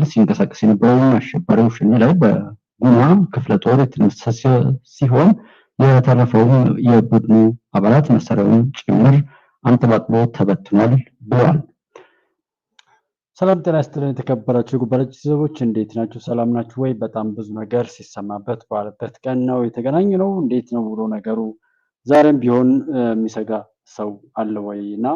ሲንቀሳቀስ የነበረውን አሸባሪው ሸኔ ላይ በጉና ክፍለ ጦር የተደመሰሰ ሲሆን የተረፈውን የቡድኑ አባላት መሳሪያውን ጭምር አንጠባጥቦ ተበትኗል ብለዋል። ሰላም ጤና ይስጥልን የተከበራችሁ የጉባኤ ቤተሰቦች እንዴት ናችሁ? ሰላም ናችሁ ወይ? በጣም ብዙ ነገር ሲሰማበት ባለበት ቀን ነው የተገናኘ ነው። እንዴት ነው ብሎ ነገሩ ዛሬም ቢሆን የሚሰጋ ሰው አለ ወይ? እና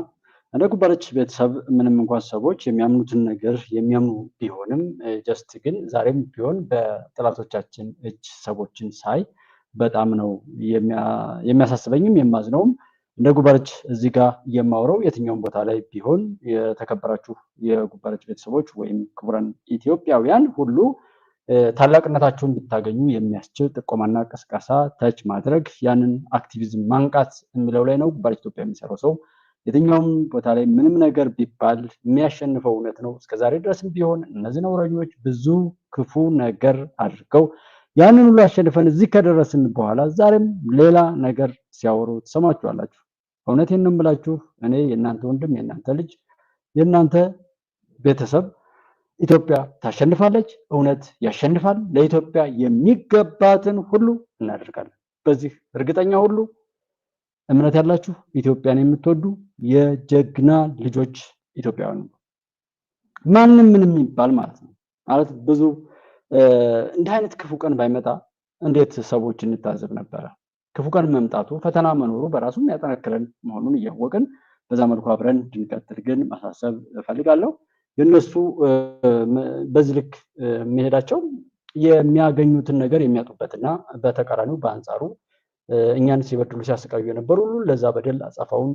እንደ ጉባኤ ቤተሰብ ምንም እንኳን ሰዎች የሚያምኑትን ነገር የሚያምኑ ቢሆንም ጀስት ግን ዛሬም ቢሆን በጠላቶቻችን እጅ ሰዎችን ሳይ በጣም ነው የሚያሳስበኝም የማዝነውም። እንደ ጉባኤች እዚህ ጋር የማወራው የትኛውም ቦታ ላይ ቢሆን የተከበራችሁ የጉባኤች ቤተሰቦች ወይም ክቡራን ኢትዮጵያውያን ሁሉ ታላቅነታቸውን ብታገኙ የሚያስችል ጥቆማና ቅስቀሳ ተች ማድረግ ያንን አክቲቪዝም ማንቃት የሚለው ላይ ነው ጉባኤች ኢትዮጵያ የሚሰራው ሰው የትኛውም ቦታ ላይ ምንም ነገር ቢባል የሚያሸንፈው እውነት ነው። እስከዛሬ ድረስም ቢሆን እነዚህ ነውረኞች ብዙ ክፉ ነገር አድርገው ያንን ሁሉ አሸንፈን እዚህ ከደረስን በኋላ ዛሬም ሌላ ነገር ሲያወሩ ትሰማችኋላችሁ። እውነቴን ነው የምላችሁ። እኔ የእናንተ ወንድም የእናንተ ልጅ የእናንተ ቤተሰብ ኢትዮጵያ ታሸንፋለች፣ እውነት ያሸንፋል። ለኢትዮጵያ የሚገባትን ሁሉ እናደርጋለን። በዚህ እርግጠኛ ሁሉ እምነት ያላችሁ ኢትዮጵያን የምትወዱ የጀግና ልጆች ኢትዮጵያውያን ማንም ምንም ይባል ማለት ነው ማለት ብዙ እንዲህ አይነት ክፉ ቀን ባይመጣ እንዴት ሰዎች እንታዘብ ነበረ። ክፉ ቀን መምጣቱ ፈተና መኖሩ በራሱ የሚያጠነክረን መሆኑን እያወቅን በዛ መልኩ አብረን እንድንቀጥል ግን ማሳሰብ እፈልጋለሁ። የነሱ በዚህ ልክ የሚሄዳቸው የሚያገኙትን ነገር የሚያጡበትና በተቃራኒው በአንጻሩ እኛን ሲበድሉ ሲያሰቃዩ የነበሩ ሁሉ ለዛ በደል አጻፋውን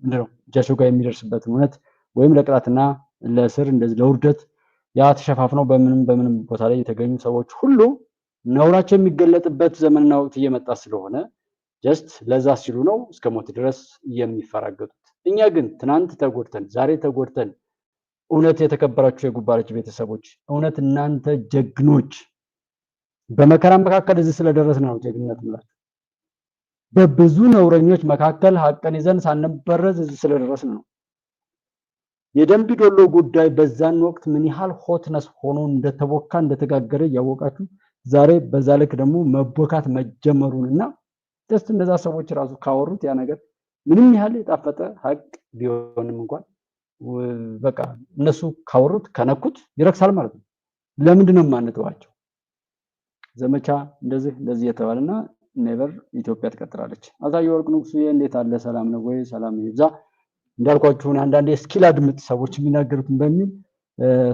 ምንድነው እጃቸው ጋር የሚደርስበትን እውነት ወይም ለቅጣትና ለእስር እንደዚህ ለውርደት ያ ተሸፋፍነው በምንም ቦታ ላይ የተገኙ ሰዎች ሁሉ ነውራቸው የሚገለጥበት ዘመንና ወቅት እየመጣ ስለሆነ ጀስት ለዛ ሲሉ ነው እስከ ሞት ድረስ የሚፈራገጡት። እኛ ግን ትናንት ተጎድተን ዛሬ ተጎድተን እውነት የተከበራችሁ የጉባኤች ቤተሰቦች እውነት እናንተ ጀግኖች በመከራ መካከል እዚህ ስለደረስን ነው ጀግንነት ማለት። በብዙ ነውረኞች መካከል ሀቅን ይዘን ሳንበረዝ እዚህ ስለደረስን ነው። የደንቢ ዶሎ ጉዳይ በዛን ወቅት ምን ያህል ሆትነስ ሆኖ እንደተቦካ እንደተጋገረ ያወቃችሁ ዛሬ በዛ ልክ ደግሞ መቦካት መጀመሩንና ደስ እንደዛ ሰዎች ራሱ ካወሩት ያ ነገር ምንም ያህል የጣፈጠ ሀቅ ቢሆንም እንኳን በቃ እነሱ ካወሩት ከነኩት ይረክሳል ማለት ነው። ለምንድን ነው የማንተዋቸው? ዘመቻ እንደዚህ የተባለና ኔቨር ኢትዮጵያ ትቀጥላለች። አዛዩ ወርቅ ንጉሱ እንዴት አለ? ሰላም ነው ወይ? ሰላም ይብዛ። እንዳልኳችሁ አንዳንዴ እስኪል አድምጥ ሰዎች የሚናገሩትን በሚል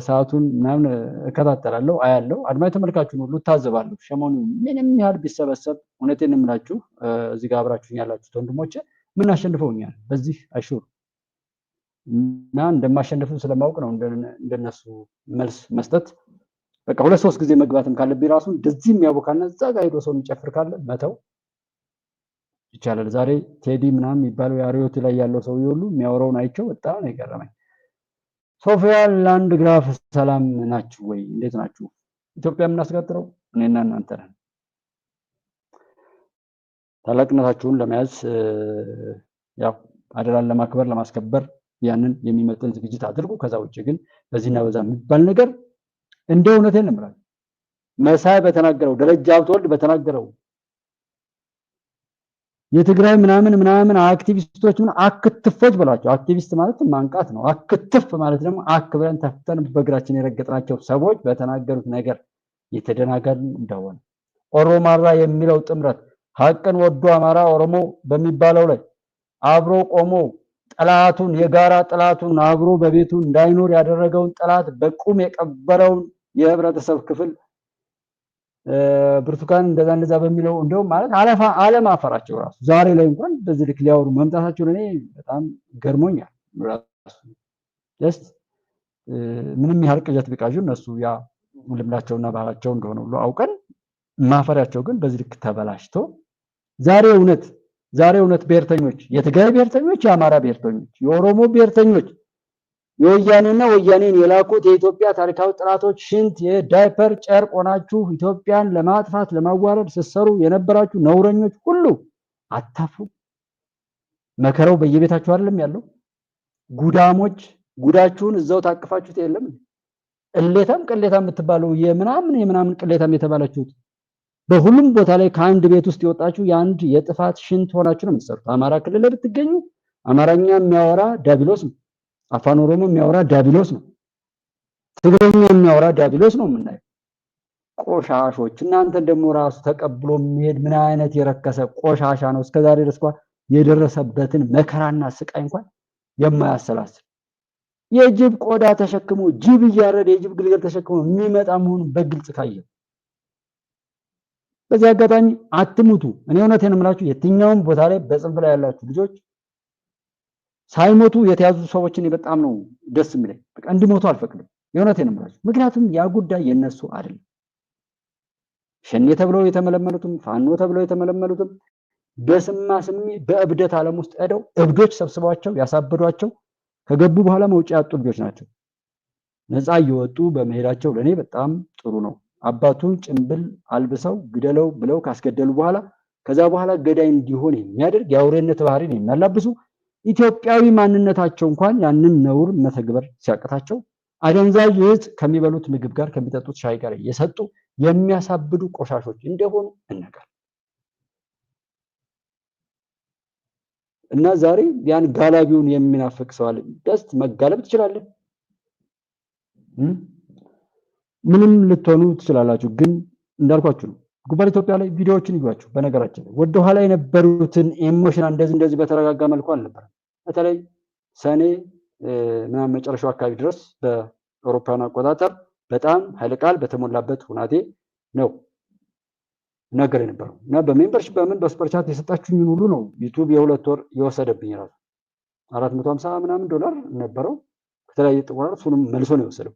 ሰዓቱን ምናምን እከታተላለሁ አያለሁ። አድማጭ ተመልካቹን ሁሉ ታዘባለሁ። ሸሞኑ ምንም ያህል ቢሰበሰብ እውነቴን እምላችሁ እዚህ ጋር አብራችሁኝ ያላችሁት ወንድሞቼ ምን አሸንፈውኛል በዚህ አሹር እና እንደማሸንፉ ስለማውቅ ነው እንደነሱ መልስ መስጠት። በቃ 2-3 ጊዜ መግባትም ካለብኝ ራሱ እንደዚህ የሚያቦካና እዛ ጋር ሄዶ ሰው የሚጨፍር ካለ መተው ይቻላል። ዛሬ ቴዲ ምናምን የሚባለው የአሪዮት ላይ ያለው ሰው ሁሉ የሚያወራውን አይቸው በጣም ነው የገረመኝ። ሶፊያ ላንድ ግራፍ ሰላም ናችሁ ወይ? እንዴት ናችሁ? ኢትዮጵያ የምናስቀጥለው እኔና እናንተ ነን። ታላቅነታችሁን ለመያዝ ያው አደራን ለማክበር ለማስከበር ያንን የሚመጥን ዝግጅት አድርጉ። ከዛ ውጭ ግን በዚህና በዛ የሚባል ነገር እንደ እውነቴን ነው የምላችሁ መሳይ በተናገረው ደረጃ ሀብተወልድ በተናገረው የትግራይ ምናምን አክቲቪስቶች ምን አክትፎች ብሏቸው። አክቲቪስት ማለት ማንቃት ነው። አክትፍ ማለት ደግሞ አክብረን ተፍተን በእግራችን የረገጥናቸው ሰዎች በተናገሩት ነገር የተደናገርን እንደሆነ ኦሮማራ የሚለው ጥምረት ሀቅን ወዶ አማራ ኦሮሞ በሚባለው ላይ አብሮ ቆሞ ጠላቱን የጋራ ጠላቱን አብሮ በቤቱ እንዳይኖር ያደረገውን ጠላት በቁም የቀበረውን የህብረተሰብ ክፍል ብርቱካን እንደዛ በሚለው እንደው ማለት ዓለም አፈራቸው ራሱ ዛሬ ላይ እንኳን በዚህ ልክ ሊያወሩ መምጣታቸው ለኔ በጣም ገርሞኛል። ራሱ ጀስት ምንም ያህል ቅዠት ቢቃዡ እነሱ ያ ልምዳቸውና ባህላቸው እንደሆነ ሁሉ አውቀን ማፈሪያቸው ግን በዚህ ልክ ተበላሽቶ ዛሬ እውነት ብሔርተኞች የትግራይ ብሔርተኞች የአማራ ብሔርተኞች የኦሮሞ ብሔርተኞች የወያኔና ወያኔን የላኩት የኢትዮጵያ ታሪካዊ ጥላቶች ሽንት የዳይፐር ጨርቅ ሆናችሁ ኢትዮጵያን ለማጥፋት ለማዋረድ ስትሰሩ የነበራችሁ ነውረኞች ሁሉ አታፉ። መከራው በየቤታችሁ አይደለም ያለው? ጉዳሞች ጉዳችሁን እዛው ታቅፋችሁት የለም? ቅሌታም የምትባለው የምናምን ቅሌታም የተባላችሁት በሁሉም ቦታ ላይ ከአንድ ቤት ውስጥ የወጣችሁ የአንድ የጥፋት ሽንት ሆናችሁ ነው የምትሰሩት። አማራ ክልል ላይ ብትገኙ አማርኛ የሚያወራ ዳቢሎስ ነው። አፋን ኦሮሞ የሚያወራ ዳቢሎስ ነው። ትግርኛ የሚያወራ ዳቢሎስ ነው የምናየው። ቆሻሾች። እናንተን ደግሞ ራሱ ተቀብሎ የሚሄድ ምን አይነት የረከሰ ቆሻሻ ነው! እስከዛሬ ድረስ እንኳን የደረሰበትን መከራና ስቃይ እንኳን የማያሰላስል የጅብ ቆዳ ተሸክሞ ጅብ እያረደ የጅብ ግልገል ተሸክሞ የሚመጣ መሆኑን በግልጽ ካየ በዚህ አጋጣሚ አትሙቱ። እኔ እውነቴን እምላችሁ የትኛውም ቦታ ላይ በጽንፍ ላይ ያላችሁ ልጆች ሳይሞቱ የተያዙ ሰዎችን በጣም ነው ደስ የሚለኝ። በቃ እንዲሞቱ አልፈቅድም። የእውነቴን እምላችሁ ምክንያቱም ያ ጉዳይ የነሱ አይደለም። ሸኔ ተብለው የተመለመሉትም ፋኖ ተብለው የተመለመሉትም በስማ ስሚ በእብደት ዓለም ውስጥ ሄደው እብዶች ሰብስቧቸው ያሳበዷቸው ከገቡ በኋላ መውጫ ያጡ ልጆች ናቸው። ነፃ እየወጡ በመሄዳቸው ለኔ በጣም ጥሩ ነው። አባቱን ጭንብል አልብሰው ግደለው ብለው ካስገደሉ በኋላ ከዛ በኋላ ገዳይ እንዲሆን የሚያደርግ የአውሬነት ባህሪን የሚያላብሱ ኢትዮጵያዊ ማንነታቸው እንኳን ያንን ነውር መተግበር ሲያቅታቸው አደንዛዥ እጽ ከሚበሉት ምግብ ጋር ከሚጠጡት ሻይ ጋር እየሰጡ የሚያሳብዱ ቆሻሾች እንደሆኑ እናውቃለን። እና ዛሬ ያን ጋላቢውን የሚናፍቅ ሰው አለ። ደስ መጋለብ ትችላለህ፣ ምንም ልትሆኑ ትችላላችሁ። ግን እንዳልኳችሁ ነው። ጉባኤ ኢትዮጵያ ላይ ቪዲዮዎችን ይጓችሁ። በነገራችን ላይ ወደ ኋላ የነበሩትን ኢሞሽናል እንደዚህ በተረጋጋ መልኩ አልነበረም። በተለይ ሰኔ ምናምን መጨረሻው አካባቢ ድረስ በአውሮፓውያን አቆጣጠር በጣም ኃይለ ቃል በተሞላበት ሁናቴ ነው ነገር የነበረው እና በሜምበርሺፕ በምን በሱፐር ቻት የሰጣችሁኝን ሁሉ ነው ዩቲዩብ የሁለት ወር የወሰደብኝ ራሱ $450 ምናምን ነበረው ከተለያየ ጥቁር እሱንም መልሶ ነው የወሰደው።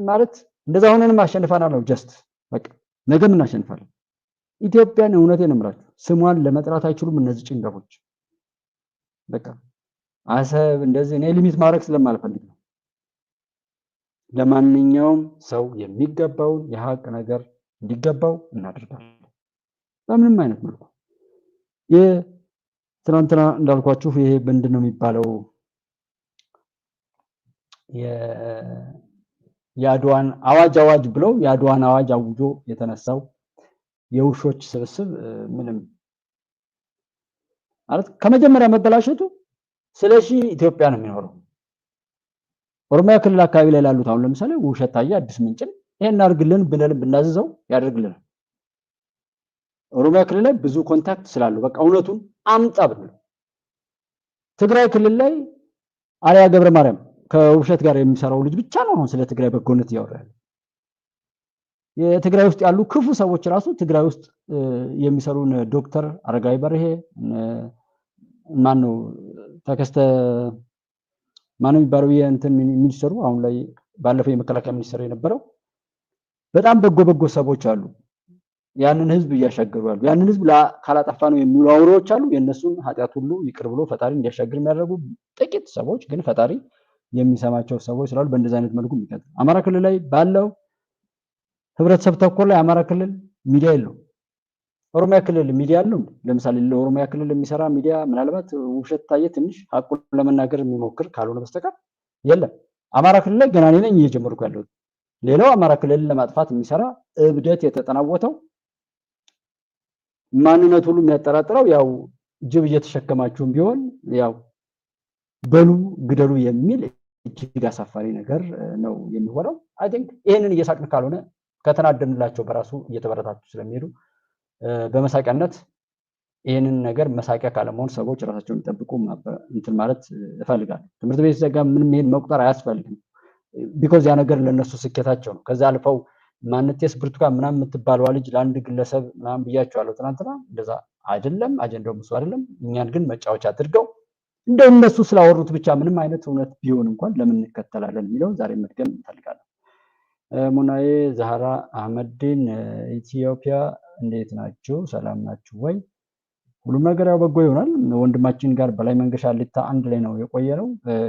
ማለት እንደዛ ሆነንም አሸንፈናል ነው ጀስት በቃ ነገም እናሸንፋለን። ኢትዮጵያን እውነቴን እምላችሁ ስሟን ለመጥራት አይችሉም እነዚህ ጭንጋፎች። በቃ አሰብ እንደዚህ እኔ ሊሚት ማድረግ ስለማልፈልግ ነው። ለማንኛውም ሰው የሚገባውን የሀቅ ነገር እንዲገባው እናደርጋለን። በምንም አይነት መልኩ ትናንትና እንዳልኳችሁ ይሄ ምንድን ነው የሚባለው የአድዋን አዋጅ ብለው የአድዋን አዋጅ አውጆ የተነሳው የውሾች ስብስብ ምንም ማለት ከመጀመሪያ መበላሸቱ ስለሺ ኢትዮጵያ ነው የሚኖረው። ኦሮሚያ ክልል አካባቢ ላይ ላሉት አሁን ለምሳሌ ውሸት ታየ አዲስ ምንጭን ይሄን አድርግልን ብለን ብናዝዘው ያደርግልናል። ኦሮሚያ ክልል ላይ ብዙ ኮንታክት ስላለው በቃ እውነቱን አምጣ ብለው ትግራይ ክልል ላይ አሪያ ገብረ ማርያም ከውሸት ጋር የሚሰራው ልጅ ብቻ ነው አሁን ስለ ትግራይ በጎነት ያወራል። የትግራይ ውስጥ ያሉ ክፉ ሰዎች ራሱ ትግራይ ውስጥ የሚሰሩን ዶክተር አረጋዊ በርሄ ማን ነው ተከስተ ማን ነው የሚባለው የእንትን ሚኒስትሩ አሁን ላይ ባለፈው የመከላከያ ሚኒስትር የነበረው በጣም በጎ ሰዎች አሉ። ያንን ህዝብ እያሻገሩ ያሉ ያንን ህዝብ ካላጠፋ ነው የሚሉ አውሬዎች አሉ። የነሱን ኃጢአት ሁሉ ይቅር ብሎ ፈጣሪ እንዲያሻግር የሚያደርጉ ጥቂት ሰዎች ግን ፈጣሪ የሚሰማቸው ሰዎች ስላሉ በእንደዚህ አይነት መልኩ የሚቀጥል አማራ ክልል ላይ ባለው ህብረተሰብ ተኮር ላይ አማራ ክልል ሚዲያ የለው። ኦሮሚያ ክልል ሚዲያ አለው። ለምሳሌ ለኦሮሚያ ክልል የሚሰራ ሚዲያ ምናልባት ውሸት ታየ ትንሽ ሀቁን ለመናገር የሚሞክር ካልሆነ በስተቀር የለም። አማራ ክልል ላይ ገና እኔ ነኝ እየጀመርኩ ያለው። ሌላው አማራ ክልል ለማጥፋት የሚሰራ እብደት የተጠናወተው ማንነት ሁሉ የሚያጠራጥረው ያው ጅብ እየተሸከማችሁም ቢሆን ያው በሉ ግደሉ የሚል እጅግ አሳፋሪ ነገር ነው የሚሆነው። አይ ቲንክ ይሄንን እየሳቅን ካልሆነ ከተናደንላቸው በራሱ እየተበረታቱ ስለሚሄዱ በመሳቂያነት ይሄንን ነገር መሳቂያ ካለመሆን ሰዎች ራሳቸውን ይጠብቁ እንትን ማለት እፈልጋለሁ። ትምህርት ቤት ዘጋ ምንም ይሄን መቁጠር አያስፈልግም። ቢኮዝ ያ ነገር ለነሱ ስኬታቸው ነው። ከዛ አልፈው ማንቴስ ብርቱካን ምናምን የምትባለው ልጅ ለአንድ ግለሰብ ምናምን ብያቸዋለሁ ትናንትና። እንደዛ አይደለም፣ አጀንዳውም እሱ አይደለም። እኛን ግን መጫወቻ አድርገው እንደው እነሱ ስላወሩት ብቻ ምንም አይነት እውነት ቢሆን እንኳን ለምን እንከተላለን የሚለውን ዛሬ መድገም እንፈልጋለን። ሙናዬ ዛህራ አህመድን ኢትዮጵያ እንዴት ናችሁ? ሰላም ናችሁ ወይ? ሁሉም ነገር ያው በጎ ይሆናል። ወንድማችን ጋር በላይ መንገሻ ልታ አንድ ላይ ነው የቆየ ነው።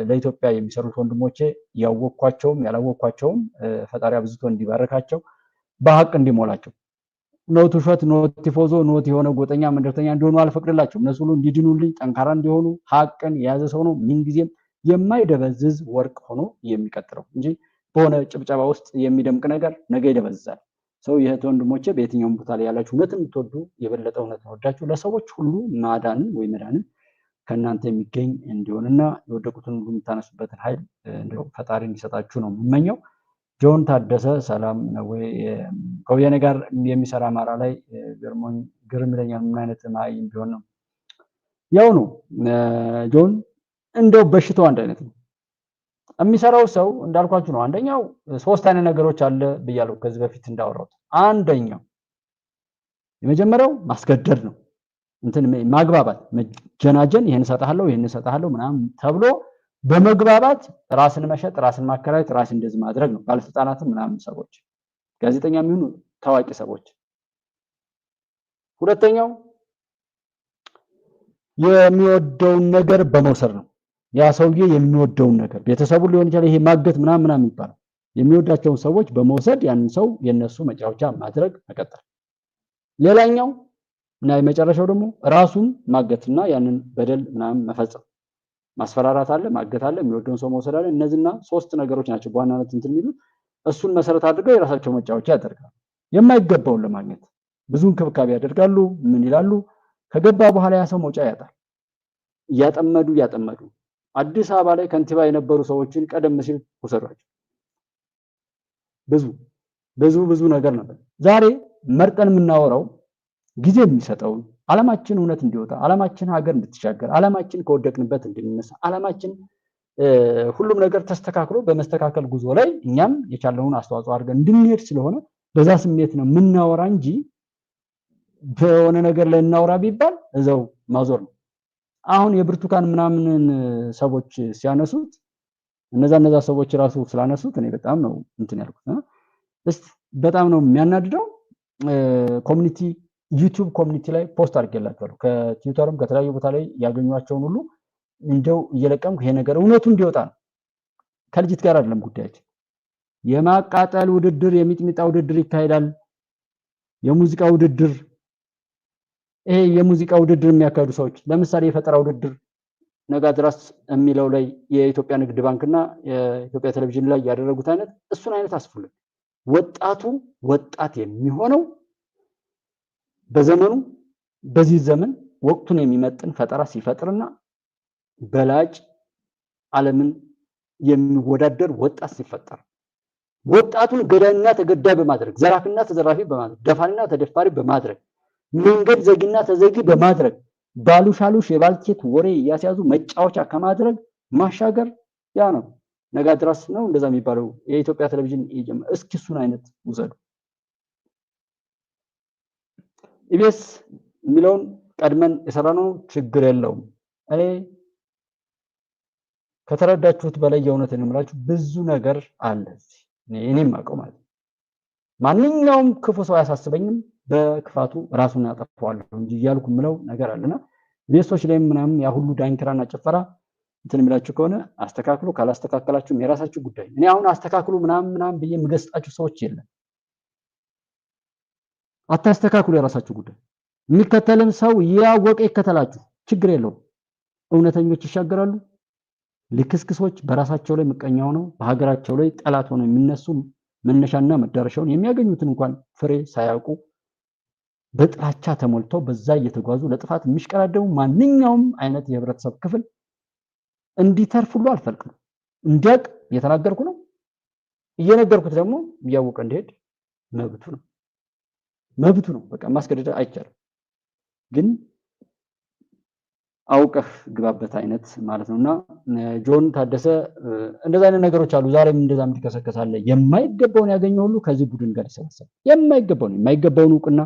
ለኢትዮጵያ የሚሰሩት ወንድሞቼ ያወቅኳቸውም ያላወቅኳቸውም ፈጣሪ አብዝቶ እንዲባረካቸው በሀቅ እንዲሞላቸው ኖት ውሸት ኖት ቲፎዞ ኖት የሆነ ጎጠኛ መንደርተኛ እንዲሆኑ አልፈቅድላቸው። እነሱ ሁሉ እንዲድኑልኝ ጠንካራ እንዲሆኑ ሀቅን የያዘ ሰው ነው ምንጊዜም የማይደበዝዝ ወርቅ ሆኖ የሚቀጥለው እንጂ በሆነ ጭብጨባ ውስጥ የሚደምቅ ነገር ነገ ይደበዝዛል። ሰው የእህት ወንድሞቼ በየትኛውም ቦታ ላይ ያላችሁ እውነትን የምትወዱ የበለጠ እውነትን ወዳችሁ ለሰዎች ሁሉ ማዳንን ወይ መዳንን ከእናንተ የሚገኝ እንዲሆንና የወደቁትን ሁሉ የምታነሱበትን ኃይል እንደው ፈጣሪ እንዲሰጣችሁ ነው የምመኘው። ጆን ታደሰ ሰላም ነው ወይ? ከወያኔ ጋር የሚሰራ አማራ ላይ ግርም ይለኛል። ምን አይነት ማይም ቢሆን ነው? ያው ነው ጆን፣ እንደው በሽታው አንድ አይነት ነው የሚሰራው ሰው እንዳልኳችሁ ነው። አንደኛው 3 አይነት ነገሮች አለ ብያለሁ ከዚህ በፊት እንዳወራሁት። አንደኛው የመጀመሪያው ማስገደድ ነው። እንትን ማግባባት፣ መጀናጀን፣ ይሄን እሰጥሃለሁ ይሄን እሰጥሃለሁ ምናምን ተብሎ በመግባባት ራስን መሸጥ፣ ራስን ማከራየት፣ ራስን እንደዚህ ማድረግ ነው። ባለስልጣናትም ምናምን ሰዎች፣ ጋዜጠኛ የሚሆኑ ታዋቂ ሰዎች። ሁለተኛው የሚወደውን ነገር በመውሰድ ነው። ያ ሰውዬ የሚወደውን ነገር ቤተሰቡ ሊሆን ይችላል፣ ይሄ ማገት ምናምን ይባላል። የሚወዳቸውን ሰዎች በመውሰድ ያንን ሰው የነሱ መጫወቻ ማድረግ መቀጠል። ሌላኛው እና የመጨረሻው ደግሞ ራሱን ማገትና ያንን በደል ምናምን መፈጸም። ማስፈራራት አለ፣ ማገት አለ፣ የሚወደውን ሰው መውሰድ አለ። እነዚህና 3 ነገሮች ናቸው በዋናነት እንትን የሚሉት። እሱን መሰረት አድርገው የራሳቸው መጫወቻ ያደርጋሉ። የማይገባውን ለማግኘት ብዙ እንክብካቤ ያደርጋሉ። ምን ይላሉ? ከገባ በኋላ ያ ሰው መውጫ ያጣል። እያጠመዱ አዲስ አበባ ላይ ከንቲባ የነበሩ ሰዎችን ቀደም ሲል ወሰዷቸው። ብዙ ነገር ነበር። ዛሬ መርጠን የምናወራው ጊዜ የሚሰጠውን ዓለማችን እውነት እንዲወጣ፣ ዓለማችን ሀገር እንድትሻገር፣ ዓለማችን ከወደቅንበት እንድንነሳ፣ ዓለማችን ሁሉም ነገር ተስተካክሎ በመስተካከል ጉዞ ላይ እኛም የቻለውን አስተዋጽኦ አድርገን እንድንሄድ ስለሆነ በዛ ስሜት ነው የምናወራ እንጂ በሆነ ነገር ላይ እናወራ ቢባል እዛው ማዞር ነው። አሁን የብርቱካን ምናምን ሰዎች ሲያነሱት እነዛ ሰዎች ራሱ ስላነሱት እኔ በጣም ነው እንትን ያልኩት። እስቲ በጣም ነው የሚያናድደው። ኮሚኒቲ ዩቲዩብ ኮሚኒቲ ላይ ፖስት አድርጌላችኋለሁ። ከትዊተርም ከተለያዩ ቦታ ላይ ያገኟቸውን ሁሉ እንደው እየለቀምኩ ይሄ ነገር እውነቱ እንዲወጣ ነው። ከልጅት ጋር አይደለም ጉዳያችን። የማቃጠል ውድድር፣ የሚጥሚጣ ውድድር ይካሄዳል። የሙዚቃ ውድድር፣ ይሄ የሙዚቃ ውድድር የሚያካሂዱ ሰዎች ለምሳሌ የፈጠራ ውድድር ነጋድራስ የሚለው ላይ የኢትዮጵያ ንግድ ባንክና የኢትዮጵያ ቴሌቪዥን ላይ ያደረጉት አይነት እሱን አይነት አስፉልን። ወጣቱ ወጣት የሚሆነው በዘመኑ በዚህ ዘመን ወቅቱን የሚመጥን ፈጠራ ሲፈጥርና በላጭ ዓለምን የሚወዳደር ወጣት ሲፈጠር፣ ወጣቱን ገዳይና ተገዳይ በማድረግ ዘራፊና ተዘራፊ በማድረግ ደፋሪና ተደፋሪ በማድረግ መንገድ ዘጊና ተዘጊ በማድረግ ባሉሻሉሽ የባልቴት ወሬ እያስያዙ መጫወቻ ከማድረግ ማሻገር ያ ነው ነጋድራስ ነው እንደዛ የሚባለው የኢትዮጵያ ቴሌቪዥን ይጀምር። እስኪ እሱን አይነት ውሰዱ። ኢቢኤስ የሚለውን ቀድመን የሰራነው ችግር የለውም። እኔ ከተረዳችሁት በላይ የእውነትን እምላችሁ ብዙ ነገር አለ እኔም አውቀው ማለት ነው። ማንኛውም ክፉ ሰው አያሳስበኝም፣ በክፋቱ ራሱን ያጠፋዋል እንጂ እያልኩ ምለው ነገር አለና ቤቶች ላይ ምናምን ያ ሁሉ ዳንኪራና ጭፈራ እንትን የሚላችሁ ከሆነ አስተካክሉ፣ ካላስተካከላችሁም የራሳችሁ ጉዳይ። እኔ አሁን አስተካክሉ ምናምን ብዬ የምገስጣችሁ ሰዎች የለም። አታስተካክሉ፣ የራሳችሁ ጉዳይ። የሚከተልን ሰው ያወቀ ይከተላችሁ፣ ችግር የለውም። እውነተኞች ይሻገራሉ። ልክስክሶች በራሳቸው ላይ ምቀኛ ሆነው በሀገራቸው ላይ ጠላት ሆነው የሚነሱ መነሻና መዳረሻውን የሚያገኙትን እንኳን ፍሬ ሳያውቁ በጥላቻ ተሞልተው በዛ እየተጓዙ ለጥፋት የሚሽቀዳደሙ ማንኛውም አይነት የህብረተሰብ ክፍል እንዲተርፍ ሁሉ አልፈልግም። እንዲያውቅ እየተናገርኩ ነው። እየነገርኩት ደግሞ እያወቀ እንዲሄድ መብቱ ነው። በቃ ማስገደድ አይቻልም። ግን አውቀህ ግባበት አይነት ማለት ነውና ጆን ታደሰ እንደዛ አይነት ነገሮች አሉ። ዛሬም እንደዛ ምትከሰከሳለ። የማይገባውን ያገኘ ሁሉ ከዚህ ቡድን ጋር ይሰበሰባል። የማይገባውን ዕውቅና፣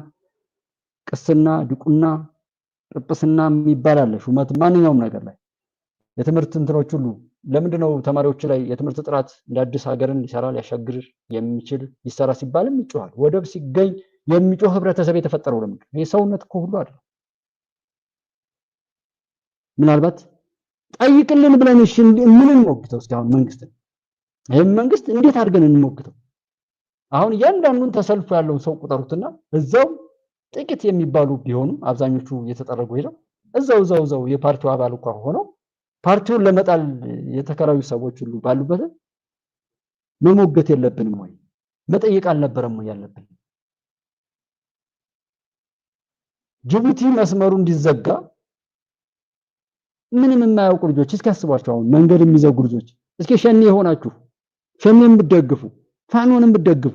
ቅስና፣ ድቁና፣ ጵጵስና የሚባል አለ። ሹመት፣ ማንኛውም ነገር ላይ የትምህርት እንትኖች ሁሉ ለምንድነው ተማሪዎች ላይ የትምህርት ጥራት እንደ አዲስ ሀገርን ሊሰራ ሊያሻግር የሚችል ይሰራ ሲባልም ይጮሃል። ወደብ ሲገኝ የሚጮህ ህብረተሰብ የተፈጠረው ለምንድን ነው? የሰውነት እኮ ሁሉ አይደለም። ምናልባት ጠይቅልን ብለን እሺ ምን እንሞግተው? እስካሁን ይሄን መንግስት እንዴት አድርገን እንሞግተው? አሁን እያንዳንዱን ተሰልፎ ያለውን ሰው ቁጠሩትና እዛው ጥቂት የሚባሉ ቢሆኑ አብዛኞቹ እየተጠረጉ ሄደው እዛው የፓርቲው አባል እንኳን ሆነው ፓርቲውን ለመጣል የተከራዩ ሰዎች ሁሉ ባሉበት መሞገት የለብንም ወይ? መጠየቅ አልነበረም ወይ ያለብን? ጅቡቲ መስመሩ እንዲዘጋ ምንም የማያውቁ ልጆች እስኪ አስቧቸው። አሁን መንገድ የሚዘጉ ልጆች እስኪ ሸኔ የሆናችሁ ሸኔን የምትደግፉ ፋኖን የምትደግፉ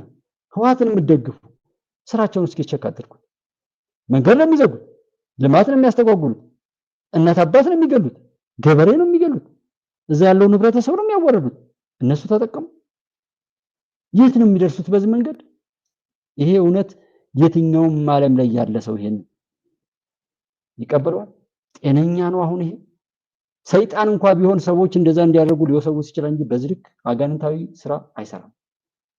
ህወሓትን የምትደግፉ ስራቸውን እስኪ ቸክ አድርጉት። መንገድ ነው የሚዘጉት፣ ልማት ነው የሚያስተጓጉሉት፣ እናት አባት ነው የሚገሉት፣ ገበሬ ነው የሚገሉት፣ እዛ ያለውን ህብረተሰብ ነው የሚያወረዱት። እነሱ ተጠቀሙ። የት ነው የሚደርሱት በዚህ መንገድ? ይሄ እውነት የትኛውም ዓለም ላይ ያለ ሰው ይሄን ይቀበለዋል? ጤነኛ ነው? አሁን ይሄ ሰይጣን እንኳን ቢሆን ሰዎች እንደዛ እንዲያደርጉ ሊወሰውስ ይችላል እንጂ በዚህ ልክ አጋንንታዊ ስራ አይሰራም።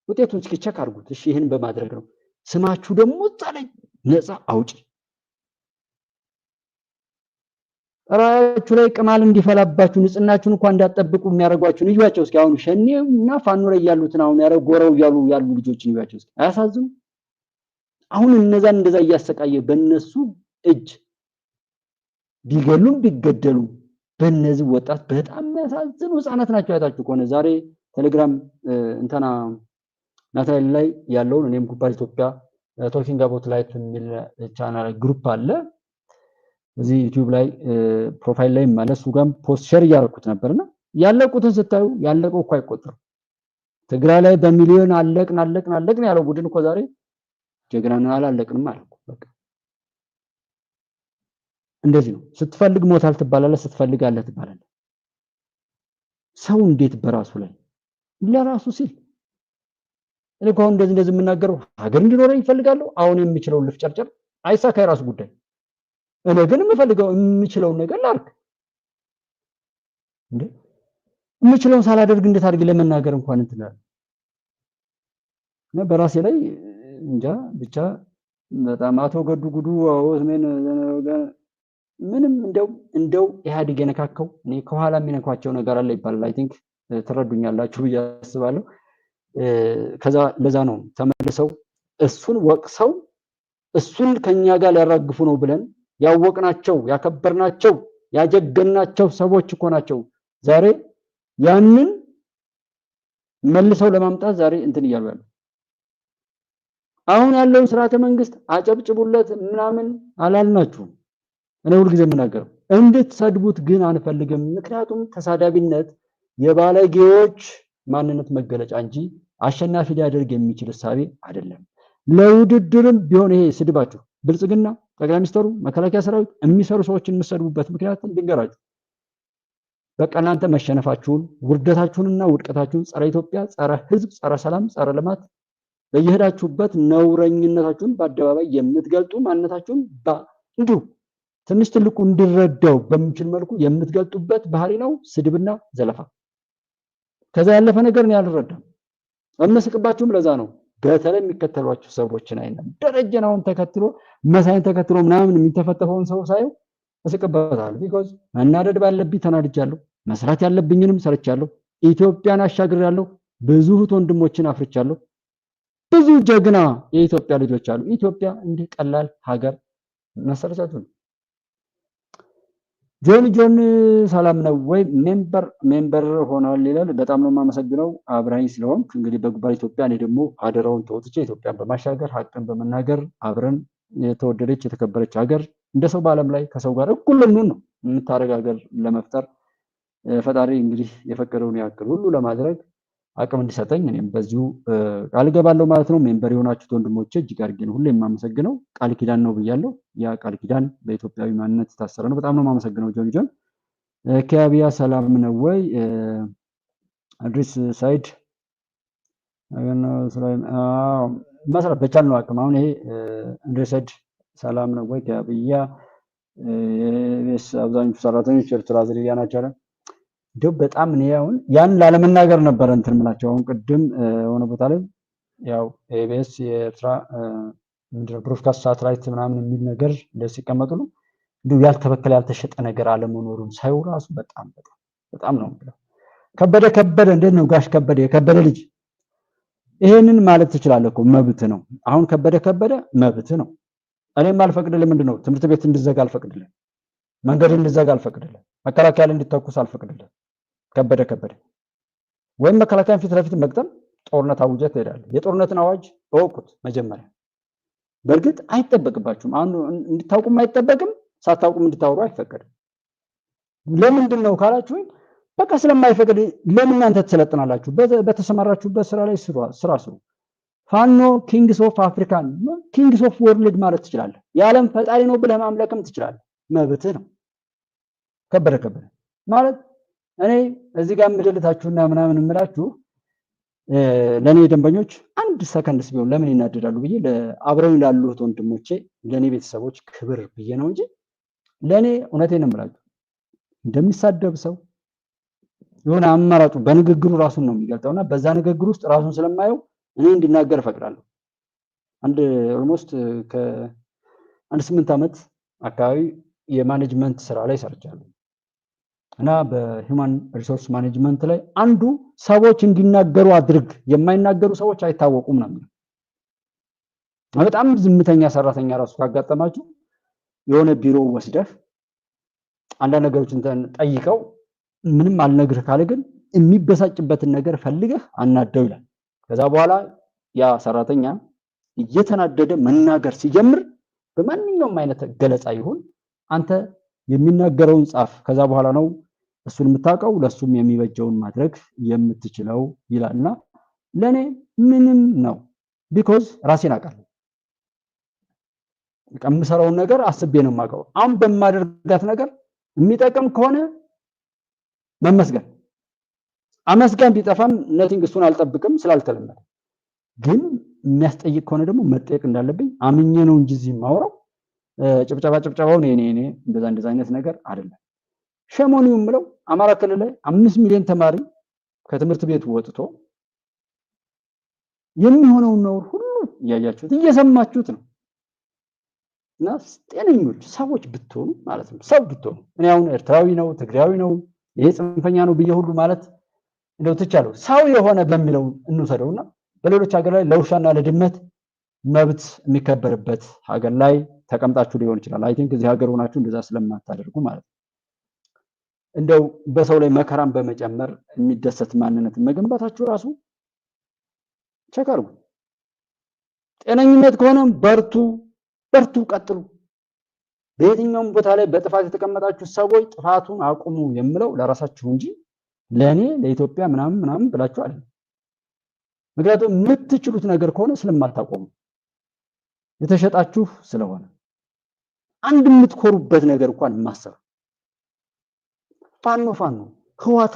ውጤቱን እስኪ ቸክ አድርጉት። እሺ ይሄን በማድረግ ነው ስማችሁ ደግሞ ጻለኝ ነፃ አውጪ ራያችሁ ላይ ቅማል እንዲፈላባችሁ ንጽህናችሁን እንኳን እንዳትጠብቁ የሚያደርጓችሁ ልዩዋቸው እስኪ አሁን ሸኔና ፋኖ ላይ ያሉትን አሁን ያረጎረው ያሉ ልጆችን ልዩዋቸው እስኪ አያሳዝኑ? አሁን እነዛን እንደዛ እያሰቃየ በእነሱ እጅ ቢገሉም ቢገደሉ በእነዚህ ወጣት በጣም የሚያሳዝኑ ህፃናት ናቸው። ያታችሁ ከሆነ ዛሬ ቴሌግራም እንተና ናትናኤል ላይ ያለውን እኔም ጉባኤ ኢትዮጵያ ቶኪንግ አባውት ላይፍ የሚል ቻናል ግሩፕ አለ እዚህ ዩቲዩብ ላይ ፕሮፋይል ላይ ማለት እሱ ጋር ፖስት ሼር እያደረኩት ነበርና ያለቁትን ስታዩ ያለቀው እኮ አይቆጠርም። ትግራይ ላይ በሚሊዮን አለቅን ያለው ቡድን እኮ ዛሬ ጀግናና አላለቅንም አልኩ። በቃ እንደዚህ ነው። ስትፈልግ ሞታል ትባላለህ፣ ስትፈልግ አለ ትባላለህ። ሰው እንዴት በራሱ ላይ ለራሱ ሲል እኔ እኮ አሁን እንደዚህ የምናገረው ሀገር እንዲኖረኝ ይፈልጋለሁ። አሁን የሚችለው ልፍጨርጨር አይሳካ የራሱ ጉዳይ። እኔ ግን የምችለው ነገር ላድርግ እንዴ። የምችለውን ሳላደርግ እንዴት አድርግ ለመናገር እንኳን እንትላል እና በራሴ ላይ እንጃ ብቻ በጣም አቶ ገዱ ጉዱ ምንም እንደው ኢህአዴግ የነካከው እኔ ከኋላ የሚነካቸው ነገር አለ ይባላል። አይ ቲንክ ትረዱኛላችሁ ብዬ አስባለሁ። ከዛ ለዛ ነው ተመልሰው እሱን ወቅሰው እሱን ከኛ ጋር ሊያራግፉ ነው ብለን ያወቅናቸው ያከበርናቸው ያጀገናቸው ሰዎች እኮ ናቸው ዛሬ ያንን መልሰው ለማምጣት ዛሬ እንትን እያሉ ያሉ። አሁን ያለውን ስርዓተ መንግስት አጨብጭቡለት ምናምን አላልናችሁም። እኔ ሁልጊዜ የምናገረው እንድትሰድቡት ግን አንፈልግም። ምክንያቱም ተሳዳቢነት የባለጌዎች ማንነት መገለጫ እንጂ አሸናፊ ሊያደርግ የሚችል እሳቤ አይደለም። ለውድድርም ቢሆን ይሄ ስድባችሁ ብልጽግና ጠቅላይ ሚኒስትሩ መከላከያ ሰራዊት የሚሰሩ ሰዎችን የምትሰድቡበት ምክንያት እንድንገራችሁ። በቃ እናንተ መሸነፋችሁን ውርደታችሁንና ውድቀታችሁን ጸረ ኢትዮጵያ፣ ጸረ ህዝብ፣ ጸረ ሰላም፣ ጸረ ልማት በየሄዳችሁበት ነውረኝነታችሁን በአደባባይ የምትገልጡ ማንነታችሁን እንዲሁ ትንሽ ትልቁ እንዲረዳው በሚችል መልኩ የምትገልጡበት ባህሪ ነው ስድብና ዘለፋ። ከዛ ያለፈ ነገር ነው ያልረዳም። እመስቅባችሁም ለዛ ነው በተለይ የሚከተሏችሁ ሰዎችን አይደለም ደረጀን አሁን ተከትሎ መሳይን ተከትሎ ምናምን የሚተፈተፈውን ሰው ሳይው እስቅበታለሁ። ቢኮዝ መናደድ ባለብኝ ተናድጃለሁ፣ መስራት ያለብኝንም ሰርቻለሁ፣ ኢትዮጵያን አሻግሬያለሁ፣ ብዙ እህት ወንድሞችን አፍርቻለሁ፣ ብዙ ጀግና የኢትዮጵያ ልጆች አሉ። ኢትዮጵያ እንዲህ ቀላል ሀገር መሰረታችሁ። ጆን ሰላም ነው ወይ? ሜምበር ሆኗል ይላል። በጣም ነው የማመሰግነው አብራኝ ስለሆንክ። እንግዲህ በጉባኤ ኢትዮጵያ እኔ ደግሞ አደራውን ተወጥቼ ኢትዮጵያን በማሻገር ሀቅን በመናገር አብረን የተወደደች የተከበረች ሀገር እንደ ሰው በዓለም ላይ ከሰው ጋር እኩል ልንሆን ነው የምታደርግ ሀገር ለመፍጠር ፈጣሪ እንግዲህ የፈቀደውን ያክል ሁሉ ለማድረግ አቅም እንዲሰጠኝ እኔም በዚሁ ቃል ገባለሁ ማለት ነው። ሜምበር የሆናችሁት ወንድሞቼ እጅግ አድርጌ ነው ሁሌ የማመሰግነው። ቃል ኪዳን ነው ብያለሁ። ያ ቃል ኪዳን በኢትዮጵያዊ ማንነት የታሰረ ነው። በጣም ነው የማመሰግነው። ጆን ኪያቢያ ሰላም ነው ወይ? አድሪስ ሳይድ መስራት በቻልነው አቅም አሁን ይሄ አድሪስ ሳይድ ሰላም ነው ወይ? ኪያቢያ አብዛኞቹ ሰራተኞች ኤርትራ ዝርያ ናቸው። እንደው በጣም ነው ያውን ያን ላለመናገር ነበር እንትን ምላቸው። አሁን ቅድም ሆነ ቦታ ላይ ያው ኤቢኤስ የኤርትራ ምንድነው ብሮድካስት ሳተላይት ምናምን የሚል ነገር እንደዚህ ሲቀመጡ ነው እንደው ያልተበከለ ያልተሸጠ ነገር አለመኖሩን ሳይው ራሱ በጣም ነው የምለው። ከበደ እንዴት ነው ጋሽ ከበደ የከበደ ልጅ ይሄንን ማለት ትችላለህ እኮ መብት ነው። አሁን ከበደ መብት ነው። እኔም አልፈቅድልህ። ምንድነው ትምህርት ቤት እንድዘጋ አልፈቅድልህ፣ መንገድ እንድዘጋ አልፈቅድልህ፣ መከላከያ እንድትተኩስ አልፈቅድልህ። ከበደ ወይም መከላከያን ፊት ለፊት መግጠም ጦርነት አውጀህ ትሄዳለህ። የጦርነትን አዋጅ እወቁት መጀመሪያ። በእርግጥ አይጠበቅባችሁም። አንዱ እንድታውቁም አይጠበቅም፣ ሳታውቁም እንድታወሩ አይፈቀድም። ለምንድን ነው ካላችሁኝ፣ በቃ ስለማይፈቅድ ለምን እናንተ ትሰለጥናላችሁ? በተሰማራችሁበት ስራ ላይ ስራ ስሩ። ፋኖ ኪንግስ ኦፍ አፍሪካን ኪንግስ ኦፍ ወርልድ ማለት ትችላለህ። የዓለም ፈጣሪ ነው ብለህ ማምለክም ትችላለህ፣ መብትህ ነው። ከበደ ማለት እኔ እዚህ ጋር ምድልታችሁና ምናምን እምላችሁ ለእኔ ደንበኞች አንድ ሰከንድስ ቢሆን ለምን ይናደዳሉ ብዬ አብረው ላሉት ወንድሞቼ ለእኔ ቤተሰቦች ክብር ብዬ ነው እንጂ ለእኔ እውነቴን ነው የምላችሁ እንደሚሳደብ ሰው የሆነ አማራጩ በንግግሩ ራሱን ነው የሚገልጠውና በዛ ንግግር ውስጥ ራሱን ስለማየው እኔ እንዲናገር እፈቅዳለሁ። ኦልሞስት ከአንድ 8 ዓመት አካባቢ የማኔጅመንት ስራ ላይ ሰርቻለሁ እና በሂውማን ሪሶርስ ማኔጅመንት ላይ አንዱ ሰዎች እንዲናገሩ አድርግ፣ የማይናገሩ ሰዎች አይታወቁም ነው የሚለው። በጣም ዝምተኛ ሰራተኛ ራሱ ካጋጠማችሁ የሆነ ቢሮ ወስደህ አንዳንድ ነገሮችን ጠይቀው ምንም አልነግርህ ካለ ግን የሚበሳጭበትን ነገር ፈልገህ አናደው ይላል። ከዛ በኋላ ያ ሰራተኛ እየተናደደ መናገር ሲጀምር በማንኛውም አይነት ገለጻ ይሁን አንተ የሚናገረውን ጻፍ፣ ከዛ በኋላ ነው እሱን የምታውቀው ለሱም የሚበጀውን ማድረግ የምትችለው ይላልና ለኔ ምንም ነው። ቢኮዝ ራሴን አውቃለሁ። የምሰራውን ነገር አስቤ ነው የማውቀው። አሁን በማደርጋት ነገር የሚጠቅም ከሆነ መመስገን፣ አመስገን ቢጠፋም ነቲንግ እሱን አልጠብቅም ስላልተለመደ። ግን የሚያስጠይቅ ከሆነ ደግሞ መጠየቅ እንዳለብኝ አምኜ ነው እንጂ እዚህ የማወራው ጭብጨባው እኔ እንደዛ አይነት ነገር አይደለም። ሸሞኒው የምለው አማራ ክልል ላይ 5 ሚሊዮን ተማሪ ከትምህርት ቤት ወጥቶ የሚሆነውን ነው ሁሉ እያያችሁት እየሰማችሁት ነው። እና ጤነኞች ሰዎች ብትሆኑ ማለት ነው ሰው ብትሆኑ እኔ አሁን ኤርትራዊ ነው ትግራዊ ነው ይሄ ጽንፈኛ ነው ብዬ ሁሉ ማለት እንደው ትቻለው ሰው የሆነ በሚለው እንውሰደውና በሌሎች ሀገር ላይ ለውሻና ለድመት መብት የሚከበርበት ሀገር ላይ ተቀምጣችሁ ሊሆን ይችላል። አይ ቲንክ እዚህ ሀገር ሆናችሁ እንደዛ ስለማታደርጉ ማለት ነው። እንደው በሰው ላይ መከራን በመጨመር የሚደሰት ማንነትን መገንባታችሁ ራሱ ቸክ አድርጉ። ጤነኝነት ከሆነ በርቱ፣ ቀጥሉ። በየትኛውም ቦታ ላይ በጥፋት የተቀመጣችሁ ሰዎች ጥፋቱን አቁሙ የምለው ለራሳችሁ እንጂ ለእኔ ለኢትዮጵያ ምናምን ብላችሁ አይደለም። ምክንያቱም የምትችሉት ነገር ከሆነ ስለማታቆሙ የተሸጣችሁ ስለሆነ አንድ የምትኮሩበት ነገር እንኳን ማሰብ ፋኖ ህዋት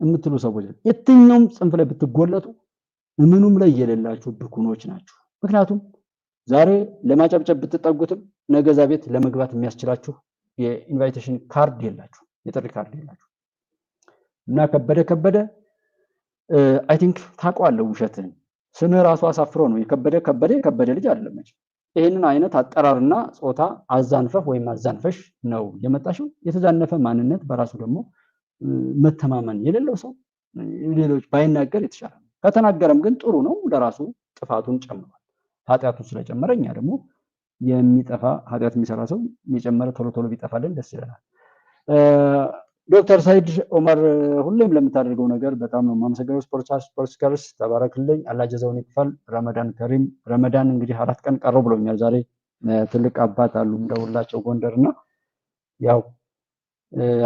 የምትሉ ሰዎች የትኛውም ጽንፍ ላይ ብትጎለጡ ምኑም ላይ የሌላችሁ ብኩኖች ናችሁ። ምክንያቱም ዛሬ ለማጨብጨብ ብትጠጉትም ነገ እዛ ቤት ለመግባት የሚያስችላችሁ የኢንቫይቴሽን ካርድ የላችሁ፣ የጥሪ ካርድ የላችሁ እና ከበደ አይ ቲንክ ታውቀዋለህ ውሸትህን። ስምህ ራሱ አሳፍሮ ነው የከበደ ልጅ አይደለም። ይህንን አይነት አጠራርና ጾታ አዛንፈህ ወይም አዛንፈሽ ነው የመጣሽው። የተዛነፈ ማንነት በራሱ ደግሞ መተማመን የሌለው ሰው ሌሎች ባይናገር የተሻለ ነው። ከተናገረም ግን ጥሩ ነው፣ ለራሱ ጥፋቱን ጨምሯል። ኃጢአቱን ስለጨመረ እኛ ደግሞ የሚጠፋ ኃጢአት የሚሰራ ሰው የጨመረ ቶሎ ቢጠፋልን ደስ ይለናል። ዶክተር ሰይድ ኦመር ሁሌም ለምታደርገው ነገር በጣም ነው የማመሰግነው። ስፖርትስከርስ ተባረክልኝ፣ አላህ ጀዛውን ይክፈል። ረመዳን ከሪም። ረመዳን እንግዲህ 4 ቀን ቀረው ብሎኛል ዛሬ። ትልቅ አባት አሉ እንደውላቸው ጎንደርና ያው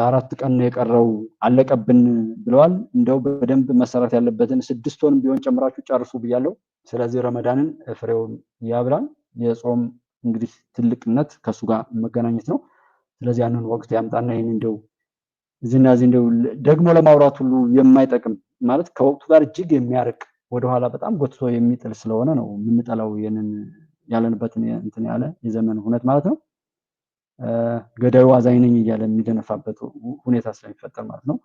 4 ቀን ነው የቀረው አለቀብን ብለዋል። እንደው በደንብ መሰራት ያለበትን 6 ወንም ቢሆን ጨምራችሁ ጨርሱ ብያለሁ። ስለዚህ ረመዳንን ፍሬውን ያብላን። የጾም እንግዲህ ትልቅነት ከሱ ጋር መገናኘት ነው። ስለዚህ ያንን ወቅት ያምጣና ይሄን እንደው እዚህና እዚህ እንደው ደግሞ ለማውራት ሁሉ የማይጠቅም ማለት ከወቅቱ ጋር እጅግ የሚያርቅ ወደኋላ በጣም ጎትቶ የሚጥል ስለሆነ ነው የምንጠላው ያለንበትን እንትን ያለ የዘመን ሁኔታ ማለት ነው። ገዳዩ አዛኝ ነኝ እያለ የሚደነፋበት ሁኔታ ስለሚፈጠር ማለት ነው።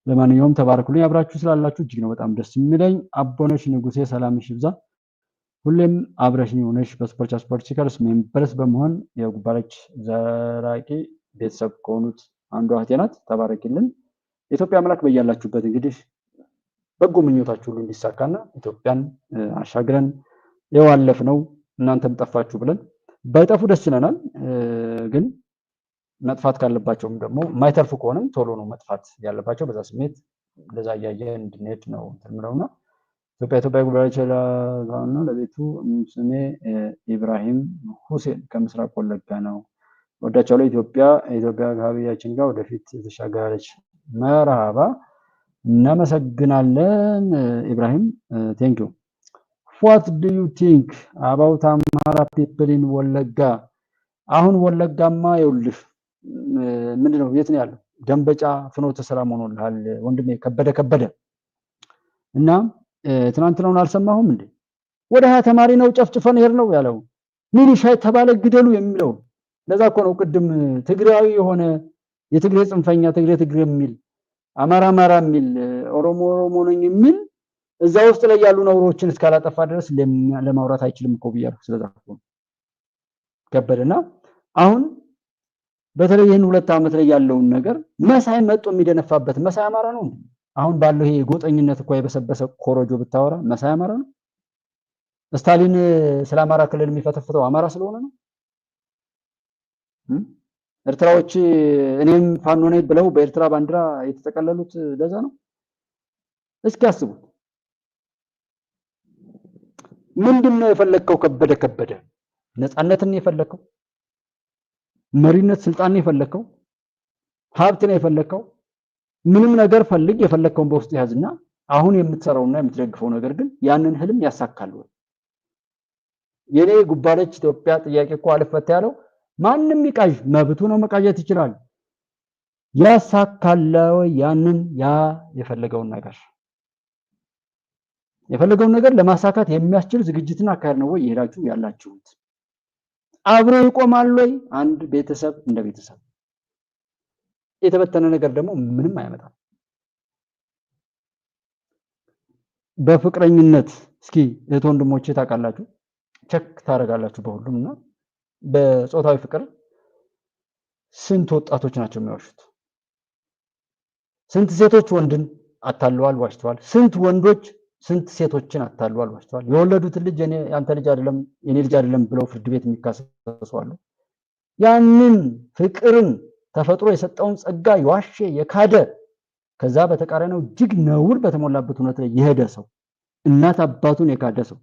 ለማንኛውም ተባረኩልኝ፣ አብራችሁ ስላላችሁ እጅግ ነው በጣም ደስ የሚለኝ። አቦነሽ ንጉሴ ሰላምሽ ይብዛ። ሁሌም አብረሽኝ ሆነሽ በስፖርትስከርስ ሜምበርስ በመሆን የጉባለች ዘራቂ ቤተሰብ ከሆኑት አንዷ እህቴ ናት። ተባረኪልን። የኢትዮጵያ አምላክ በያላችሁበት እንግዲህ በጎ ምኞታችሁ ሁሉ እንዲሳካና ኢትዮጵያን አሻግረን የዋለፍ ነው እናንተም ጠፋችሁ ብለን ባይጠፉ ደስ ይለናል። ግን መጥፋት ካለባቸውም ደግሞ የማይተርፉ ከሆነም ቶሎ ነው መጥፋት ያለባቸው። በዛ ስሜት ለዛ እያየን እንድንሄድ ነው የምለውና ኢትዮጵያ ጉባኤዎች ነው። ለቤቱ ስሜ ኢብራሂም ሁሴን ከምስራቅ ወለጋ ነው። ወዳቻለሁ። ኢትዮጵያ ከአብያችን ጋር ወደፊት ተሻጋረች። መርሃባ እናመሰግናለን ኢብራሂም ቴንክ ዩ። what do you think about Amhara people in ወለጋ? አሁን ወለጋማ ይኸውልህ ምንድነው የት ነው ያለው? ደንበጫ ፍኖተ ሰላም ሆኖልሃል ወንድሜ ከበደ እና ትናንትናውን አልሰማሁም እንዴ? ወደ 20 ተማሪ ነው ጨፍጭፈን ሄር ነው ያለው። ሚሊሻ ተባለ ግደሉ የሚለው ለዛ እኮ ነው ቅድም ትግራዊ የሆነ የትግሬ ጽንፈኛ ትግሬ የሚል አማራ የሚል ኦሮሞ ነኝ የሚል እዛ ውስጥ ላይ ያሉ ነውሮችን እስካላጠፋ ድረስ ለማውራት አይችልም እኮ ብያለሁ። ስለዛ ነው ከበደና አሁን በተለይ ይህን 2 ዓመት ላይ ያለውን ነገር መሳይ መጥቶ የሚደነፋበት መሳይ አማራ ነው። አሁን ባለው ይሄ ጎጠኝነት እኮ የበሰበሰ ኮሮጆ ብታወራ መሳይ አማራ ነው። ስታሊን ስለ አማራ ክልል የሚፈተፍተው አማራ ስለሆነ ነው። ኤርትራዎች እኔም ፋኖ ነኝ ብለው በኤርትራ ባንዲራ የተጠቀለሉት ለዛ ነው። እስኪ አስቡት። ምንድነው የፈለከው? ከበደ ነፃነትን የፈለከው? መሪነት ስልጣን የፈለከው? ሀብት ነው የፈለከው? ምንም ነገር ፈልግ የፈለከውን በውስጥ ያዝና አሁን የምትሰራውና የምትደግፈው ነገር ግን ያንን ህልም ያሳካል ወይ? የኔ ጉባለች ኢትዮጵያ ጥያቄ እኮ አልፈታ ያለው ማንም ይቃዥ መብቱ ነው፣ መቃዠት ይችላል። ያሳካል ወይ ያንን የፈለገውን ነገር ለማሳካት የሚያስችል ዝግጅትና አካሄድ ነው ወይ ይሄዳችሁ ያላችሁት? አብሮ ይቆማል ወይ? አንድ ቤተሰብ እንደ ቤተሰብ የተበተነ ነገር ደግሞ ምንም አያመጣም። በፍቅረኝነት እስኪ እህት ወንድሞቼ ታውቃላችሁ፣ ቸክ ታረጋላችሁ በሁሉምና በጾታዊ ፍቅር ስንት ወጣቶች ናቸው የሚዋሹት? ስንት ሴቶች ወንድን አታለዋል፣ ዋሽተዋል። ስንት ወንዶች ስንት ሴቶችን አታለዋል፣ ዋሽተዋል። የወለዱትን ልጅ ያንተ ልጅ አይደለም የኔ ልጅ አይደለም ብለው ፍርድ ቤት የሚካሰሱ አሉ። ያንን ፍቅርን ተፈጥሮ የሰጠውን ጸጋ የዋሸ የካደ ከዛ በተቃራኒው እጅግ ነውር በተሞላበት እውነት ላይ የሄደ ሰው እናት አባቱን የካደ ሰው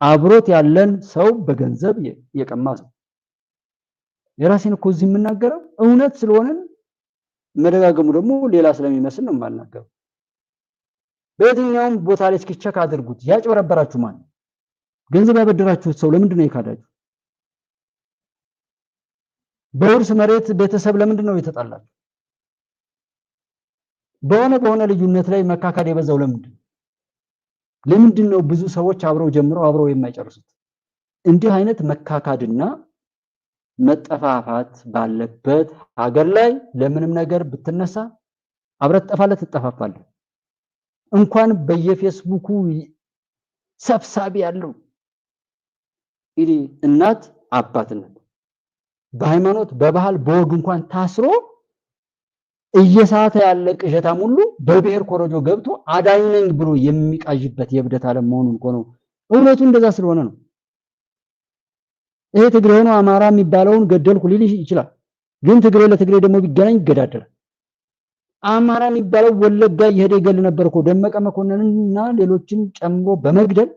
አብሮት ያለን ሰው በገንዘብ የቀማ ሰው የራሴን እኮ እዚህ የምናገረው እውነት ስለሆነ መደጋገሙ ደግሞ ሌላ ስለሚመስል ነው የማልናገረው። በየትኛውም ቦታ ላይ እስኪ ቸክ አድርጉት። ያጭበረበራችሁ ማን? ገንዘብ ያበደራችሁት ሰው ለምንድን ነው የካዳችሁ? በውርስ መሬት ቤተሰብ ለምንድን ነው የተጣላችሁ? በሆነ ልዩነት ላይ መካካድ የበዛው ለምንድን ነው ብዙ ሰዎች አብረው ጀምረው አብረው የማይጨርሱት? እንዲህ አይነት መካካድና መጠፋፋት ባለበት ሀገር ላይ ለምንም ነገር ብትነሳ አብረት ትጠፋፋለህ። እንኳን በየፌስቡኩ ሰብሳቢ ያለው እናት አባትነት በሃይማኖት በባህል በወግ እንኳን ታስሮ እየሳተ ያለ ቅዠታም ሁሉ በብሔር ኮረጆ ገብቶ አዳኝ ነኝ ብሎ የሚቃዥበት የብደት ዓለም መሆኑን እኮ ነው። እውነቱ እንደዛ ስለሆነ ነው። ይሄ ትግሬ ሆኖ አማራ የሚባለውን ገደልኩ ሊል ይችላል። ግን ትግሬ ለትግሬ ደግሞ ቢገናኝ ይገዳደራል። አማራ የሚባለው ወለጋ እየሄደ ይገል ነበር እኮ ደመቀ መኮንንና ሌሎችን ጨምሮ በመግደል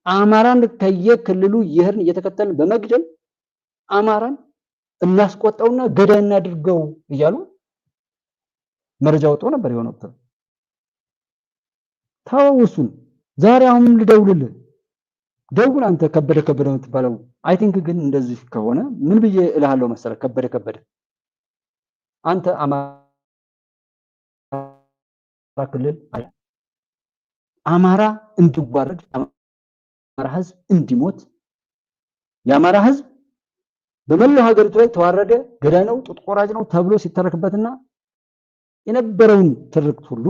አማራን ከየክልሉ ይሄርን እየተከተልን በመግደል አማራን እናስቆጣውና ገዳይ እናድርገው እያሉ መረጃ ወጥቶ ነበር የሆነው። ታውሱን ዛሬ አሁን ልደውልልህ ደውል አንተ ከበደ የምትባለው አይ ቲንክ ግን እንደዚህ ከሆነ ምን ብዬ እልሃለሁ መሰለህ ከበደ አንተ አማራ ክልል አማራ እንዲዋረድ አማራ ህዝብ እንዲሞት የአማራ ህዝብ በመላው ሀገሪቱ ላይ ተዋረደ፣ ገዳይ ነው፣ ጡት ቆራጭ ነው ተብሎ ሲተረክበትና የነበረውን ትርክት ሁሉ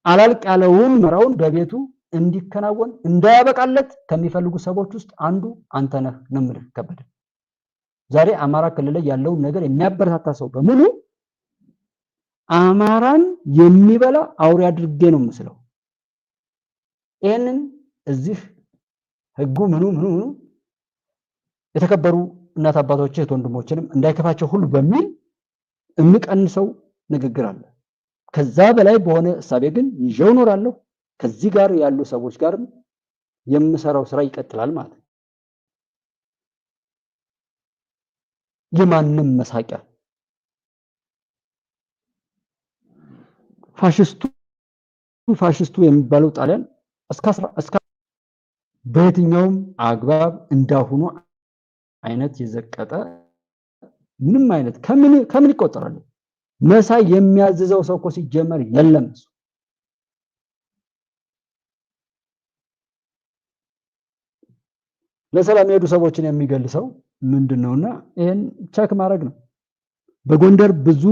አላልቅ ያለውን መራውን በቤቱ እንዲከናወን እንዳያበቃለት ከሚፈልጉ ሰዎች ውስጥ አንዱ አንተ ነህ ነው የምልህ ከበደ። ዛሬ አማራ ክልል ላይ ያለውን ነገር የሚያበረታታ ሰው በሙሉ አማራን የሚበላ አውሬ አድርጌ ነው የምስለው። ይሄንን እዚህ ህጉ ምኑ የተከበሩ እናት አባቶች እህት ወንድሞችንም እንዳይከፋቸው ሁሉ በሚል የሚቀንሰው ንግግር አለ። ከዛ በላይ በሆነ እሳቤ ግን ይዤው እኖራለሁ። ከዚህ ጋር ያሉ ሰዎች ጋር የምሰራው ስራ ይቀጥላል ማለት ነው። የማንም መሳቂያ ፋሽስቱ የሚባለው ጣሊያን እስከ በየትኛውም አግባብ እንዳሁኑ አይነት የዘቀጠ ምንም አይነት ከምን ይቆጠራል? መሳይ የሚያዝዘው ሰው እኮ ሲጀመር የለም። ለሰላም የሄዱ ሰዎችን የሚገልሰው ምንድነውና ይሄን ቸክ ማድረግ ነው። በጎንደር ብዙ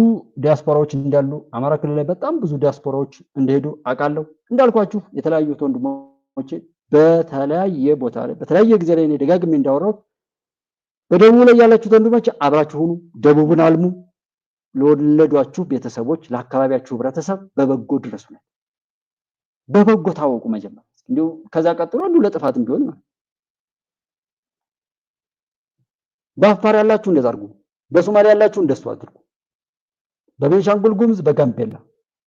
ዲያስፖራዎች እንዳሉ፣ አማራ ክልል ላይ በጣም ብዙ ዲያስፖራዎች እንደሄዱ አውቃለሁ። እንዳልኳችሁ የተለያዩ ወንድሞቼ በተለያየ ቦታ ላይ በተለያየ ጊዜ ላይ ደጋግሜ እንዳወራሁት በደቡብ ላይ ያላችሁ ወንድሞች አብራችሁ ሁኑ፣ ደቡብን አልሙ፣ ለወለዷችሁ ቤተሰቦች፣ ለአካባቢያችሁ ህብረተሰብ በበጎ ድረሱ ነው። በበጎ ታወቁ መጀመሪያ እንዲሁ ከዛ ቀጥሎ ሁሉ ለጥፋትም ቢሆን ማለት በአፋር ያላችሁ እንደዛ አድርጉ፣ በሶማሊያ ያላችሁ እንደሱ አድርጉ፣ በቤንሻንጉል ጉሙዝ፣ በጋምቤላ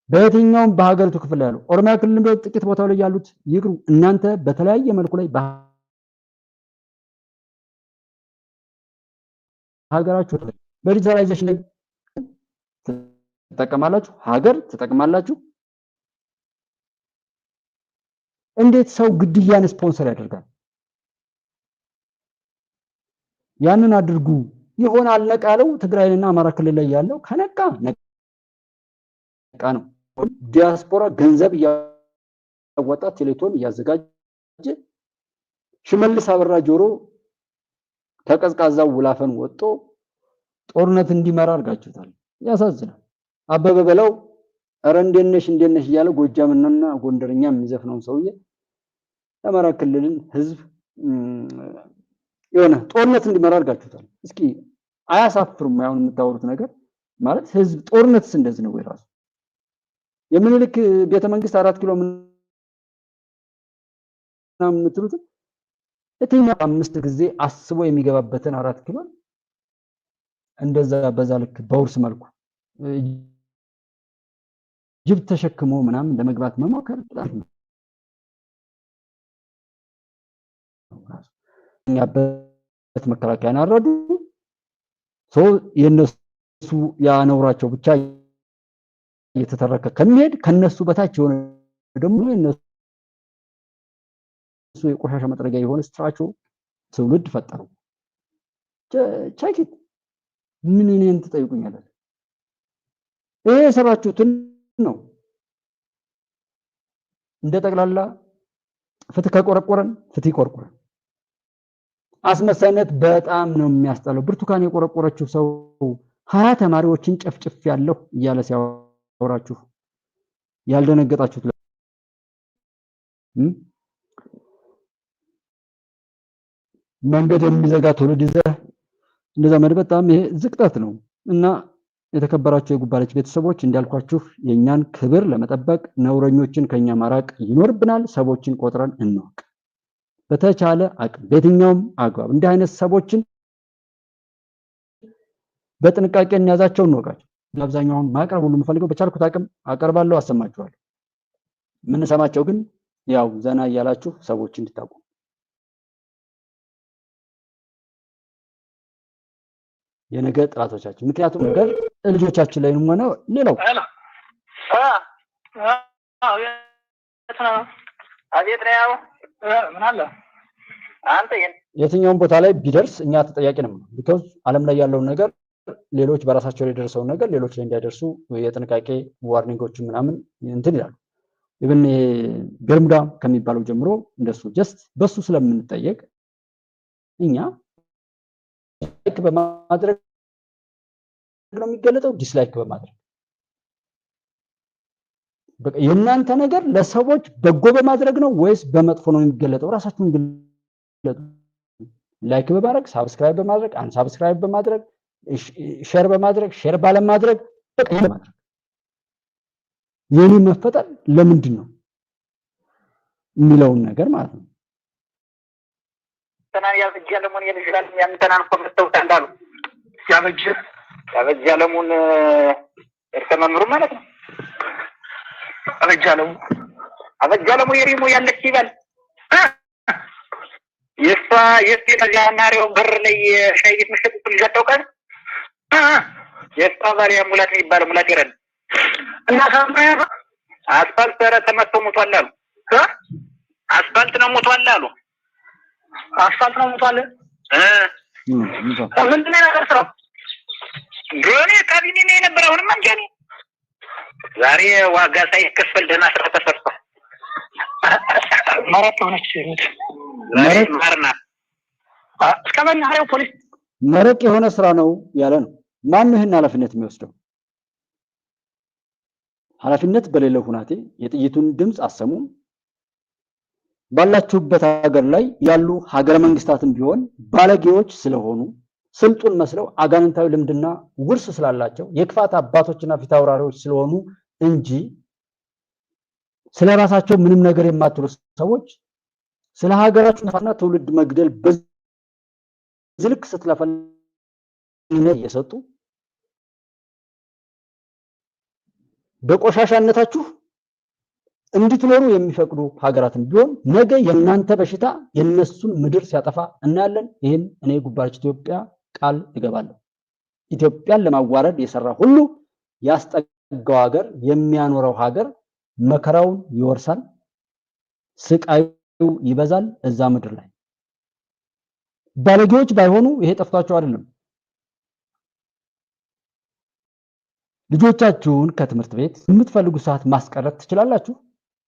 በየትኛውም በሀገሪቱ ክፍል ያሉ ኦሮሚያ ክልል ጥቂት ቦታው ላይ ያሉት ይቅሩ። እናንተ በተለያየ መልኩ ላይ ሀገራችሁ በዲጂታላይዜሽን ላይ ተጠቀማላችሁ፣ ሀገር ተጠቅማላችሁ። እንዴት ሰው ግድያን ስፖንሰር ያደርጋል? ያንን አድርጉ ይሆናል ነቃለው። ትግራይና አማራ ክልል ላይ ያለው ከነቃ ነቃ ነው። ዲያስፖራ ገንዘብ ያወጣ ቴሌቶን ያዘጋጀ ሽመልስ አበራ ጆሮ ተቀዝቃዛው ውላፈን ወጥቶ ጦርነት እንዲመራ አድርጋችሁታል። ያሳዝናል። አበበ በለው ኧረ እንደነሽ እያለ ጎጃምንና ጎንደርኛ የሚዘፍነው ሰውዬ አማራ ክልልን ህዝብ የሆነ ጦርነት እንዲመራ አድርጋችሁታል። እስኪ አያሳፍርም? ያሁን የምታወሩት ነገር ማለት ህዝብ ጦርነትስ እንደዚህ ነው ወይ? ራሱ የምኒልክ ቤተመንግስት 4 ኪሎ ምናምን የምትሉት እትኛ 5 ጊዜ አስቦ የሚገባበትን 4 ኪሎ እንደዛ በዛ ልክ በውርስ መልኩ ጅብ ተሸክሞ ምናምን ለመግባት መሞከር ያበት መከላከያን አረዱ። የነሱ ያነውራቸው ብቻ እየተተረከ ከሚሄድ ከነሱ በታች የሆነ ደግሞ የነሱ የቆሻሻ መጥረጊያ የሆነ ስትራቸው ትውልድ ፈጠሩ። ቻኪት ምን እኔን ትጠይቁኛላችሁ? ይሄ የሰራችሁትን ነው። እንደ ጠቅላላ ፍትህ ከቆረቆረን ፍትህ ይቆርቆረን። አስመሳይነት በጣም ነው የሚያስጠላው። ብርቱካን የቆረቆረችው ሰው 20 ተማሪዎችን ጨፍጭፍ ያለው እያለ ሲያወራችሁ ያልደነገጣችሁት መንገድ የሚዘጋ ትውልድ ይዘህ እንደዛ ማለት በጣም ይሄ ዝቅጠት ነው። እና የተከበራችሁ የጉባለች ቤተሰቦች እንዳልኳችሁ የኛን ክብር ለመጠበቅ ነውረኞችን ከኛ ማራቅ ይኖርብናል። ሰዎችን ቆጥረን እንወቅ። በተቻለ አቅም በየትኛውም አግባብ እንዲህ አይነት ሰዎችን በጥንቃቄ እንያዛቸው፣ እንወቃቸው። አብዛኛውን ማቅረብ ሁሉ የምፈልገው በቻልኩት አቅም አቀርባለሁ፣ አሰማችኋለሁ። የምንሰማቸው ግን ያው ዘና እያላችሁ ሰዎች እንድታውቁ የነገ ጥላቶቻችን፣ ምክንያቱም ነገር ልጆቻችን ላይ ሆነ ሌላው ምን አለ አንተ የትኛውም ቦታ ላይ ቢደርስ እኛ ተጠያቂ ነን። ቢኮዝ ዓለም ላይ ያለው ነገር ሌሎች በራሳቸው ላይ ደርሰውን ነገር ሌሎች ላይ እንዲያደርሱ የጥንቃቄ ዋርኒንጎች ምናምን እንትን ይላሉ። ኢቭን በርሙዳ ከሚባለው ጀምሮ እንደሱ ጀስት በሱ ስለምንጠየቅ እኛ ላይክ በማድረግ ነው የሚገለጠው፣ ዲስላይክ በማድረግ በቃ የእናንተ ነገር ለሰዎች በጎ በማድረግ ነው ወይስ በመጥፎ ነው የሚገለጠው? ራሳችሁን ግለጡ። ላይክ በማድረግ ሳብስክራይብ በማድረግ አንሳብስክራይብ በማድረግ ሼር በማድረግ ሼር ባለማድረግ በቃ በማድረግ የኔ መፈጠር ለምንድን ነው የሚለውን ነገር ማለት ነው። ተናን ያብጅ ያለሙን የልጅላል ያንተናን ኮምስተው ታንዳሉ ያብጅ ያለሙን እርሰመምሩ ማለት ነው። ያብጅ ያለሙ አበጃለሙ የሪሙ ያለች ይበል የሷ የስተዛናሪው ብር ላይ ሻይት መሸጥ ልጅ ቀን የሷ ባሪያ ሙላት የሚባል ሙላት ይረን እና ሰማያ አስፋልት ኧረ ተመቶ ሞቷል አሉ አስፋልት ነው ሞቷል አሉ አስፋልት ነው ሞቷል ምንድን ነው ነገር ስራው ግን ካቢኔ ነው የነበረው አሁንም አንጀኔ ዛሬ ዋጋ ሳይከፈል ደህና ስራ ተሰርቷል ማራት ሆነች መረቅ ማርና እስከመናኸሪያው ፖሊስ መረቅ የሆነ ስራ ነው ያለ ነው። ማን ነው ይሄን ኃላፊነት የሚወስደው? ኃላፊነት በሌለው ሁናቴ የጥይቱን ድምጽ አሰሙ። ባላችሁበት ሀገር ላይ ያሉ ሀገረ መንግስታትም ቢሆን ባለጌዎች ስለሆኑ ስልጡን መስለው አጋንንታዊ ልምድና ውርስ ስላላቸው የክፋት አባቶችና ፊታውራሪዎች ስለሆኑ እንጂ ስለራሳቸው ምንም ነገር የማትሉ ሰዎች ስለ ሀገራችሁ ነፋና ትውልድ መግደል በዝልክ ስትለፈነ እየሰጡ በቆሻሻነታችሁ እንድትኖሩ የሚፈቅዱ ሀገራትን ቢሆን ነገ የእናንተ በሽታ የነሱን ምድር ሲያጠፋ እናያለን። ይሄን እኔ ጉባኤ ኢትዮጵያ ቃል እገባለሁ። ኢትዮጵያን ለማዋረድ የሰራ ሁሉ ያስጠጋው ሀገር የሚያኖረው ሀገር መከራውን ይወርሳል፣ ስቃዩ ይበዛል። እዛ ምድር ላይ ባለጌዎች ባይሆኑ ይሄ ጠፍቷቸው አይደለም። ልጆቻችሁን ከትምህርት ቤት የምትፈልጉ ሰዓት ማስቀረት ትችላላችሁ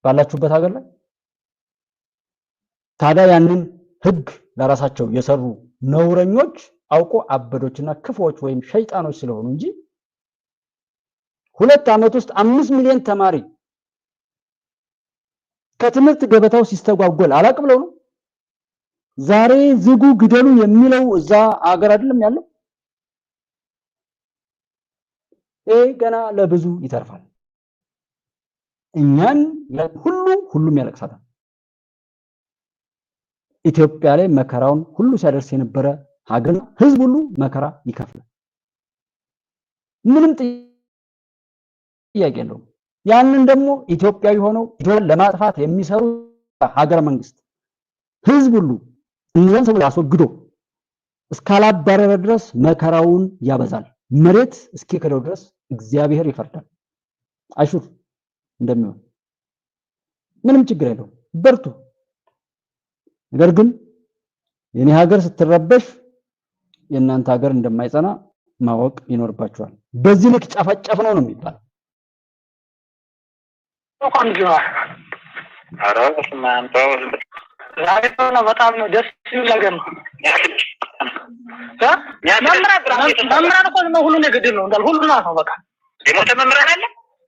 ባላችሁበት ሀገር ላይ። ታዲያ ያንን ህግ ለራሳቸው የሰሩ ነውረኞች አውቆ አበዶችና ክፎች ወይም ሸይጣኖች ስለሆኑ እንጂ 2 ዓመት ውስጥ 5 ሚሊዮን ተማሪ ከትምህርት ገበታው ሲስተጓጎል አላቅ ብለው ነው ዛሬ ዝጉ ግደሉ የሚለው እዛ አገር አይደለም ያለው። ገና ለብዙ ይተርፋል። እኛን ሁሉም ያለቅሳል። ኢትዮጵያ ላይ መከራውን ሁሉ ሲያደርስ የነበረ ሀገር ህዝብ ሁሉ መከራ ይከፍላል። ምንም ጥያቄ የለውም። ያንን ደግሞ ኢትዮጵያዊ ሆነው ኢትዮጵያን ለማጥፋት የሚሰሩ ሀገር መንግስት ህዝብ ሁሉ እነዛን ሰው ያስወግዶ እስካላባረረ ድረስ መከራውን ያበዛል። መሬት እስኪከደው ድረስ እግዚአብሔር ይፈርዳል። አሹር እንደሚሆን ምንም ችግር የለውም። በርቱ። ነገር ግን የኔ ሀገር ስትረበሽ የእናንተ ሀገር እንደማይጸና ማወቅ ይኖርባችኋል። በዚህ ልክ ጨፈጨፍ ነው የሚባለው። በጣም ነው ደስ ይላገም መምህራን እኮ ሁሉን የገድል ነው እንዳል ሁሉ ነው በቃ የሞተ መምህራን አለ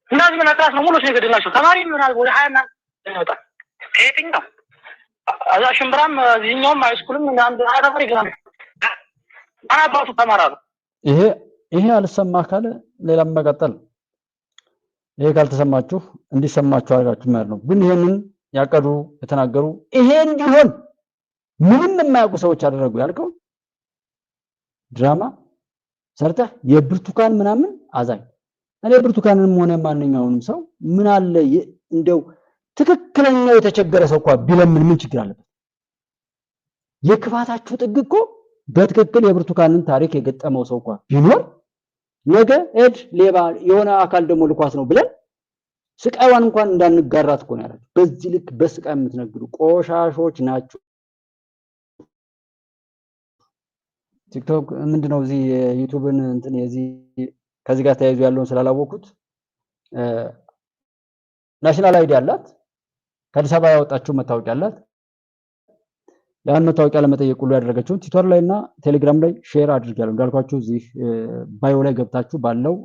እናዝ ምን አጥራስ ነው ሙሉ ነው የገድላቸው ተማሪ ምናል ወደ 20 እና ይወጣል ከየትኛው አዛ ሽምብራም እዚህኛውም ሃይስኩልም አንድ ተማሪ ገና አባቱ ተማራሉ። ይሄ አልሰማ ካለ ሌላም መቀጠል ይሄ ካልተሰማችሁ እንዲሰማችሁ አድርጋችሁ ማለት ነው። ግን ይሄንን ያቀዱ የተናገሩ ይሄ እንዲሆን ምንም የማያውቁ ሰዎች አደረጉ ያልከው ድራማ ሰርተህ የብርቱካን ምናምን አዛኝ እኔ ብርቱካንንም ሆነ ማንኛውንም ሰው ምን አለ እንደው ትክክለኛው የተቸገረ ሰው እንኳን ቢለምን ምን ችግር አለበት? የክፋታችሁ ጥግ እኮ በትክክል የብርቱካንን ታሪክ የገጠመው ሰው እንኳን ቢኖር ነገ ኤድ ሌባ የሆነ አካል ደግሞ ልኳት ነው ብለን ስቃይዋን እንኳን እንዳንጋራት እኮ ነው ያለው። በዚህ ልክ በስቃይ የምትነግዱ ቆሻሾች ናችሁ። ቲክቶክ ምንድነው እዚህ ዩቲዩብን እንትን የዚህ ከዚህ ጋር ተያይዞ ያለውን ስላላወቁት ናሽናል አይዲ አላት። ከአዲስ አበባ ያወጣችው መታወቂያ አላት። ያን መታወቂያ ለመጠየቅ ሁሉ ያደረገችው ትዊተር ላይና ቴሌግራም ላይ ሼር አድርጋለሁ። እንዳልኳችሁ እዚህ ባዮ ላይ ገብታችሁ ባለው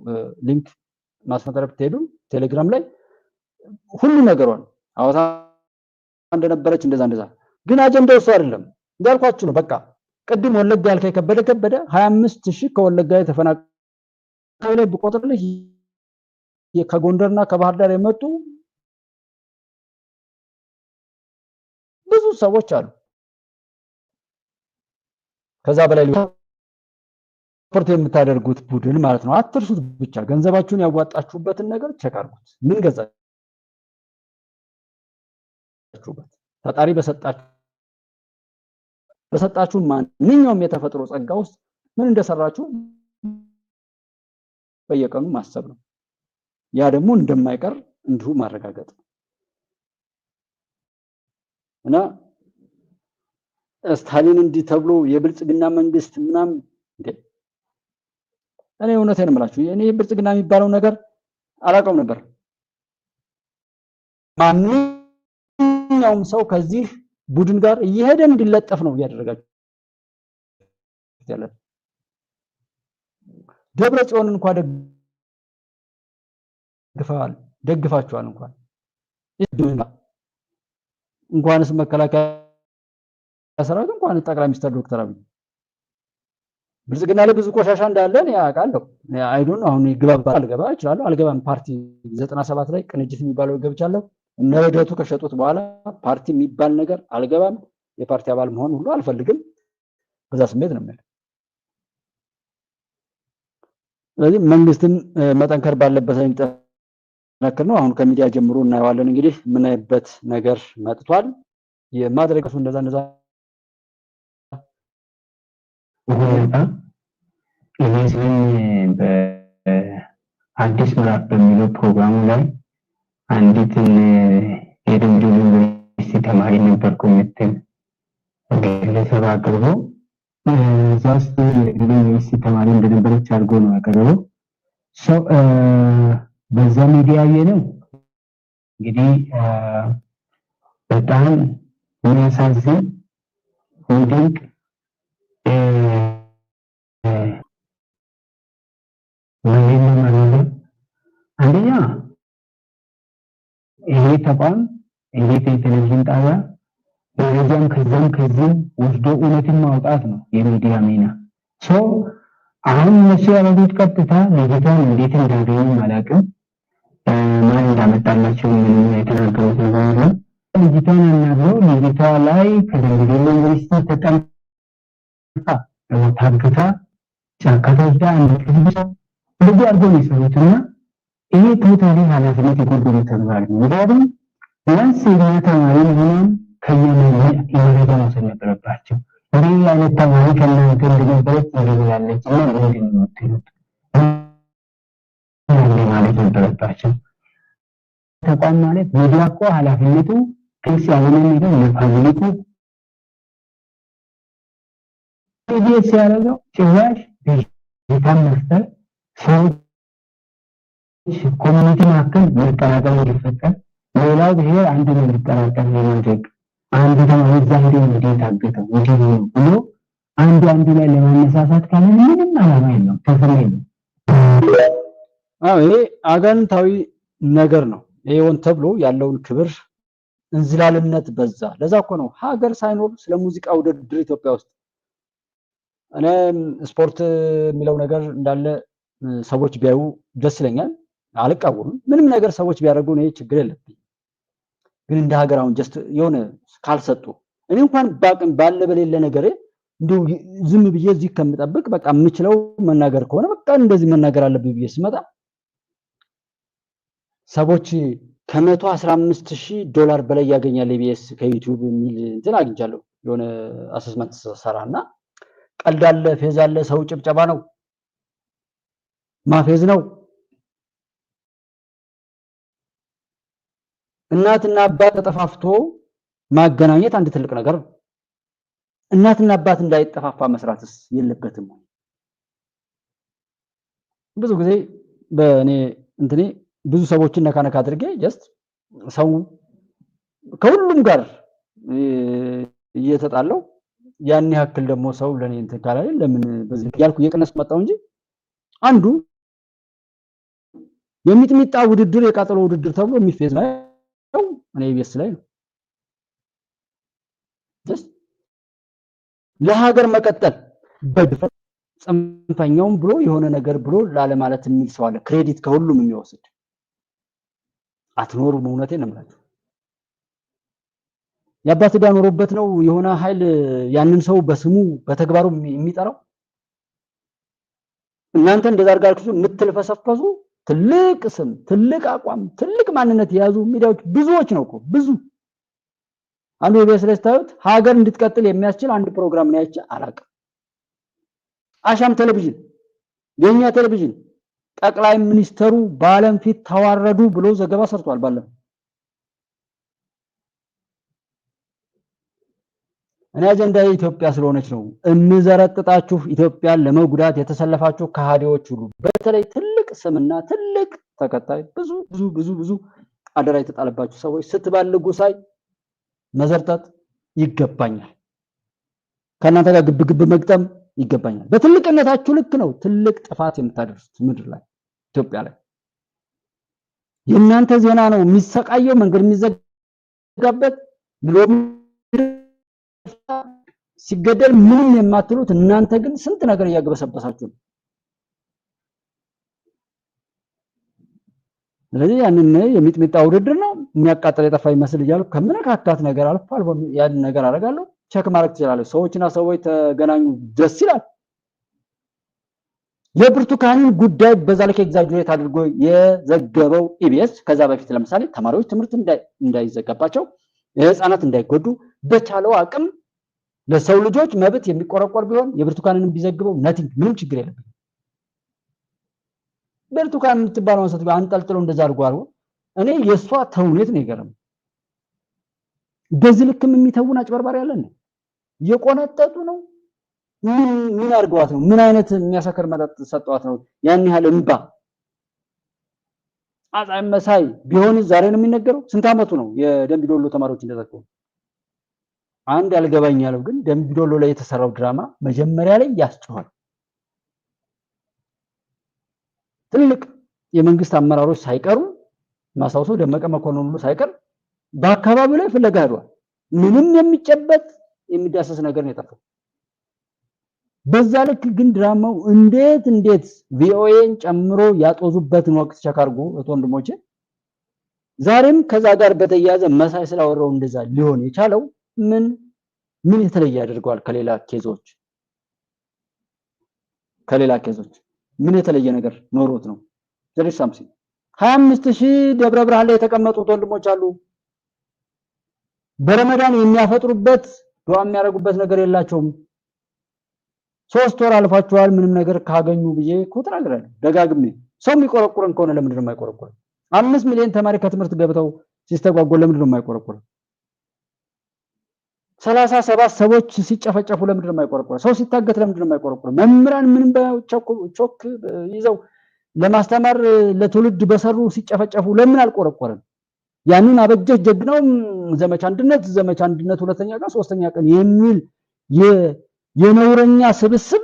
ሊንክ ማስመጠረብ ትሄዱ ቴሌግራም ላይ ሁሉ ነገሯን አውታ እንደነበረች እንደዛ ግን አጀንዳው እሱ አይደለም። እንዳልኳችሁ ነው። በቃ ቅድም ወለጋ ያልከኝ ከበደ 25000 ከወለጋ የተፈናቀለ ላይ በቁጥርልህ ከጎንደርና ከባህር ዳር የመጡ ብዙ ሰዎች አሉ። ከዛ በላይ ሪፖርት የምታደርጉት ቡድን ማለት ነው። አትርሱት። ብቻ ገንዘባችሁን ያዋጣችሁበትን ነገር ቸክ አድርጉት። ምን ገዛ ፈጣሪ በሰጣችሁ ማንኛውም የተፈጥሮ ጸጋ ውስጥ ምን እንደሰራችሁ በየቀኑ ማሰብ ነው። ያ ደግሞ እንደማይቀር እንዲሁ ማረጋገጥ እና ስታሊን እንዲህ ተብሎ የብልጽግና መንግስት ምናምን እኔ እውነቴን እምላችሁ እኔ ብልጽግና የሚባለው ነገር አላውቀውም ነበር። ማንኛውም ሰው ከዚህ ቡድን ጋር እየሄደ እንዲለጠፍ ነው እያደረጋችሁ ያለ። ደብረ ጽዮን እንኳን ደግፋችኋል እንኳንስ መከላከያ ሰራዊት እንኳን ጠቅላይ ሚኒስትር ዶክተር አብይ ብልጽግና ላይ ብዙ ቆሻሻ እንዳለን ያውቃለሁ። አይዶን አሁን ይግባባ አልገባ ይችላል አልገባም። ፓርቲ 97 ላይ ቅንጅት የሚባለው ገብቻለሁ። እነ ልደቱ ከሸጡት በኋላ ፓርቲ የሚባል ነገር አልገባም። የፓርቲ አባል መሆን ሁሉ አልፈልግም። በዛ ስሜት ነው ማለት። ስለዚህ መንግስትም መጠንከር ባለበት ላይ ተነክር ነው። አሁን ከሚዲያ ጀምሮ እናየዋለን። እንግዲህ የምናይበት ነገር መጥቷል። የማድረግሱ እንደዛ ይሄን በአዲስ ምዕራፍ በሚለው ፕሮግራሙ ላይ አንዲት የድምድም ዩኒቨርሲቲ ተማሪ ነበርኩ የምትል ግለሰብ አቅርቦ እዛ ውስጥ ዩኒቨርሲቲ ተማሪ እንደነበረች አድርጎ ነው ያቀረበው። ሰው በዛ ሚዲያ ነው እንግዲህ በጣም የሚያሳዝን ድንቅ አንደኛ ይሄ ተቋም ይሄ ቴሌቪዥን ጣቢያ መረጃም ከዚህም ወስዶ እውነትን ማውጣት ነው የሚዲያ ሚና። አሁን እነሱ ያሉት ቀጥታ ልጅቷን እንዴት እንዳገኙ አላውቅም። ማን እንዳመጣላቸው ምንም የተናገሩት ነገር የለም። ልጅቷን አናግረው ልጅቷ ላይ ከደምቢዶሎ ዩኒቨርሲቲ ተጠምታ ታግታ ጫካ ተወስዳ እንደዚህ አድርገው ነው የሰሩትና ይሄ ቶታሊ ኃላፊነት የጎደለው ተግባር ነው። ምክንያቱም ቢያንስ የኛ ተማሪ ሆነን ከየመረጃ መውሰድ ነበረባቸው። እንዲህ አይነት ተማሪ ከእናንተ እንደነበረች እንደላለች እና ምንድን ነው የምትሉት ማለት ነበረባቸው። ተቋም ማለት ሚዲያ እኮ ኃላፊነቱ ክስ ያልሆነ ነገር ለፓብሊኩ ኢቢኤስ ያደረገው ጭራሽ ዲጂታል መፍጠር ሰው ኮሚኒቲ መካከል መጠናቀም እንዲፈጠር ሌላው ብሔር አንድ ነው ሊጠናቀም የማድረግ አንድ ተማሪ እዛ ሄዶ እንዴት አገተው እንዴት ነው ብሎ አንዱ ላይ ለማነሳሳት ካለ ምንም ዓላማ የለውም፣ ተፈራ የለውም። ይሄ አጋንንታዊ ነገር ነው። ይሄ ወን ተብሎ ያለውን ክብር እንዝላልነት በዛ። ለዛ እኮ ነው ሀገር ሳይኖር ስለ ሙዚቃ ውድድር ኢትዮጵያ ውስጥ እኔ ስፖርት የሚለው ነገር እንዳለ ሰዎች ቢያዩ ደስ ይለኛል፣ አልቃወምም። ምንም ነገር ሰዎች ቢያደርጉ ነው ችግር የለብኝም። ግን እንደ ሀገር አሁን ጀስት የሆነ ካልሰጡ እኔ እንኳን ባቅም ባለ በሌለ ነገር እንደው ዝም ብዬ እዚህ ከምጠብቅ በቃ የምችለው መናገር ከሆነ በቃ እንደዚህ መናገር አለብኝ ብዬ ስመጣ ሰዎች $115,000 በላይ ያገኛል ኢቢኤስ ከዩቲዩብ የሚል እንትን አግኝቻለሁ። የሆነ አሰስመንት ሰራና ቀልድ አለ፣ ፌዝ አለ፣ ሰው ጭብጨባ ነው፣ ማፌዝ ነው። እናትና አባት ተጠፋፍቶ ማገናኘት አንድ ትልቅ ነገር ነው። እናትና አባት እንዳይጠፋፋ መስራትስ የለበትም? ብዙ ጊዜ በእኔ እንትኔ ብዙ ሰዎችን ነካነካ አድርጌ ጀስት ሰው ከሁሉም ጋር እየተጣለው ያን ያክል ደግሞ ሰው ለኔ እንትን ካላለ ለምን በዚህ ያልኩ የቀነስ መጣው እንጂ አንዱ የሚጥሚጣ ውድድር የቃጠሎ ውድድር ተብሎ የሚፈዝ ነው። እኔ ኢቢኤስ ላይ ነው ለሀገር መቀጠል በድፍረት ጽንፈኛውም ብሎ የሆነ ነገር ብሎ ላለማለት የሚል ሰው አለ። ክሬዲት ከሁሉም የሚወስድ አትኖሩ። እውነቴን ነው የምላችሁ። ያባት ጋር ኖሮበት ነው የሆነ ኃይል ያንን ሰው በስሙ በተግባሩ የሚጠራው። እናንተ እንደዛ አድርጋችሁ የምትልፈሰፈሱ ትልቅ ስም፣ ትልቅ አቋም፣ ትልቅ ማንነት የያዙ ሚዲያዎች ብዙዎች ነው እኮ ብዙ አንዱ ኢቢኤስ ላይ ስታዩት ሀገር እንድትቀጥል የሚያስችል አንድ ፕሮግራም ነው ያቺ አላውቅም። አሻም ቴሌቪዥን የኛ ቴሌቪዥን ጠቅላይ ሚኒስተሩ በዓለም ፊት ተዋረዱ ብሎ ዘገባ ሰርቷል። ባለም እኔ አጀንዳ ኢትዮጵያ ስለሆነች ነው እምዘረጥጣችሁ። ኢትዮጵያን ለመጉዳት የተሰለፋችሁ ከሃዲዎች ሁሉ በተለይ ትልቅ ስምና ትልቅ ተከታይ ብዙ አደራ የተጣለባችሁ ሰዎች ስትባልጉ ሳይ መዘርጠጥ ይገባኛል። ከእናንተ ጋር ግብግብ መግጠም ይገባኛል። በትልቅነታችሁ ልክ ነው ትልቅ ጥፋት የምታደርሱት ምድር ላይ ኢትዮጵያ ላይ። የእናንተ ዜና ነው የሚሰቃየው፣ መንገድ የሚዘጋበት ብሎ ሲገደል ምንም የማትሉት እናንተ ግን ስንት ነገር እያገበሰበሳችሁ ነው። ስለዚህ ያንን የሚጥሚጣ ውድድር ነው የሚያቃጥል የጠፋ ይመስል እያሉ ከምነካካት ነገር አልፏል። ያን ነገር አደርጋለሁ። ቸክ ማድረግ ትችላለህ። ሰዎችና ሰዎች ተገናኙ፣ ደስ ይላል። የብርቱካንን ጉዳይ በዛ ልክ ኤግዛጀሬት አድርጎ የዘገበው ኢቢኤስ ከዛ በፊት ለምሳሌ ተማሪዎች ትምህርት እንዳይዘጋባቸው፣ የህፃናት እንዳይጎዱ በቻለው አቅም ለሰው ልጆች መብት የሚቆረቆር ቢሆን የብርቱካንን ቢዘግበው ነቲንግ ምንም ችግር የለም። ብርቱካን የምትባለውን ሰው አንጠልጥሎ እንደዛ አድርጓል። እኔ የሷ ተውኔት ነው የገረመኝ። በዚህ ልክም የሚተውን አጭበርባሪ ያለን እየቆነጠጡ ነው። ምን አድርገዋት ነው? ምን አይነት የሚያሰክር መጠጥ ሰጠዋት ነው? ያን ያህል እንባ አጻይ መሳይ ቢሆን ዛሬ ነው የሚነገረው። ስንት አመቱ ነው የደምቢ ዶሎ ተማሪዎች እንደተከው? አንድ ያልገባኝ ያለው ግን ደምቢ ዶሎ ላይ የተሰራው ድራማ መጀመሪያ ላይ ያስጨዋል። ትልቅ የመንግስት አመራሮች ሳይቀሩ ማሳውሰው ደመቀ መኮንን ሁሉ ሳይቀር በአካባቢው ላይ ፍለጋ ሄዷል። ምንም የሚጨበጥ የሚዳሰስ ነገር ነው የጠፋው። በዛ ልክ ግን ድራማው እንዴት ቪኦኤን ጨምሮ ያጦዙበትን ወቅት ቸካርጎ ወንድሞቼ፣ ዛሬም ከዛ ጋር በተያያዘ መሳይ ስላወራው እንደዛ ሊሆን የቻለው ምን የተለየ ያደርገዋል? ከሌላ ኬዞች ምን የተለየ ነገር ኖሮት ነው? ዘሪስ ሳምሲ 25000 ደብረ ብርሃን ላይ የተቀመጡት ወንድሞች አሉ። በረመዳን የሚያፈጥሩበት ዱዓ የሚያደርጉበት ነገር የላቸውም። 3 ወር አልፏቸዋል። ምንም ነገር ካገኙ ብዬ ተናግሬያለሁ ደጋግሜ። ሰው የሚቆረቁረን ከሆነ ለምንድን ነው የማይቆረቁረን? 5 ሚሊዮን ተማሪ ከትምህርት ገብተው ሲስተጓጎል ለምንድን ነው የማይቆረቁረን? 37 ሰዎች ሲጨፈጨፉ ለምንድን ነው የማይቆረቁረን? ሰው ሲታገት ለምንድን ነው የማይቆረቁረን? መምህራን ምንም ቾክ ይዘው ለማስተማር ለትውልድ በሰሩ ሲጨፈጨፉ ለምን አልቆረቆረን? ያንን አበጀህ ጀግናው ዘመቻ አንድነት ሁለተኛ ቀን ሶስተኛ ቀን የሚል የነውረኛ ስብስብ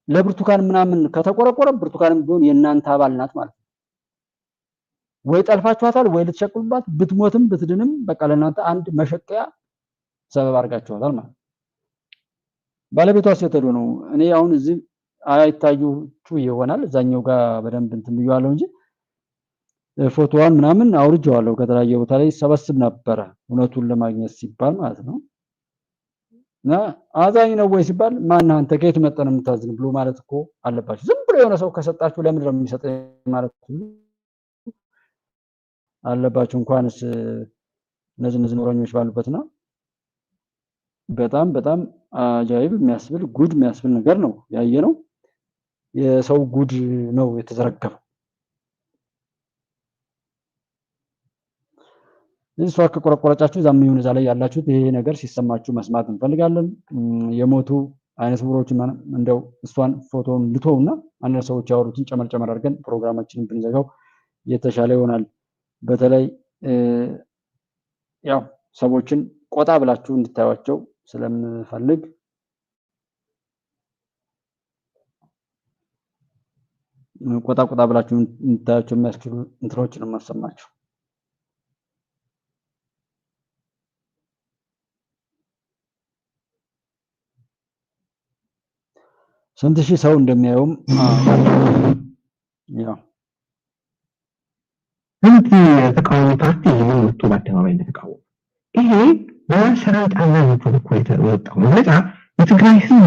ለብርቱካን ምናምን ከተቆረቆረ ብርቱካንም ቢሆን የእናንተ አባል ናት ማለት ነው። ወይ ጠልፋችኋታል ወይ ልትሸቅሉባት፣ ብትሞትም ብትድንም በቃ ለእናንተ አንድ መሸቀያ ሰበብ አድርጋችኋታል ማለት። ባለቤቷ ሲተዱ ነው። እኔ አሁን እዚህ አይታዩችሁ ይሆናል እዛኛው ጋር በደንብ እንትን ብየዋለሁ እንጂ ፎቶዋን ምናምን አውርጄዋለሁ። ከተለያየ ቦታ ላይ ሰበስብ ነበረ እውነቱን ለማግኘት ሲባል ማለት ነው። እና አዛኝ ነው ወይ ሲባል ማን አንተ ከየት መጣህ ነው የምታዝን ብሎ ማለት እኮ አለባችሁ። ዝም ብሎ የሆነ ሰው ከሰጣችሁ ለምን ነው የሚሰጠው ማለት አለባችሁ። እንኳንስ እነዚህ ኖረኞች ባሉበትና በጣም አጃይብ የሚያስብል ጉድ የሚያስብል ነገር ነው ያየነው። የሰው ጉድ ነው የተዘረገፈው። እሷ ከቆረቆረጫችሁ ዛም ይሁን እዛ ላይ ያላችሁት ይሄ ነገር ሲሰማችሁ መስማት እንፈልጋለን። የሞቱ አይነ ስውሮችን እንደው እሷን ፎቶን ልተውና አንዳንድ ሰዎች ያወሩትን ጨመር አድርገን ፕሮግራማችንን ብንዘጋው የተሻለ ይሆናል። በተለይ ያው ሰዎችን ቆጣ ብላችሁ እንድታዩቸው ስለምፈልግ ቆጣ ብላችሁ እንድታዩቸው የሚያስችሉ እንትኖችን ነው የማሰማችሁ። ስንት ሺህ ሰው እንደሚያየውም ያው ስንት ተቃዋሚ ፓርቲ ይህን ወጥቶ በአደባባይ እንደተቃወሙ ይሄ በሰራዊት አዛዦቹ እኮ የወጣው መግለጫ የትግራይ ህዝብ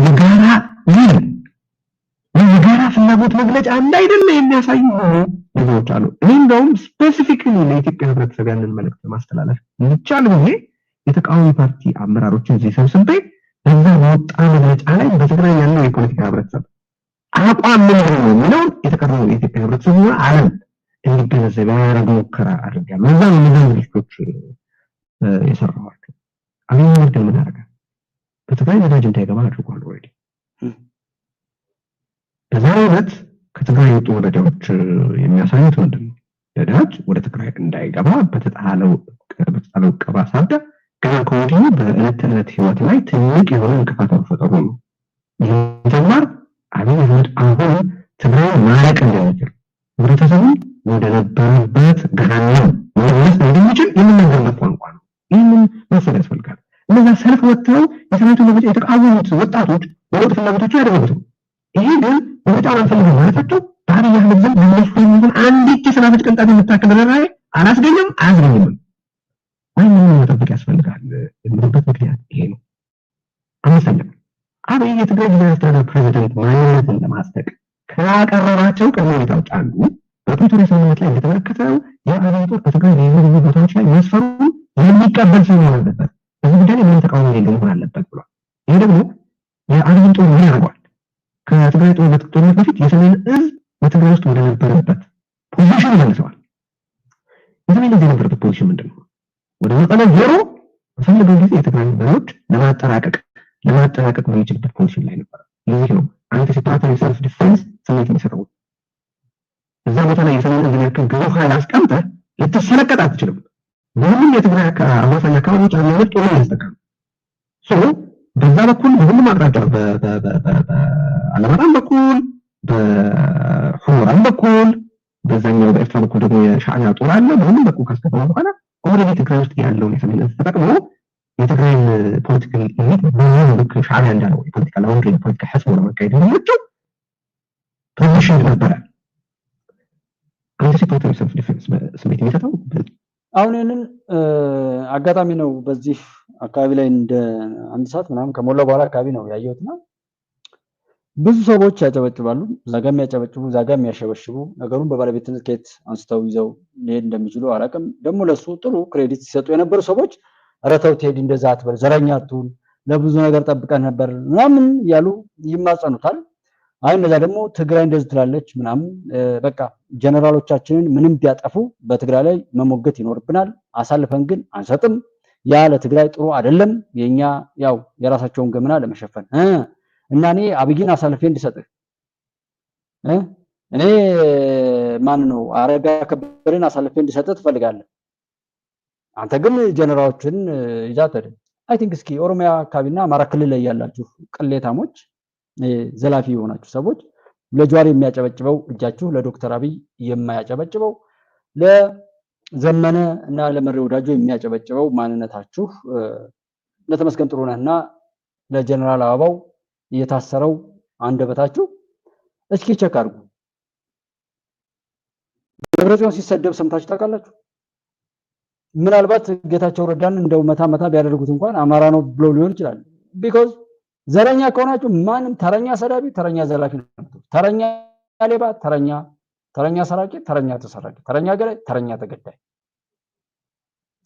የጋራ ፍላጎት መግለጫ አለ አይደለ የሚያሳዩ ነገሮች አሉ። እኔ እንደውም ስፔሲፊክሊ ለኢትዮጵያ ህብረተሰብ ያንን መልዕክት ማስተላለፍ ይቻል ብዬ የተቃዋሚ ፓርቲ አመራሮችን እዚህ ሰብስቤ በዛ ወጣ መግለጫ ላይ በትግራይ ያለው የፖለቲካ ህብረተሰብ አቋም ምንድን ነው የሚለውን የተቀረበው የኢትዮጵያ ህብረተሰብና ዓለም እንዲገነዘብ ያደረገ ሙከራ አድርጋለሁ። እዛ ነው እነዚህ ዝግጅቶች የሰራኋቸው። አሁን ምንድን ምን አደረገ? በትግራይ ነዳጅ እንዳይገባ አድርጓል። ኦልሬዲ በዛሬው ዕለት ከትግራይ የወጡ መረጃዎች የሚያሳዩት ምንድን ነው? ነዳጅ ወደ ትግራይ እንዳይገባ በተጣለው ዕቀባ ሳቢያ ገና ከወዲሁ በዕለት ተዕለት ህይወት ላይ ትልቅ የሆነ እንቅፋት መፈጠሩ ነው። ይህ ተግባር አብይ አህመድ አሁን ትግራይ ማረቅ እንደሚችል ህብረተሰቡን ወደ ነበረበት ገሃነም መመለስ እንደሚችል የሚነገርበት ቋንቋ ነው። ይህንን ማሰብ ያስፈልጋል። እነዛ ሰልፍ ወጥተው የሰራዊቱን መግለጫ የተቃወሙት ወጣቶች በለውጥ ፍላጎታቸው ያደረጉት ነው። ይሄ ግን በመጫን አንፈልግም ማለታቸው በአብይ አህመድ ዘንድ በእነሱ የሚሆን አንዲት የሰናፍጭ ቅንጣት የምታክል ርኅራኄ አላስገኘም፣ አያስገኝም። ይህንን መጠበቅ ያስፈልጋል የሚሉበት ምክንያት ይሄ ነው። አምስተኛ አብይ የትግራይ ጊዜያዊ አስተዳደር ፕሬዚደንት ማንነትን ለማስጠቅ ካቀረባቸው ቅድመ ሁኔታዎች አንዱ በፕሪቶሪያ ስምምነት ላይ እንደተመለከተው የአብይ ጦር በትግራይ ልዩ ቦታዎች ላይ መስፈሩን የሚቀበል ሰው መሆን አለበት፣ በዚህ ጉዳይ ላይ ምንም ተቃውሞ የሌለው መሆን አለበት ብሏል። ይሄ ደግሞ የአብይን ጦር ምን ያደርገዋል? ከትግራይ ጦርነት በፊት የሰሜን እዝ በትግራይ ውስጥ ወደነበረበት ፖዚሽን መልሰዋል። የሰሜን እዝ የነበረበት ፖዚሽን ምንድን ነው? ወደ መቀለ ዞሮ በፈለገው ጊዜ የትግራይ መሪዎች ለማጠናቀቅ በሚችልበት ፖዚሽን ላይ ነበር። ይህ ነው አንቲሲፓቶሪ ሰልፍ ዲፌንስ ስሜት የሚሰጠው። እዛ ቦታ ላይ የሰሜን እዝ ያክል ግዙፍ ኃይል አስቀምጠህ ልትሰለቀጥ አትችልም። በሁሉም የትግራይ አዋሳኝ አካባቢዎች አመራር ጦር ያስጠቃል። በዛ በኩል በሁሉም አቅጣጫ በአለማጣም በኩል በሁመራም በኩል በዛኛው በኤርትራ በኩል ደግሞ የሻዕቢያ ጦር አለ። በሁሉም በኩል ካስገባ በኋላ ኦልሬዲ ትግራይ ውስጥ ያለውን የሰሜን እዝ ተጠቅሞ የትግራይን ፖለቲካል ኢሊት በሙሉ ልክ ሻዕቢያ እንዳለው የፖለቲካ ላውንድሪ የፖለቲካ ሕዝብ ለማካሄድ የሚመቸው ፖዚሽን ነበረ። አንቲሲፓቶሪ ሰልፍ ዲፌንስ ስሜት የሚሰጠው አሁን ይህንን አጋጣሚ ነው በዚህ አካባቢ ላይ እንደ አንድ ሰዓት ምናምን ከሞላ በኋላ አካባቢ ነው ያየሁትና ብዙ ሰዎች ያጨበጭባሉ። ዛጋም ያጨበጭቡ፣ ዛጋም ያሸበሽቡ። ነገሩን በባለቤትነት ከየት አንስተው ይዘው ሊሄድ እንደሚችሉ አላውቅም። ደግሞ ለሱ ጥሩ ክሬዲት ሲሰጡ የነበሩ ሰዎች ኧረ ተው ቴዲ እንደዛ አትበል፣ ዘረኛ አትሁን፣ ለብዙ ነገር ጠብቀን ነበር ምናምን እያሉ ይማጸኑታል። አይ እነዛ ደግሞ ትግራይ እንደዚህ ትላለች ምናምን በቃ ጀነራሎቻችንን ምንም ቢያጠፉ በትግራይ ላይ መሞገት ይኖርብናል፣ አሳልፈን ግን አንሰጥም፣ ያ ለትግራይ ጥሩ አይደለም፣ የኛ ያው የራሳቸውን ገመና ለመሸፈን እና እኔ አብይን አሳልፌ እንድሰጥህ እኔ ማን ነው አረጋ ከበደን አሳልፌ እንድሰጥህ ትፈልጋለህ፣ አንተ ግን ጀነራሎችን ይዛተደ አይ ቲንክ እስኪ ኦሮሚያ አካባቢና አማራ ክልል ላይ ያላችሁ ቅሌታሞች ዘላፊ የሆናችሁ ሰዎች ለጀዋር የሚያጨበጭበው እጃችሁ ለዶክተር አብይ የማያጨበጭበው ለዘመነ እና ለመሪ ወዳጆ የሚያጨበጭበው ማንነታችሁ ለተመስገን ጥሩነህና ለጀነራል አበባው የታሰረው አንደበታችሁ እስኪ ቸክ አድርጉ። ደብረጽዮን ሲሰደብ ሰምታችሁ ታውቃላችሁ? ምናልባት ጌታቸው ረዳን እንደው መታ ቢያደርጉት እንኳን አማራ ነው ብሎ ሊሆን ይችላል። ቢኮዝ ዘረኛ ከሆናችሁ ማንም ተረኛ ሰዳቢ፣ ተረኛ ዘላፊ ነው። ተረኛ ሌባ፣ ተረኛ ሰራቂ፣ ተረኛ ተሰራቂ፣ ተረኛ ገዳይ፣ ተረኛ ተገዳይ፣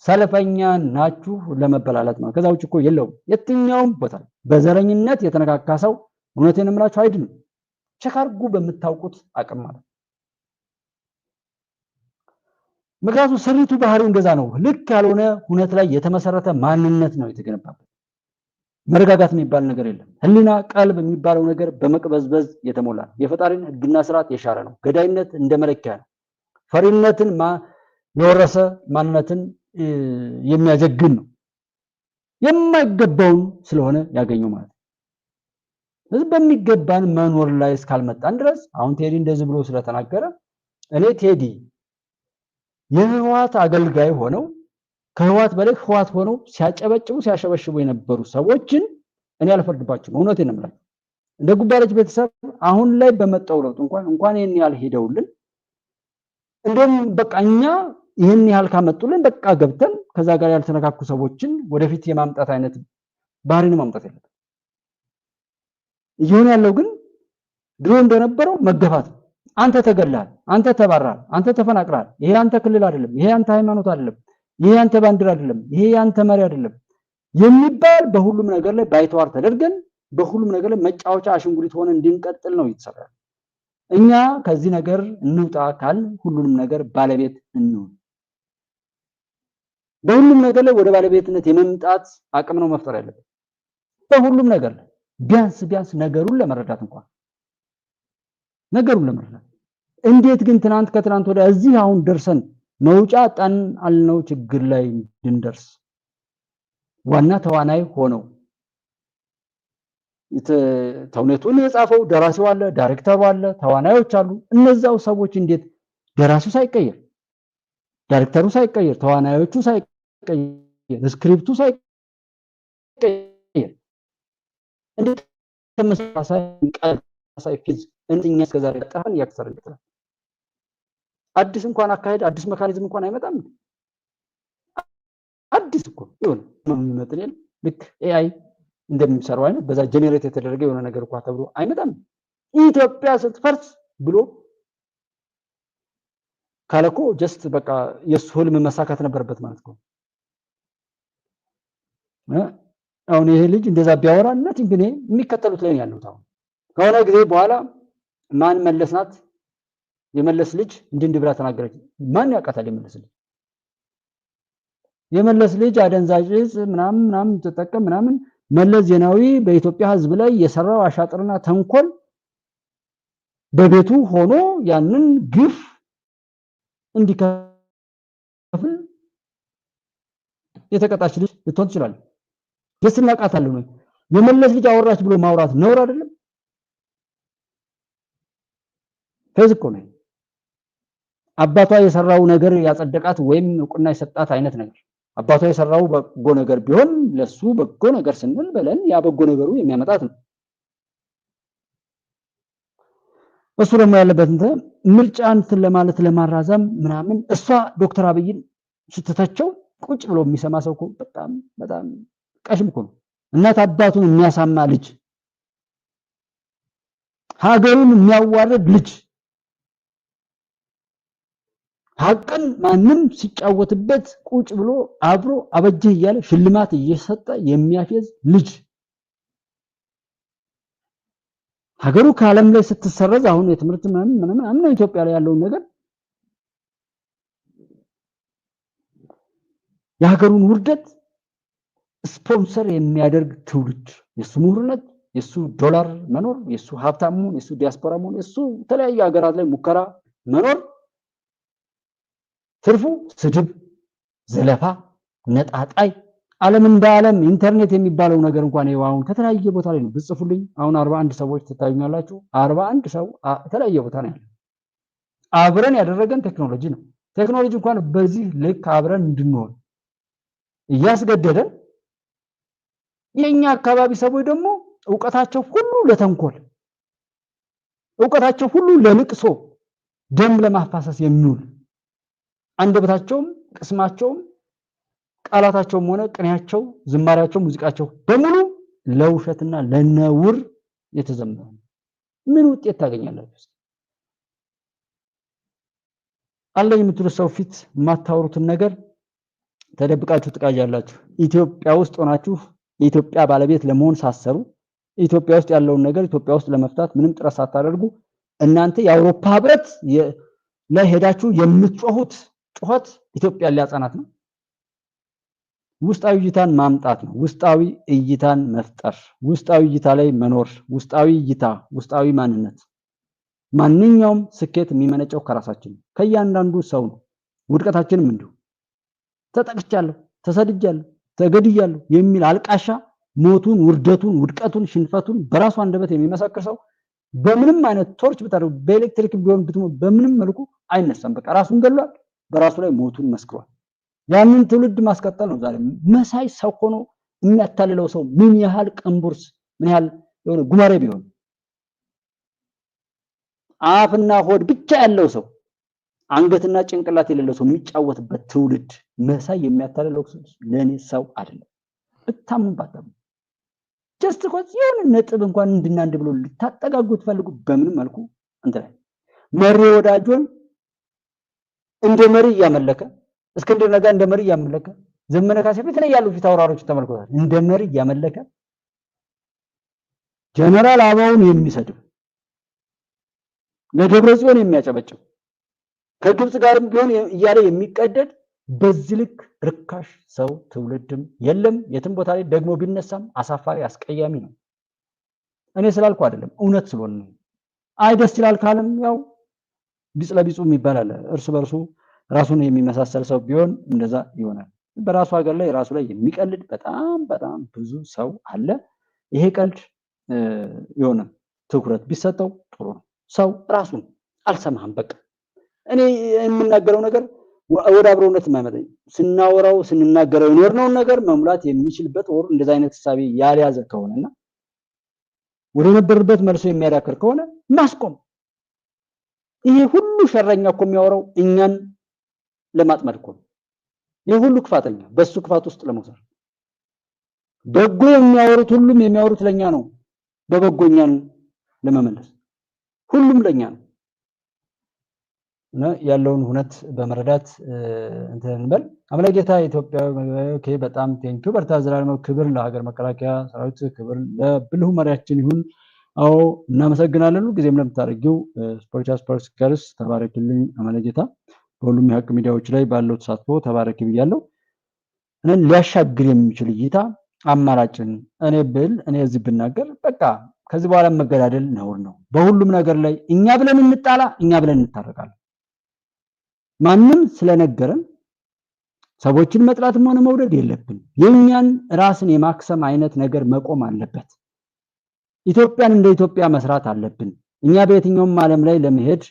ሰልፈኛ ናችሁ ለመበላላት ነው። ከዛ ውጭ እኮ የለውም። የትኛውም ቦታ በዘረኝነት የተነካካ ሰው እውነቴን እምላችሁ አይድንም። ቸክ አድርጉ በምታውቁት አቅም ማለት። ምክንያቱም ስሪቱ ባህሪው እንደዛ ነው። ልክ ያልሆነ ሁነት ላይ የተመሰረተ ማንነት ነው የተገነባበት። መረጋጋት የሚባል ነገር የለም። ህሊና ቀልብ የሚባለው ነገር በመቅበዝበዝ የተሞላ ነው። የፈጣሪን ህግና ስርዓት የሻረ ነው። ገዳይነት እንደ መለኪያ ነው። ፈሪነትን የወረሰ ማንነትን የሚያጀግን ነው። የማይገባውን ስለሆነ ያገኘው ማለት ነው። ስለዚህ በሚገባን መኖር ላይ እስካልመጣን ድረስ አሁን ቴዲ እንደዚህ ብሎ ስለተናገረ እኔ ቴዲ የህወሓት አገልጋይ ሆነው ከህወሓት በላይ ህወሓት ሆነው ሲያጨበጭቡ ሲያሸበሽቡ የነበሩ ሰዎችን እኔ አልፈርድባቸውም። እውነቴን ነው የምላቸው። እንደ ጉባኤዎች ቤተሰብ አሁን ላይ በመጣው ለውጥ እንኳን ይሄን ያህል ሄደውልን እንደም በቃ እኛ ይሄን ያህል ካመጡልን በቃ ገብተን ከዛ ጋር ያልተነካኩ ሰዎችን ወደፊት የማምጣት አይነት ባህሪ ነው ማምጣት ያለበት። ይሁን ያለው ግን ድሮ እንደነበረው መገፋት፣ አንተ ተገላል፣ አንተ ተባራል፣ አንተ ተፈናቅራል፣ ይሄ አንተ ክልል አይደለም፣ ይሄ አንተ ሃይማኖት አይደለም፣ ይሄ አንተ ባንዲራ አይደለም፣ ይሄ አንተ መሪ አይደለም፣ የሚባል በሁሉም ነገር ላይ ባይተዋር ተደርገን በሁሉም ነገር ላይ መጫወቻ አሽንጉሊት ሆነ እንድንቀጥል ነው ይተሰራል። እኛ ከዚህ ነገር እንውጣ ካል ሁሉንም ነገር ባለቤት እንሁን። በሁሉም ነገር ላይ ወደ ባለቤትነት የመምጣት አቅም ነው መፍጠር ያለበት። በሁሉም ነገር ላይ ቢያንስ ነገሩን ለመረዳት እንኳን ነገሩን ለመረዳት እንዴት ግን ከትናንት ወደ እዚህ አሁን ደርሰን መውጫ ጣን አልነው ችግር ላይ እንድንደርስ ዋና ተዋናይ ሆነው ተውኔቱን የጻፈው ደራሲው አለ፣ ዳይሬክተሩ አለ፣ ተዋናዮች አሉ። እነዛው ሰዎች እንዴት ደራሲው ሳይቀየር፣ ዳይሬክተሩ ሳይቀየር፣ ተዋናዮቹ ሳይቀየር፣ ስክሪፕቱ ሳይቀየር እንዴት ተመሳሳይ ፊዝ እንኛ እስከዛሬ ተጣፈን ያክሰር ይችላል። አዲስ እንኳን አካሄድ አዲስ ሜካኒዝም እንኳን አይመጣም። አዲስ እኮ ይሁን የሚመጥን ልክ ኤአይ እንደሚሰራው አይነት በዛ ጄኔሬት የተደረገ የሆነ ነገር እንኳን ተብሎ አይመጣም። ኢትዮጵያ ስትፈርስ ብሎ ካለኮ ጀስት በቃ የሱ ህልም መሳካት ነበረበት ማለት ነው። አሁን ይሄ ልጅ እንደዛ ቢያወራነት እንግዲህ የሚከተሉት ላይ ያለው ታው ከሆነ ጊዜ በኋላ ማን መለስናት የመለስ ልጅ እንዲህ ብላ ተናገረች። ማን ያውቃታል? የመለስ ልጅ አደንዛዥ ምናምን ተጠቀም ምናምን መለስ ዜናዊ በኢትዮጵያ ህዝብ ላይ የሰራው አሻጥርና ተንኮል በቤቱ ሆኖ ያንን ግፍ እንዲከፍል የተቀጣች ልጅ ልትሆን ትችላለች። ደስ እናቃታለን ነው የመለስ ልጅ አወራች ብሎ ማውራት ነውር አይደለም። ከዚህ እኮ ነው አባቷ የሰራው ነገር ያጸደቃት ወይም እውቅና የሰጣት አይነት ነገር። አባቷ የሰራው በጎ ነገር ቢሆን ለሱ በጎ ነገር ስንል በለን ያ በጎ ነገሩ የሚያመጣት ነው። እሱ ደግሞ ያለበት ምርጫን ለማለት ለማራዘም ምናምን እሷ ዶክተር አብይን ስትተቸው ቁጭ ብሎ የሚሰማ ሰው እኮ በጣም ቀሽም እኮ ነው። እናት አባቱን የሚያሳማ ልጅ፣ ሀገሩን የሚያዋርድ ልጅ፣ ሀቅን ማንም ሲጫወትበት ቁጭ ብሎ አብሮ አበጀህ እያለ ሽልማት እየሰጠ የሚያፌዝ ልጅ ሀገሩ ከዓለም ላይ ስትሰረዝ አሁን የትምህርት ምንም ኢትዮጵያ ላይ ያለውን ነገር የሀገሩን ውርደት ስፖንሰር የሚያደርግ ትውልድ የሱ ምሁርነት፣ የሱ ዶላር መኖር፣ የሱ ሀብታም መሆን፣ የሱ ዲያስፖራ መሆን፣ የሱ የተለያዩ ሀገራት ላይ ሙከራ መኖር ትርፉ ስድብ፣ ዘለፋ፣ ነጣጣይ ዓለምን በዓለም ኢንተርኔት የሚባለው ነገር እንኳን አሁን ከተለያየ ቦታ ላይ ነው ብጽፉልኝ። አሁን 41 ሰዎች ትታዩኛላችሁ። 41 ሰው ከተለያየ ቦታ ነው ያለው። አብረን ያደረገን ቴክኖሎጂ ነው። ቴክኖሎጂ እንኳን በዚህ ልክ አብረን እንድንሆን እያስገደደን የኛ አካባቢ ሰዎች ደግሞ ዕውቀታቸው ሁሉ ለተንኮል፣ ዕውቀታቸው ሁሉ ለልቅሶ፣ ደም ለማፋሰስ የሚውል አንደበታቸውም ቅስማቸውም ቃላታቸውም ሆነ ቅኔያቸው፣ ዝማሪያቸው፣ ሙዚቃቸው በሙሉ ለውሸትና ለነውር የተዘመረ ምን ውጤት ታገኛላችሁ? አለኝ የምትሉ ሰው ፊት የማታወሩትን ነገር ተደብቃችሁ ትቃዣላችሁ። ኢትዮጵያ ውስጥ ሆናችሁ የኢትዮጵያ ባለቤት ለመሆን ሳሰሩ ኢትዮጵያ ውስጥ ያለውን ነገር ኢትዮጵያ ውስጥ ለመፍታት ምንም ጥረት ሳታደርጉ እናንተ የአውሮፓ ህብረት ላይ ሄዳችሁ የምትጮሁት ጩኸት ኢትዮጵያ ሊያጸናት ነው። ውስጣዊ እይታን ማምጣት ነው። ውስጣዊ እይታን መፍጠር፣ ውስጣዊ እይታ ላይ መኖር፣ ውስጣዊ እይታ፣ ውስጣዊ ማንነት። ማንኛውም ስኬት የሚመነጨው ከራሳችን ከእያንዳንዱ ሰው ነው። ውድቀታችንም እንዲሁ ተጠቅቻለሁ፣ ተሰድጃለሁ፣ ተገድያለሁ የሚል አልቃሻ ሞቱን፣ ውርደቱን፣ ውድቀቱን፣ ሽንፈቱን በራሱ አንደበት የሚመሰክር ሰው በምንም አይነት ቶርች ብታደርጉ በኤሌክትሪክ ቢሆን በምንም መልኩ አይነሳም። በቃ ራሱን ገሏል፣ በራሱ ላይ ሞቱን መስክሯል። ያንን ትውልድ ማስቀጠል ነው። ዛሬ መሳይ ሰው ሆኖ የሚያታልለው ሰው ምን ያህል ቅንቡርስ ምን ያህል የሆነ ጉማሬ ቢሆን አፍና ሆድ ብቻ ያለው ሰው አንገትና ጭንቅላት የሌለው ሰው የሚጫወትበት ትውልድ መሳይ የሚያታልለው ለኔ ሰው አይደለም። ብታምኑ ባታምኑ ጀስት ኮዝ የሆነ ነጥብ እንኳን እንድናንድ ብሎ ልታጠጋጉት ፈልጉ በምንም መልኩ እንትን መሪ ወዳጆን እንደ መሪ እያመለከ እስክንድር ነጋ እንደ መሪ እያመለከ ዘመነ ካሴ ፊት ላይ ያሉ ፊት አውራሮች ተመልክቷል። እንደ መሪ እያመለከ ጀነራል አበባውን የሚሰድብ ለደብረ ጽዮን የሚያጨበጭብ ከግብጽ ጋርም ቢሆን እያለ የሚቀደድ በዚህ ልክ ርካሽ ሰው ትውልድም የለም። የትም ቦታ ላይ ደግሞ ቢነሳም አሳፋሪ አስቀያሚ ነው። እኔ ስላልኩ አይደለም እውነት ስለሆነ ነው። አይ ደስ ይላል ካለም ያው ቢጽ ለቢጹ ይባላል። እርስ በርሱ ራሱን የሚመሳሰል ሰው ቢሆን እንደዛ ይሆናል። በራሱ ሀገር ላይ ራሱ ላይ የሚቀልድ በጣም ብዙ ሰው አለ። ይሄ ቀልድ የሆነ ትኩረት ቢሰጠው ጥሩ ነው። ሰው ራሱን አልሰማህም በቃ እኔ የምናገረው ነገር ወደ አብሮነት የማይመጣ ስናወራው ስንናገረው የኖርነውን ነገር መሙላት የሚችልበት ወር እንደዛ አይነት ሐሳቢ ያልያዘ ከሆነና ወደ ነበርበት መልሶ የሚያዳክር ከሆነ ማስቆም። ይሄ ሁሉ ሸረኛ እኮ የሚያወራው እኛን ለማጥመድ እኮ ነው። ይሄ ሁሉ ክፋተኛ በሱ ክፋት ውስጥ ለመውሰድ በጎ የሚያወሩት ሁሉም የሚያወሩት ለኛ ነው። በበጎኛን ለመመለስ ሁሉም ለኛ ነው። እና ያለውን ሁነት በመረዳት እንትን እንበል። አምላክ ጌታ ኢትዮጵያ ኦኬ በጣም ቴንኪው በርታ ዘላለም ክብር ለሀገር መከላከያ ሰራዊት ክብር ለብልሁ መሪያችን ይሁን። አዎ እናመሰግናለን። ጊዜም ለምታደርጊው ስፖርት ጋርስ ተባረክልኝ አምላክ ጌታ። በሁሉም የሀቅ ሚዲያዎች ላይ ባለው ተሳትፎ ተባረክ ብያለሁ። እኔን ሊያሻግር የሚችል እይታ አማራጭን እኔ እዚህ ብናገር በቃ ከዚህ በኋላ መገዳደል ነውር ነው። በሁሉም ነገር ላይ እኛ ብለን እንጣላ፣ እኛ ብለን እንታረቃለን። ማንም ስለነገረን ሰዎችን መጥላትም ሆነ መውደድ የለብን። የኛን ራስን የማክሰም አይነት ነገር መቆም አለበት። ኢትዮጵያን እንደ ኢትዮጵያ መስራት አለብን። እኛ በየትኛውም ዓለም ላይ ለመሄድ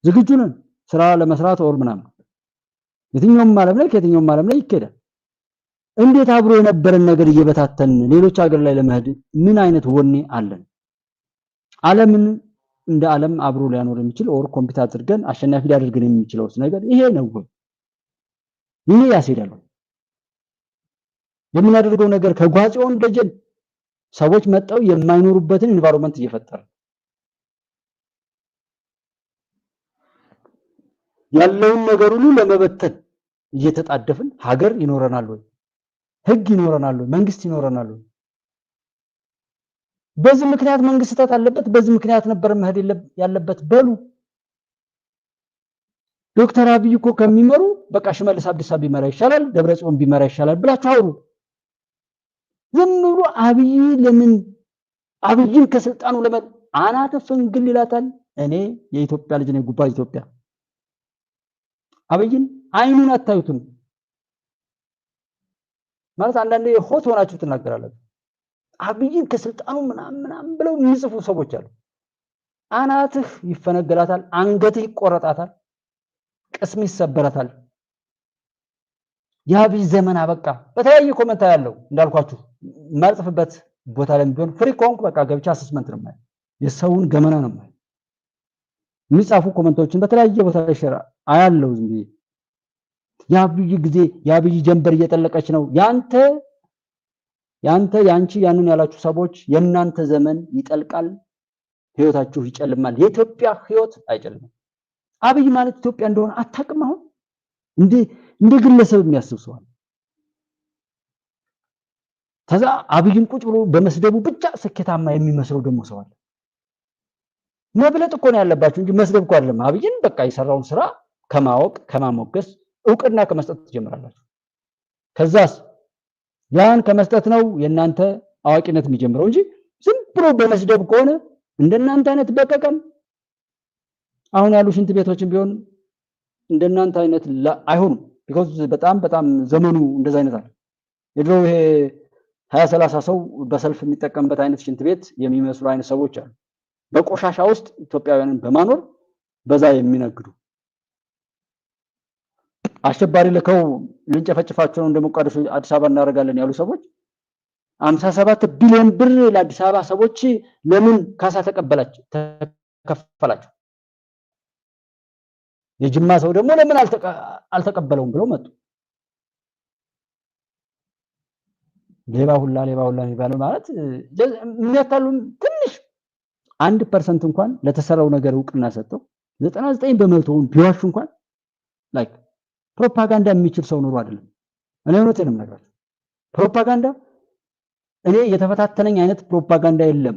ዝግጁ ነን። ስራ ለመስራት ወር ምናምን የትኛውም ዓለም ላይ ከየትኛውም ዓለም ላይ ይኬዳል። እንዴት አብሮ የነበረን ነገር እየበታተን ሌሎች ሀገር ላይ ለመሄድ ምን አይነት ወኔ አለን? ዓለምን እንደ ዓለም አብሮ ሊያኖር የሚችል ኦር ኮምፒውተር አድርገን አሸናፊ ሊያደርገን የሚችለው ነገር ይሄ ነው ወይ? ይሄ ያስሄዳል። የምናደርገው ነገር ከጓጽዮን ደጀን ሰዎች መጣው የማይኖሩበትን ኢንቫይሮንመንት እየፈጠረ ያለውን ነገር ሁሉ ለመበተን እየተጣደፍን ሀገር ይኖረናል ወይ? ህግ ይኖረናል ወይ? መንግስት ይኖረናል ወይ? በዚህ ምክንያት መንግስት ተጣጣ አለበት፣ በዚህ ምክንያት ነበር መሄድ ያለበት በሉ። ዶክተር አብይ እኮ ከሚመሩ በቃ ሽመልስ አብዲሳ ቢመራ ይሻላል፣ ደብረጽዮን ቢመራ ይሻላል ብላችሁ አውሩ። ዝም ብሎ አብይ ለምን አብይን ከስልጣኑ አናተ ፈንግል ይላታል። እኔ የኢትዮጵያ ልጅ ነኝ፣ ጉባ ኢትዮጵያ። አብይን አይኑን አታዩትም ማለት አንዳንዴ ሆት ሆናችሁ ትናገራላችሁ። አብይን ከስልጣኑ ምናምን ብለው የሚጽፉ ሰዎች አሉ። አናትህ ይፈነገላታል፣ አንገትህ ይቆረጣታል፣ ቅስም ይሰበራታል። የአብይ ዘመን አበቃ። በተለያየ ኮመንት ያለው እንዳልኳችሁ ማልጽፍበት ቦታ ላይ ቢሆን ፍሪ ኮንክ በቃ ገብቻ አሰስመንት ነው ማለት የሰውን ገመና ነው ማለት የሚጻፉ ኮመንቶችን በተለያየ ቦታ ላይ ሸራ አያለው። ዝም ብዬ የአብይ ጊዜ የአብይ ጀንበር እየጠለቀች ነው። ያንቺ ያንን ያላችሁ ሰዎች የእናንተ ዘመን ይጠልቃል፣ ህይወታችሁ ይጨልማል። የኢትዮጵያ ህይወት አይጨልምም። አብይ ማለት ኢትዮጵያ እንደሆነ አታውቅም። አሁን እንደ ግለሰብ የሚያስብ ሰው አለ። ከዛ አብይን ቁጭ ብሎ በመስደቡ ብቻ ስኬታማ የሚመስለው ደግሞ ሰው አለ። መብለጥ እኮ ነው ያለባችሁ እንጂ መስደብ እኮ አይደለም። አብይን በቃ የሰራውን ስራ ከማወቅ ከማሞገስ እውቅና ከመስጠት ትጀምራላችሁ። ከዛስ ያን ከመስጠት ነው የእናንተ አዋቂነት የሚጀምረው እንጂ ዝም ብሎ በመስደብ ከሆነ እንደናንተ አይነት በቀቀን አሁን ያሉ ሽንት ቤቶችን ቢሆን እንደናንተ አይነት አይሆኑም። ቢኮዝ በጣም ዘመኑ እንደዛ አይነት አለ። የድሮ ይሄ 20-30 ሰው በሰልፍ የሚጠቀምበት አይነት ሽንት ቤት የሚመስሉ አይነት ሰዎች አሉ። በቆሻሻ ውስጥ ኢትዮጵያውያንን በማኖር በዛ የሚነግዱ አሸባሪ ለከው ልንጨፈጭፋቸው ነው እንደሞቃዲሾ አዲስ አበባ እናደርጋለን ያሉ ሰዎች 57 ቢሊዮን ብር ለአዲስ አበባ ሰዎች ለምን ካሳ ተከፈላቸው? የጅማ ሰው ደግሞ ለምን አልተቀበለውም ብለው መጡ። ሌባ ሁላ የሚባለው ማለት የሚያታሉን ትንሽ 1% እንኳን ለተሰራው ነገር እውቅና ሰጠው 99% ቢዋሹ እንኳን ላይክ ፕሮፓጋንዳ የሚችል ሰው ኑሮ አይደለም። እኔ እውነቴን ነው የምነግራችሁ። ፕሮፓጋንዳ እኔ የተፈታተነኝ አይነት ፕሮፓጋንዳ የለም።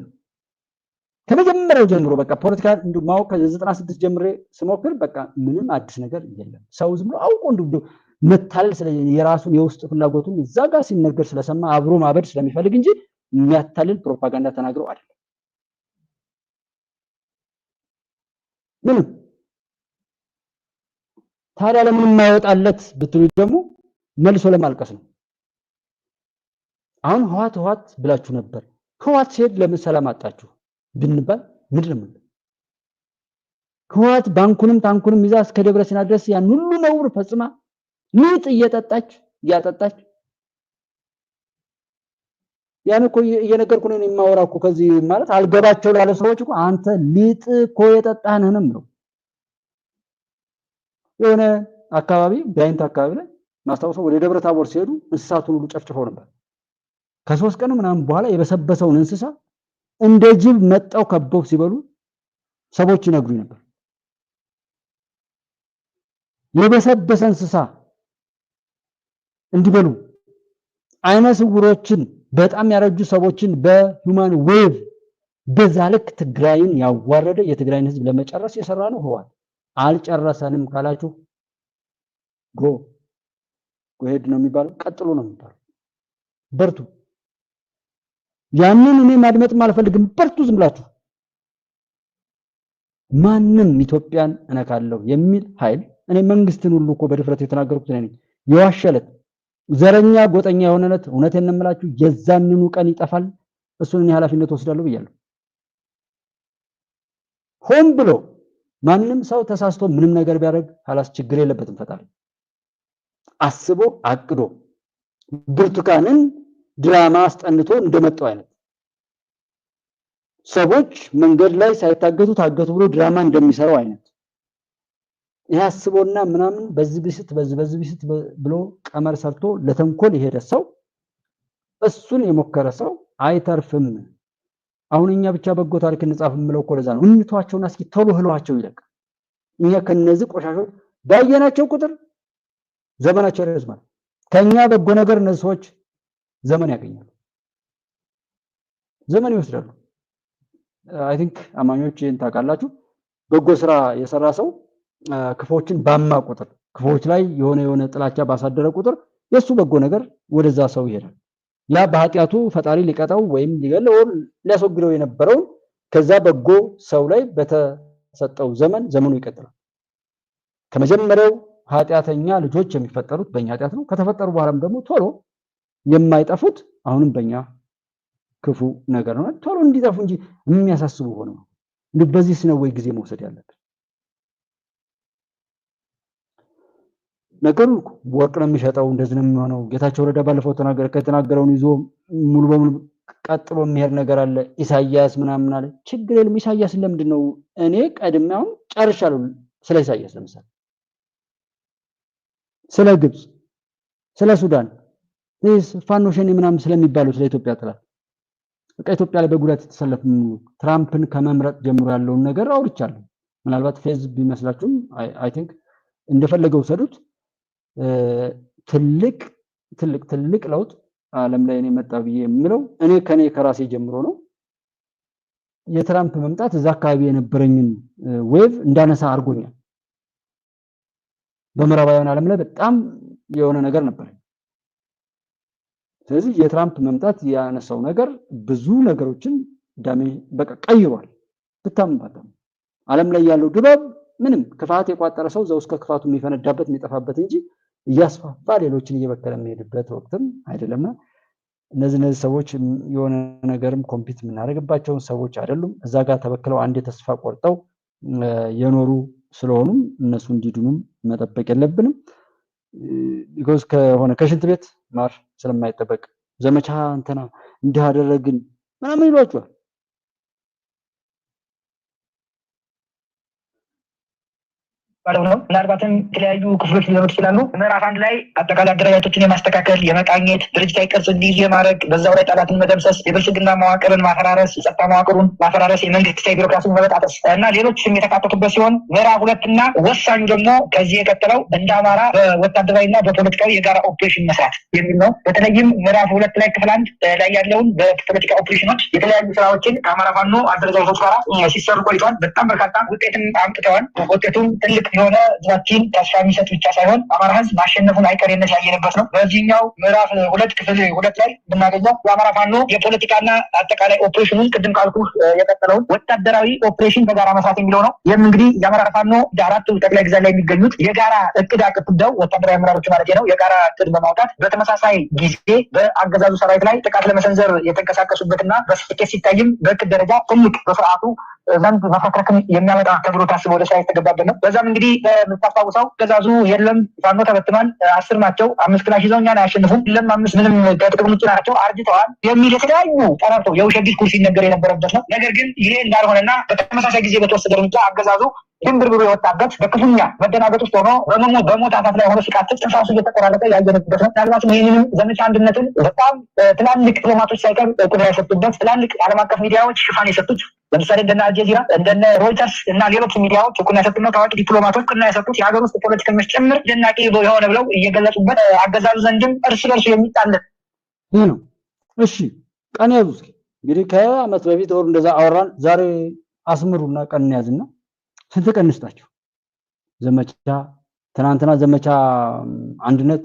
ከመጀመሪያው ጀምሮ በቃ ፖለቲካ እንዱ ማወቅ ከ96 ጀምሬ ስሞክር በቃ ምንም አዲስ ነገር የለም። ሰው ዝም ብሎ አውቆ እንዱ መታለል የራሱን የውስጥ ፍላጎቱን እዛ ጋር ሲነገር ስለሰማ አብሮ ማበድ ስለሚፈልግ እንጂ የሚያታልል ፕሮፓጋንዳ ተናግረው አይደለም። ምንም ታዲያ ለምን የማይወጣለት ብትሉ ደግሞ መልሶ ለማልቀስ ነው። አሁን ህዋት ብላችሁ ነበር። ህዋት ሲሄድ ለምን ሰላም አጣችሁ ብንባል ምንድን ነው? ህዋት ባንኩንም ታንኩንም ይዛ እስከ ደብረ ሲና ድረስ ያን ሁሉ ነውር ፈጽማ ሊጥ እያጠጣች ያን እኮ እየነገርኩ ነው የማወራው እኮ ከዚህ ማለት አልገባቸው ላለ ሰዎች እኮ አንተ ሊጥ እኮ የጠጣህንም ነው። የሆነ አካባቢ ጋይንት አካባቢ ላይ ማስታወሰው ወደ ደብረ ታቦር ሲሄዱ እንስሳቱን ሁሉ ጨፍጭፈው ነበር። ከ3 ቀን ምናምን በኋላ የበሰበሰውን እንስሳ እንደ ጅብ መጣው ከበው ሲበሉ ሰዎች ይነግሩኝ ነበር። የበሰበሰ እንስሳ እንዲበሉ አይነ ስውሮችን በጣም ያረጁ ሰዎችን በሂውማን ዌቭ በዛ ልክ ትግራይን ያዋረደ የትግራይን ህዝብ ለመጨረስ የሰራ ነው ህወሓት። አልጨረሰንም ካላችሁ ጎ ሄድ ነው የሚባለው፣ ቀጥሎ ነው የሚባለው። በርቱ። ያንን እኔ ማድመጥም አልፈልግም። በርቱ ዝም ብላችሁ። ማንም ኢትዮጵያን እነካለሁ የሚል ኃይል እኔ መንግስትን ሁሉ እኮ በድፍረት የተናገርኩት ነኝ። የዋሸለት ዘረኛ ጎጠኛ የሆነለት እውነቴን ነው የምላችሁ የዛንኑ ቀን ይጠፋል። እሱን እኔ ኃላፊነት ወስዳለሁ ብያለሁ። ሆን ብሎ ማንም ሰው ተሳስቶ ምንም ነገር ቢያደርግ ሐላስ ችግር የለበትም። ፈጣሪ አስቦ አቅዶ ብርቱካንን ድራማ አስጠንቶ እንደመጣው አይነት ሰዎች መንገድ ላይ ሳይታገቱ ታገቱ ብሎ ድራማ እንደሚሰራው አይነት ያስቦና ምናምን በዚህ ቢስት ብሎ ቀመር ሰርቶ ለተንኮል የሄደ ሰው እሱን የሞከረ ሰው አይተርፍም። አሁን እኛ ብቻ በጎ ታሪክ እንጻፍ የምለው እኮ ለዛ ነው። እንተዋቸውና እስኪ ቶሎ ህሏቸው ይለቅ። እኛ ከነዚህ ቆሻሾች ባየናቸው ቁጥር ዘመናቸው ይረዝማል። ከኛ በጎ ነገር እነዚህ ሰዎች ዘመን ያገኛሉ፣ ዘመን ይወስዳሉ። አይ ቲንክ አማኞች ይህን ታውቃላችሁ። በጎ ስራ የሰራ ሰው ክፎችን ባማ ቁጥር ክፎች ላይ የሆነ ጥላቻ ባሳደረ ቁጥር የሱ በጎ ነገር ወደዛ ሰው ይሄዳል። ያ በኃጢያቱ ፈጣሪ ሊቀጣው ወይም ሊገለው ሊያስወግደው የነበረው ከዛ በጎ ሰው ላይ በተሰጠው ዘመኑ ይቀጥላል። ከመጀመሪያው ኃጢያተኛ ልጆች የሚፈጠሩት በእኛ ኃጢያት ነው። ከተፈጠሩ በኋላም ደግሞ ቶሎ የማይጠፉት አሁንም በእኛ ክፉ ነገር ነው። ቶሎ እንዲጠፉ እንጂ የሚያሳስቡ ሆነ እንዴ በዚህ ነው ወይ ጊዜ መውሰድ ያለበት? ነገሩ ወርቅ ነው የሚሸጠው፣ እንደዚህ ነው የሚሆነው። ጌታቸው ረዳ ባለፈው ከተናገረውን ይዞ ሙሉ በሙሉ ቀጥሎ የሚሄድ ነገር አለ። ኢሳያስ ምናምን አለ። ችግር የለም። ኢሳያስ ለምንድን ነው እኔ ቀድሜው ጨርሻለሁ። ስለ ኢሳያስ ለምሳሌ ስለ ግብጽ፣ ስለ ሱዳን ፋኖ ሸኔ ምናምን ስለሚባሉ ስለ ኢትዮጵያ ጥላት በቃ ኢትዮጵያ ላይ በጉዳት የተሰለፉ ትራምፕን ከመምረጥ ጀምሮ ያለውን ነገር አውርቻለሁ። ምናልባት ፌዝ ቢመስላችሁም አይ ቲንክ እንደፈለገው ሰዱት። ትልቅ ለውጥ ዓለም ላይ እኔ መጣ ብዬ የምለው እኔ ከራሴ ጀምሮ ነው። የትራምፕ መምጣት እዛ አካባቢ የነበረኝን ዌቭ እንዳነሳ አድርጎኛል። በምዕራባውያን ዓለም ላይ በጣም የሆነ ነገር ነበር። ስለዚህ የትራምፕ መምጣት ያነሳው ነገር ብዙ ነገሮችን በቃ ቀይሯል። ብታምባታም ዓለም ላይ ያለው ድባብ ምንም ክፋት የቋጠረ ሰው ዘው እስከ ክፋቱ የሚፈነዳበት የሚጠፋበት እንጂ እያስፋፋ ሌሎችን እየበከለ የሚሄድበት ወቅትም አይደለምና እነዚህ ሰዎች የሆነ ነገርም ኮምፒት የምናደርግባቸውን ሰዎች አይደሉም። እዛ ጋር ተበክለው አንድ ተስፋ ቆርጠው የኖሩ ስለሆኑም እነሱ እንዲድኑም መጠበቅ የለብንም። ቢኮዝ ከሽንት ቤት ማር ስለማይጠበቅ ዘመቻ እንትና እንዲህ አደረግን ምናምን ይሏቸዋል። ባለው ነው። ምናልባትም የተለያዩ ክፍሎች ሊኖሩ ይችላሉ። ምዕራፍ 1 ላይ አጠቃላይ አደረጃጀቶችን የማስተካከል የመቃኘት ድርጅታዊ ቅርጽ እንዲይዝ የማድረግ በዛው ላይ ጠላትን መደምሰስ፣ የብልጽግና መዋቅርን ማፈራረስ፣ የጸጥታ መዋቅሩን ማፈራረስ፣ የመንግስታዊ ቢሮክራሲን መበጣጠስ እና ሌሎችም የተካተቱበት ሲሆን ምዕራፍ 2 እና ወሳኙ ደግሞ ከዚህ የቀጠለው እንደ አማራ በወታደራዊና በፖለቲካዊ የጋራ ኦፕሬሽን መስራት የሚል ነው። በተለይም ምዕራፍ 2 ላይ ክፍል 1 ላይ ያለውን በፖለቲካ ኦፕሬሽኖች የተለያዩ ስራዎችን ከአማራ ፋኖ አደረጃጀቶች ጋር ሲሰሩ ቆይተዋል። በጣም በርካታ ውጤትን አምጥተዋል። ውጤቱም ትልቅ የሆነ ህዝባችን ተስፋ የሚሰጥ ብቻ ሳይሆን አማራ ህዝብ ማሸነፉን አይቀሬነት ያየንበት ነው። በዚህኛው ምዕራፍ 2 ክፍል 2 ላይ የምናገኘው የአማራ ፋኖ የፖለቲካና አጠቃላይ ኦፕሬሽኑን ቅድም ካልኩ የቀጠለውን ወታደራዊ ኦፕሬሽን በጋራ መስራት የሚለው ነው። ይህም እንግዲህ የአማራ ፋኖ አራቱ ጠቅላይ ግዛት ላይ የሚገኙት የጋራ እቅድ አቅደው ወታደራዊ አመራሮች ማለት ነው የጋራ እቅድ በማውጣት በተመሳሳይ ጊዜ በአገዛዙ ሰራዊት ላይ ጥቃት ለመሰንዘር የተንቀሳቀሱበትና በስኬት ሲታይም በእቅድ ደረጃ ትልቅ በስርዓቱ ዘንድ መፈክረክን የሚያመጣ ተብሎ ታስቦ ወደ ስራ የተገባበት ነው። በዛም እንግዲህ የምታስታውሰው ገዛዙ የለም ፋኖ ተበትኗል፣ 10 ናቸው፣ 5 ክላሽ ይዘው እኛን አያሸንፉም፣ የለም 5 ምንም ከጥቅም ውጭ ናቸው፣ አርጅተዋል የሚል የተለያዩ ጠረርተው የውሸት ዲስኩርስ ሲነገር የነበረበት ነው። ነገር ግን ይሄ እንዳልሆነና በተመሳሳይ ጊዜ በተወሰደ እርምጃ አገዛዙ ድንብርብሩ የወጣበት በክፉኛ መደናገጥ ውስጥ ሆኖ በሞት አፋፍ ላይ ሆኖ ሲቃትት ጥንሳሱ እየተቆራረጠ ያየንበት ነው። ምናልባትም ይህንንም ዘመቻ አንድነትን በጣም ትላልቅ ዲፕሎማቶች ሳይቀር እውቅና የሰጡበት ትላልቅ ዓለም አቀፍ ሚዲያዎች ሽፋን የሰጡት ለምሳሌ እንደነ አልጀዚራ እንደነ ሮይተርስ እና ሌሎች ሚዲያዎች እውቅና የሰጡት ነው። ታዋቂ ዲፕሎማቶች እውቅና የሰጡት የሀገር ውስጥ ፖለቲከኞች ጭምር ደናቂ የሆነ ብለው እየገለጹበት አገዛዙ ዘንድም እርስ በርሱ የሚጣለን ይህ ነው። እሺ ቀን ያዙ እስኪ እንግዲህ ከዓመት በፊት ወር እንደዛ አወራን። ዛሬ አስምሩና ቀን ያዝና ስንት ቀን እንስጣቸው? ዘመቻ ትናንትና ዘመቻ አንድነት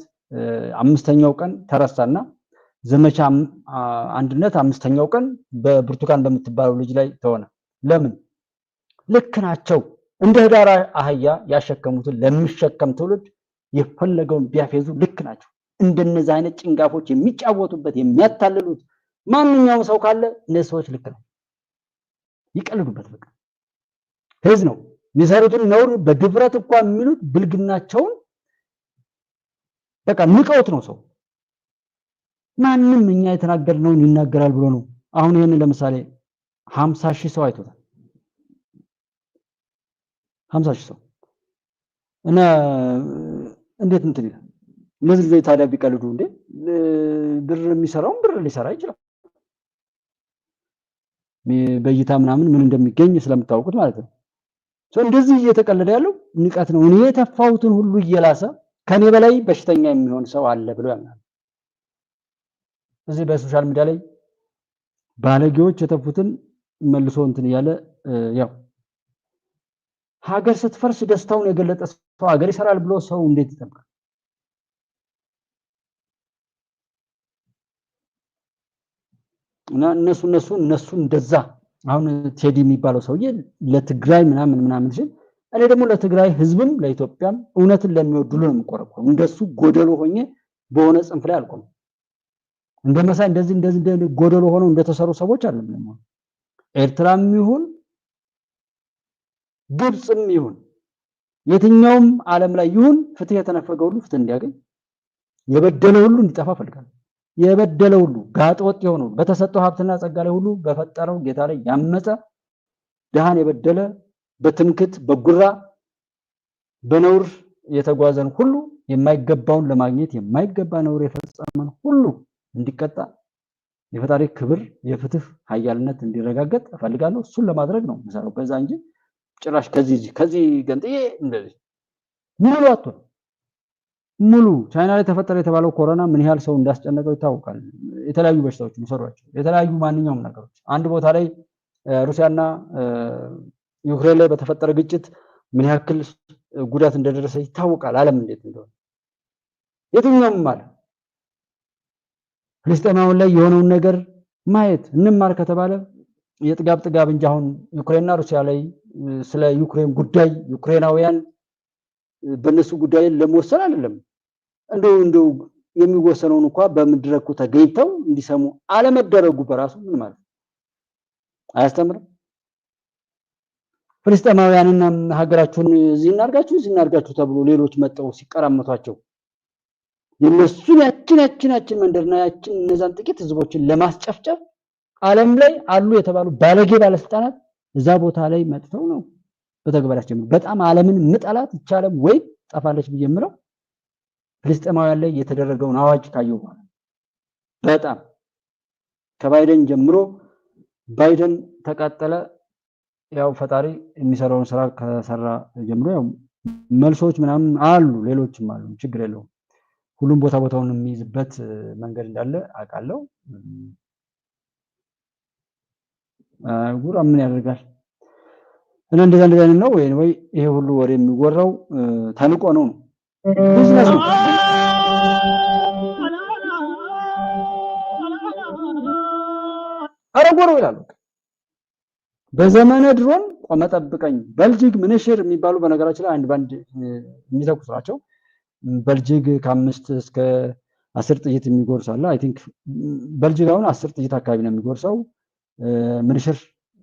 5ኛው ቀን ተረሳና ዘመቻ አንድነት 5ኛው ቀን በብርቱካን በምትባለው ልጅ ላይ ተሆነ። ለምን? ልክ ናቸው። እንደ ዳራ አህያ ያሸከሙትን ለሚሸከም ትውልድ የፈለገውን ቢያፌዙ ልክ ናቸው። እንደነዚህ አይነት ጭንጋፎች የሚጫወቱበት የሚያታልሉት ማንኛውም ሰው ካለ እነዚህ ሰዎች ልክ ናቸው። ይቀልዱበት። በቃ ህዝብ ነው የሚሰሩትን ነውር በድፍረት እንኳን የሚሉት ብልግናቸውን በቃ ንቀውት ነው ሰው ማንም እኛ የተናገርነውን ይናገራል ብሎ ነው። አሁን ይሄን ለምሳሌ 50,000 ሰው አይቶታል። 50,000 ሰው እና እንዴት እንትን ይላል። እነዚህ ልጆች ታዲያ ቢቀልዱ እንዴ ብር የሚሰራውን ብር ሊሰራ ይችላል። በእይታ ምናምን ምን እንደሚገኝ ስለምታውቁት ማለት ነው። እንደዚህ እየተቀለደ ያለው ንቀት ነው። እኔ የተፋውትን ሁሉ እየላሰ ከኔ በላይ በሽተኛ የሚሆን ሰው አለ ብሎ ያምናል። እዚህ በሶሻል ሚዲያ ላይ ባለጌዎች የተፉትን መልሶ እንትን ያለ ያው ሀገር ስትፈርስ ደስታውን የገለጠ ሰው ሀገር ይሰራል ብሎ ሰው እንዴት ይጠብቃል? እና እነሱ እንደዛ አሁን ቴዲ የሚባለው ሰውዬ ለትግራይ ምናምን ሲል እኔ ደግሞ ለትግራይ ህዝብም ለኢትዮጵያም እውነትን ለሚወዱ ነው የምቆረቆረው። እንደሱ ጎደሎ ሆኜ በሆነ ጽንፍ ላይ አልቆም። እንደመሳይ እንደዚህ ጎደሎ ሆነው እንደተሰሩ ሰዎች አይደለም። ኤርትራም ይሁን ግብጽም ይሁን የትኛውም ዓለም ላይ ይሁን ፍትህ የተነፈገ ሁሉ ፍትህ እንዲያገኝ የበደለ ሁሉ እንዲጠፋ ፈልጋለሁ። የበደለ ሁሉ ጋጠወጥ የሆነው በተሰጠው ሀብትና ጸጋ ላይ ሁሉ በፈጠረው ጌታ ላይ ያመፀ ደሃን የበደለ በትምክት በጉራ በነውር የተጓዘን ሁሉ የማይገባውን ለማግኘት የማይገባ ነውር የፈጸመን ሁሉ እንዲቀጣ የፈጣሪ ክብር የፍትህ ኃያልነት እንዲረጋገጥ እፈልጋለሁ። እሱን ለማድረግ ነው የምሰራው። ከዛ እንጂ ጭራሽ ከዚህ ገንጥዬ እንደዚህ ሙሉ ቻይና ላይ ተፈጠረ የተባለው ኮሮና ምን ያህል ሰው እንዳስጨነቀው ይታወቃል። የተለያዩ በሽታዎች መሰሯቸው የተለያዩ ማንኛውም ነገሮች አንድ ቦታ ላይ ሩሲያና ዩክሬን ላይ በተፈጠረ ግጭት ምን ያክል ጉዳት እንደደረሰ ይታወቃል። ዓለም እንዴት እንደሆነ የትኛውም ማለት ፍልስጤማውያን ላይ የሆነውን ነገር ማየት እንማር ከተባለ ጥጋብ እንጂ አሁን ዩክሬንና ሩሲያ ላይ ስለ ዩክሬን ጉዳይ ዩክሬናውያን በእነሱ ጉዳይ ለመወሰን አይደለም እንደው የሚወሰነውን እንኳን በመድረኩ ተገኝተው እንዲሰሙ አለመደረጉ በራሱ ምን ማለት አያስተምርም? ፍልስጤማውያንና ሀገራቸውን እዚህ እናርጋችሁ ተብሎ ሌሎች መጣው ሲቀራመቷቸው የነሱን ያችን መንደርና ያችን እነዛን ጥቂት ህዝቦችን ለማስጨፍጨፍ ዓለም ላይ አሉ የተባሉ ባለጌ ባለስልጣናት እዛ ቦታ ላይ መጥተው ነው በተግባር ያስጀምሩ። በጣም ዓለምን ምጠላት ይቻለም ወይ ጠፋለች ብዬ የምለው ፍልስጤማውያን ላይ የተደረገውን አዋጅ ካየው በኋላ በጣም ከባይደን ጀምሮ ባይደን ተቃጠለ ያው ፈጣሪ የሚሰራውን ስራ ከሰራ ጀምሮ ያው መልሶች ምናምን አሉ ሌሎችም አሉ ችግር የለውም ሁሉም ቦታ ቦታውን የሚይዝበት መንገድ እንዳለ አውቃለሁ ጉራ ምን ያደርጋል እና እንደዛ ነው ወይ ይሄ ሁሉ ወሬ የሚወራው ተንቆ ነው ቢዝነስ ነው አረጎሮ ይላሉ በዘመነ ድሮን ቆመ ጠብቀኝ በልጅግ ምንሽር የሚባሉ በነገራችን ላይ አንድ ባንድ የሚተኩስ ናቸው በልጅግ ከ5 እስከ 10 ጥይት የሚጎርሳል አይ ቲንክ በልጅግ አሁን 10 ጥይት አካባቢ ነው የሚጎርሰው ምንሽር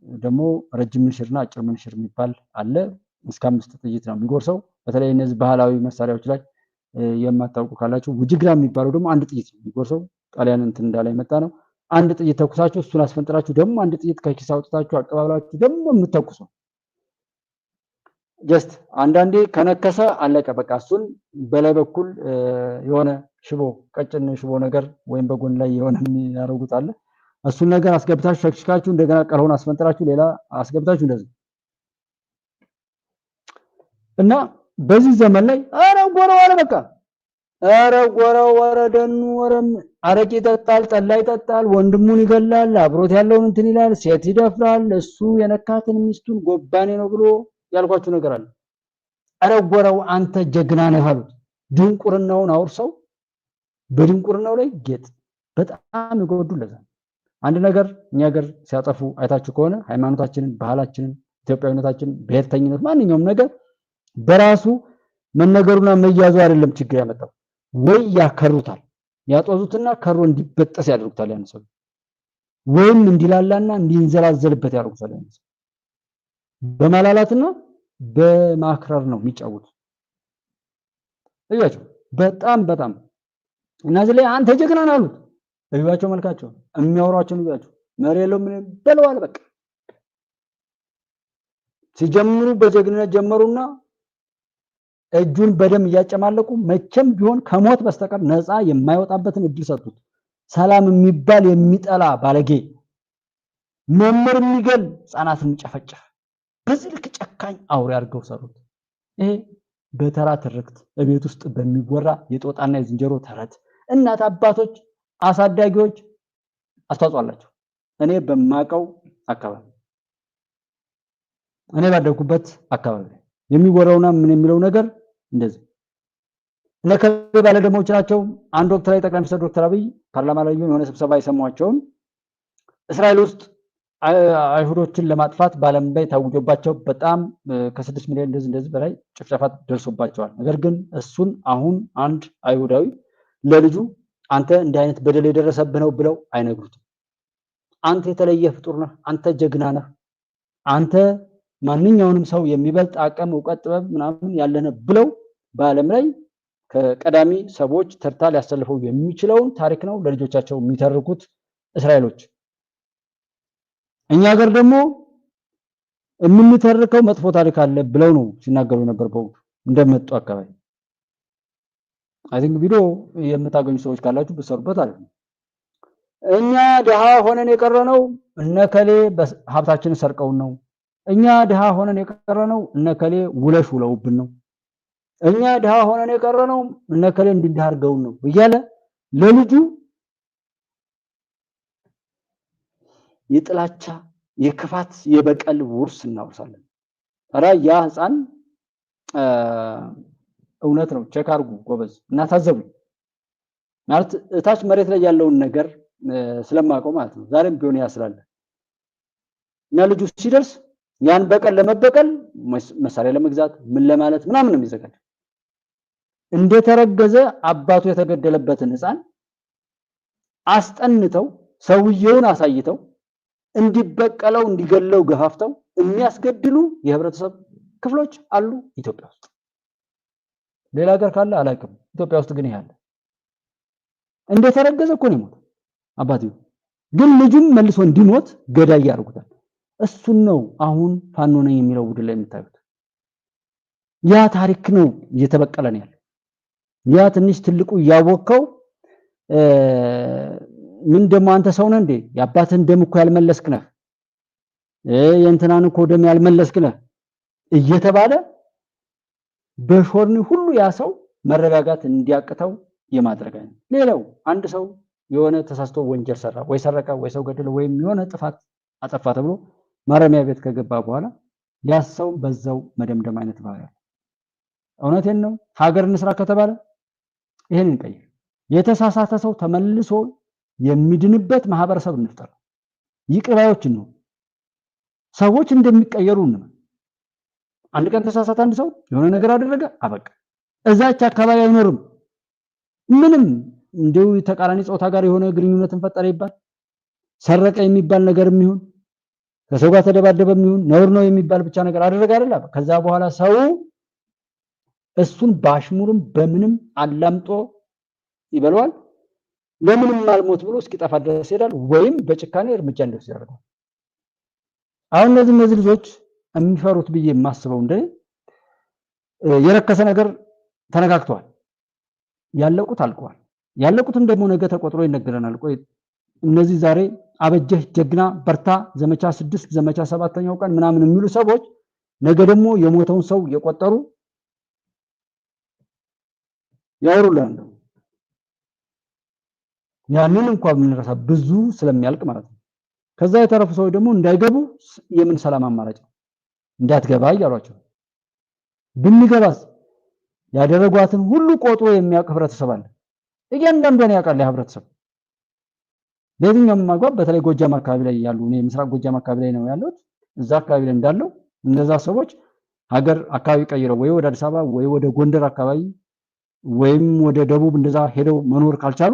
ደግሞ ረጅም ምንሽርና አጭር ምንሽር የሚባል አለ እስከ 5 ጥይት ነው የሚጎርሰው በተለይ እነዚህ ባህላዊ መሳሪያዎች ላይ የማታውቁ ካላችሁ ውጅግራ የሚባለው ደግሞ አንድ ጥይት ነው የሚጎርሰው ጣሊያን እንትን እንዳላይ መጣ ነው አንድ ጥይት ተኩሳችሁ እሱን አስፈንጥራችሁ ደግሞ አንድ ጥይት ከኪስ አውጥታችሁ አቀባብላችሁ ደግሞ የምትተኩሱ ጀስት አንዳንዴ ከነከሰ አለቀ በቃ እሱን በላይ በኩል የሆነ ሽቦ ቀጭን ሽቦ ነገር ወይም በጎን ላይ የሆነ የሚያረጉት አለ እሱን ነገር አስገብታችሁ ሸክሽካችሁ እንደገና ቀለውን አስፈንጥራችሁ ሌላ አስገብታችሁ እንደዚህ እና በዚህ ዘመን ላይ አረ ጎረው አለ በቃ አረ ጎረው ወረደኑ ወረም አረቄ ይጠጣል ጠላ ይጠጣል ወንድሙን ይገላል አብሮት ያለውን እንትን ይላል ሴት ይደፍራል እሱ የነካትን ሚስቱን ጎባኔ ነው ብሎ ያልኳችሁ ነገር አለ አረ ጎረው አንተ ጀግና ነህ አሉት ድንቁርናውን አውርሰው በድንቁርናው ላይ ጌጥ በጣም ይጎዱለዛ አንድ ነገር እኛ ሀገር ሲያጠፉ አይታችሁ ከሆነ ሃይማኖታችንን ባህላችንን ኢትዮጵያዊነታችንን ብሔርተኝነት ማንኛውም ነገር በራሱ መነገሩና መያዙ አይደለም ችግር ያመጣው ወይ ያከሩታል ያጦዙትና ከሮ እንዲበጠስ ያደርጉታል ያን ሰው ወይም እንዲላላና እንዲንዘላዘልበት ያደርጉታል ያን ሰው በማላላትና በማክረር ነው የሚጫወቱ እያቸው በጣም እነዚህ ላይ አንተ ጀግና ነህ አሉት እዩዋቸው መልካቸው የሚያወሯቸው እዩዋቸው መሬለው ምን በለዋል በቃ ሲጀምሩ በጀግንነት ጀመሩና እጁን በደም ያጨማለቁ መቼም ቢሆን ከሞት በስተቀር ነፃ የማይወጣበትን እድል ሰጡት ሰላም የሚባል የሚጠላ ባለጌ መምር የሚገል ህፃናትን ጨፈጨፈ በዚህ ልክ ጨካኝ አውሬ አድርገው ሰሩት ይሄ በተራ ትርክት በቤት ውስጥ በሚወራ የጦጣና የዝንጀሮ ተረት እናት አባቶች አሳዳጊዎች አስተዋጽኦ አላቸው እኔ በማቀው አካባቢ እኔ ባደኩበት አካባቢ የሚወራውና ምን የሚለው ነገር እንደዚህ ለከለ ባለ ደሞች ናቸው አንድ ወቅት ላይ ጠቅላይ ሚኒስትር ዶክተር አብይ ፓርላማ ላይ የሆነ ስብሰባ ይሰማዋቸው እስራኤል ውስጥ አይሁዶችን ለማጥፋት ባለም ላይ ታውጆባቸው በጣም ከ6 ሚሊዮን እንደዚህ በላይ ጭፍጨፋ ደርሶባቸዋል ነገር ግን እሱን አሁን አንድ አይሁዳዊ ለልጁ አንተ እንደ አይነት በደል የደረሰብህ ነው ብለው አይነግሩትም አንተ የተለየ ፍጡር ነህ አንተ ጀግና ነህ አንተ ማንኛውንም ሰው የሚበልጥ አቅም ዕውቀት ጥበብ ምናምን ያለነ ብለው በአለም ላይ ከቀዳሚ ሰዎች ተርታ ሊያሰልፈው የሚችለውን ታሪክ ነው ለልጆቻቸው የሚተርኩት እስራኤሎች እኛ ሀገር ደግሞ የምንተርከው መጥፎ ታሪክ አለ ብለው ነው ሲናገሩ ነበር በወቅቱ እንደመጡ አካባቢ አይ ቲንክ ቪዲዮ የምታገኙ ሰዎች ካላችሁ ብትሰሩበት አይደል እኛ ደሃ ሆነን የቀረነው እነከሌ ሀብታችንን ሰርቀው ነው እኛ ደሃ ሆነን የቀረነው እነከሌ ውለሽ ውለውብን ነው እኛ ደሃ ሆነን የቀረነው እነከሌ እንዲዳርገው ነው እያለ ለልጁ የጥላቻ የክፋት የበቀል ውርስ እናወርሳለን አራ ያ ህፃን እውነት ነው ቼክ አርጉ ጎበዝ እና ታዘቡ ማለት እታች መሬት ላይ ያለውን ነገር ስለማቆም ማለት ነው ዛሬም ቢሆን ያስራል እና ልጁ ሲደርስ ያን በቀል ለመበቀል መሳሪያ ለመግዛት ምን ለማለት ምናምን ነው የሚዘጋጅ እንደተረገዘ አባቱ የተገደለበትን ህፃን አስጠንተው ሰውየውን አሳይተው እንዲበቀለው እንዲገለው ገፋፍተው የሚያስገድሉ የህብረተሰብ ክፍሎች አሉ ኢትዮጵያ ውስጥ ሌላ ሀገር ካለ አላውቅም ኢትዮጵያ ውስጥ ግን ይያለ እንደተረገዘ እኮ ነው አባቴው ግን ልጁም መልሶ እንዲሞት ገዳይ ያርጉታል እሱን ነው አሁን ፋኖ ነኝ የሚለው ቡድን ላይ የምታዩት ያ ታሪክ ነው እየተበቀለን ያለ። ያ ትንሽ ትልቁ ያወቀው ምን ደሞ አንተ ሰው ነህ እንዴ? የአባትህን ደም እኮ ያልመለስክ ነህ፣ የእንትናን እኮ ደም ያልመለስክ ነህ እየተባለ በሾርኒ ሁሉ ያ ሰው መረጋጋት እንዲያቅተው የማድረግ አይነት። ሌላው አንድ ሰው የሆነ ተሳስቶ ወንጀል ሰራ ወይ ሰረቀ ወይ ሰው ገደለ ወይም የሆነ ጥፋት አጠፋ ተብሎ ማረሚያ ቤት ከገባ በኋላ ያ ሰው በዛው መደምደም አይነት ባህሪ ያለው። እውነቴን ነው። ሀገር እንስራ ከተባለ ይሄንን እንቀይር። የተሳሳተ ሰው ተመልሶ የሚድንበት ማህበረሰብ እንፍጠር። ይቅር ባዮች ነው። ሰዎች እንደሚቀየሩ ነው። አንድ ቀን ተሳሳተ አንድ ሰው የሆነ ነገር አደረገ አበቃ። እዛች አካባቢ አይኖርም። ምንም እንደው ተቃራኒ ጾታ ጋር የሆነ ግንኙነትን ፈጠረ ይባል ሰረቀ የሚባል ነገርም ይሁን ከሰው ጋር ተደባደበ የሚሆን ነውር ነው የሚባል ብቻ ነገር አደረገ አይደል? ከዛ በኋላ ሰው እሱን ባሽሙርም በምንም አላምጦ ይበለዋል። ለምንም አልሞት ብሎ እስኪጠፋ ድረስ ይሄዳል፣ ወይም በጭካኔ እርምጃ እንደወስድ ያደርጋል። አሁን እነዚህ ልጆች የሚፈሩት ብዬ የማስበው እንደ የረከሰ ነገር ተነጋግተዋል። ያለቁት አልቀዋል። ያለቁትም ደግሞ ነገ ተቆጥሮ ይነገረናል። ቆይ እነዚህ ዛሬ አበጀህ ጀግና በርታ ዘመቻ 6 ዘመቻ 7ኛው ቀን ምናምን የሚሉ ሰዎች ነገ ደግሞ የሞተውን ሰው የቆጠሩ ያወሩላል። ያንን እንኳን ምንረሳ ብዙ ስለሚያልቅ ማለት ነው። ከዛ የተረፉ ሰዎች ደግሞ እንዳይገቡ የምን ሰላም አማራጭ ነው? እንዳትገባ እያሏቸው ብንገባስ ያደረጓትን ሁሉ ቆጥሮ የሚያውቅ ህብረተሰብ አለ። እያንዳንዱን ያውቃል ህብረተሰብ። በየትኛውም ማግባብ በተለይ ጎጃም አካባቢ ላይ ያሉ እኔ ምስራቅ ጎጃም አካባቢ ላይ ነው ያለሁት። እዛ አካባቢ ላይ እንዳለው እነዛ ሰዎች ሀገር አካባቢ ቀይረው ወይ ወደ አዲስ አበባ ወይ ወደ ጎንደር አካባቢ ወይም ወደ ደቡብ እንደዛ ሄደው መኖር ካልቻሉ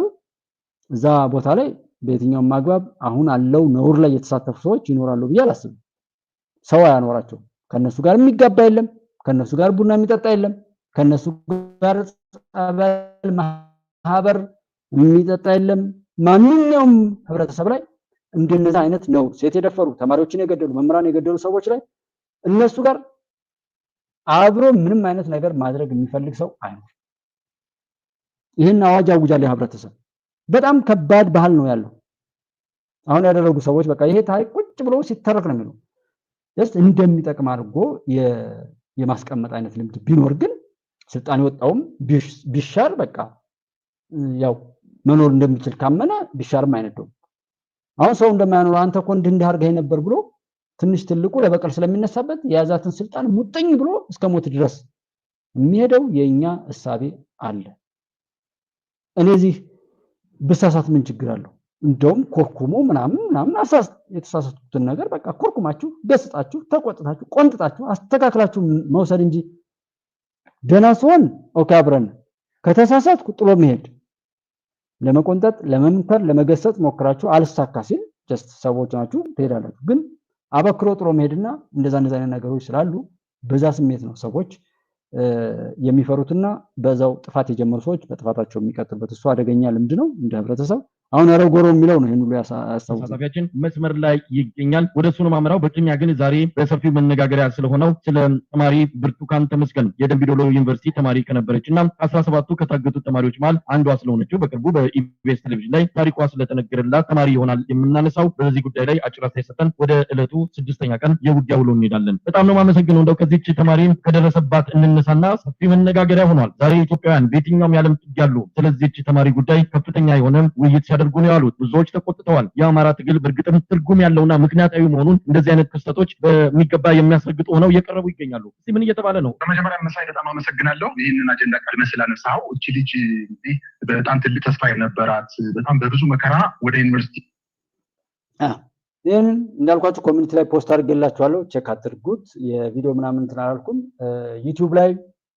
እዛ ቦታ ላይ በየትኛውም ማግባብ አሁን አለው ነውር ላይ የተሳተፉ ሰዎች ይኖራሉ ብዬ አላስብም። ሰው አያኖራቸው። ከነሱ ጋር የሚጋባ የለም፣ ከነሱ ጋር ቡና የሚጠጣ የለም፣ ከነሱ ጋር ጸበል ማህበር የሚጠጣ የለም። ማንኛውም ህብረተሰብ ላይ እንደነዛ አይነት ነው ሴት የደፈሩ ተማሪዎችን የገደሉ መምህራን የገደሉ ሰዎች ላይ እነሱ ጋር አብሮ ምንም አይነት ነገር ማድረግ የሚፈልግ ሰው አይኖር። ይሄን አዋጅ አውጃለ ህብረተሰብ። በጣም ከባድ ባህል ነው ያለው። አሁን ያደረጉ ሰዎች በቃ ይሄ ታሪክ ቁጭ ብሎ ሲተረክ ነው የሚለው እንደሚጠቅም አድርጎ የማስቀመጥ አይነት ልምድ ቢኖር ግን ስልጣን የወጣውም ቢሻር በቃ ያው መኖር እንደሚችል ካመነ ቢሻርም አይነደውም። አሁን ሰው እንደማያኖር አንተ እኮ እንዲህ አድርገህ ነበር ብሎ ትንሽ ትልቁ ለበቀል ስለሚነሳበት የያዛትን ስልጣን ሙጥኝ ብሎ እስከ ሞት ድረስ የሚሄደው የኛ እሳቤ አለ። እነዚህ በሳሳት ምን ችግር አለው? እንደውም ኮርኩሞ ምናምን የተሳሳቱትን ነገር በቃ ኮርኩማችሁ ገስጣችሁ ተቆጥታችሁ ቆንጥጣችሁ አስተካክላችሁ መውሰድ እንጂ ደና ሲሆን ኦኬ አብረን ከተሳሳትኩ ጥሎ መሄድ ለመቆንጠጥ ለመምከር ለመገሰጥ ሞክራችሁ አልሳካ ሲል ጀስት ሰዎች ናችሁ ትሄዳላችሁ። ግን አበክሮ ጥሎ መሄድና እንደዛ አይነት ነገሮች ስላሉ በዛ ስሜት ነው ሰዎች የሚፈሩትና በዛው ጥፋት የጀመሩ ሰዎች በጥፋታቸው የሚቀጥሉበት እሱ አደገኛ ልምድ ነው እንደ ህብረተሰብ። አሁን ያረጎረው የሚለው ነው ይሄን ሁሉ ያሳሰባችን መስመር ላይ ይገኛል። ወደሱ ነው ማመራው። በቅድሚያ ግን ዛሬ በሰፊው መነጋገሪያ ስለሆነው ስለ ተማሪ ብርቱካን ተመስገን የደምቢ ዶሎ ዩኒቨርሲቲ ተማሪ ከነበረችና 17ቱ ከታገቱ ተማሪዎች መሃል አንዷ ስለሆነችው በቅርቡ በኢቢኤስ ቴሌቪዥን ላይ ታሪኳ ስለተነገረላት ተማሪ ይሆናል የምናነሳው። በዚህ ጉዳይ ላይ አጭር አስተያየት ሰጠን ወደ ዕለቱ 6ኛ ቀን የውጊያ ውሎ እንሄዳለን። በጣም ነው ማመሰግነው። እንደው ከዚህች ተማሪ ከደረሰባት እንነሳና ሰፊ መነጋገሪያ ሆኗል። ዛሬ ኢትዮጵያውያን በየትኛውም የዓለም ጥግ ያሉ ስለዚህች ተማሪ ጉዳይ ከፍተኛ የሆነ ውይይት ሲያደርጉ ነው ያሉት። ብዙዎች ተቆጥተዋል። የአማራ ትግል በእርግጥም ትርጉም ያለውና ምክንያታዊ መሆኑን እንደዚህ አይነት ክስተቶች በሚገባ የሚያስረግጡ ሆነው እየቀረቡ ይገኛሉ። እስቲ ምን እየተባለ ነው? በመጀመሪያ መሳይ በጣም አመሰግናለሁ ይህንን አጀንዳ ቀድመህ ስላነሳኸው። እቺ ልጅ በጣም ትልቅ ተስፋ የነበራት በጣም በብዙ መከራ ወደ ዩኒቨርሲቲ ይህንን እንዳልኳችሁ ኮሚኒቲ ላይ ፖስት አድርጌላችኋለሁ። ቼክ አድርጉት። የቪዲዮ ምናምን እንትን አላልኩም። ዩቲዩብ ላይ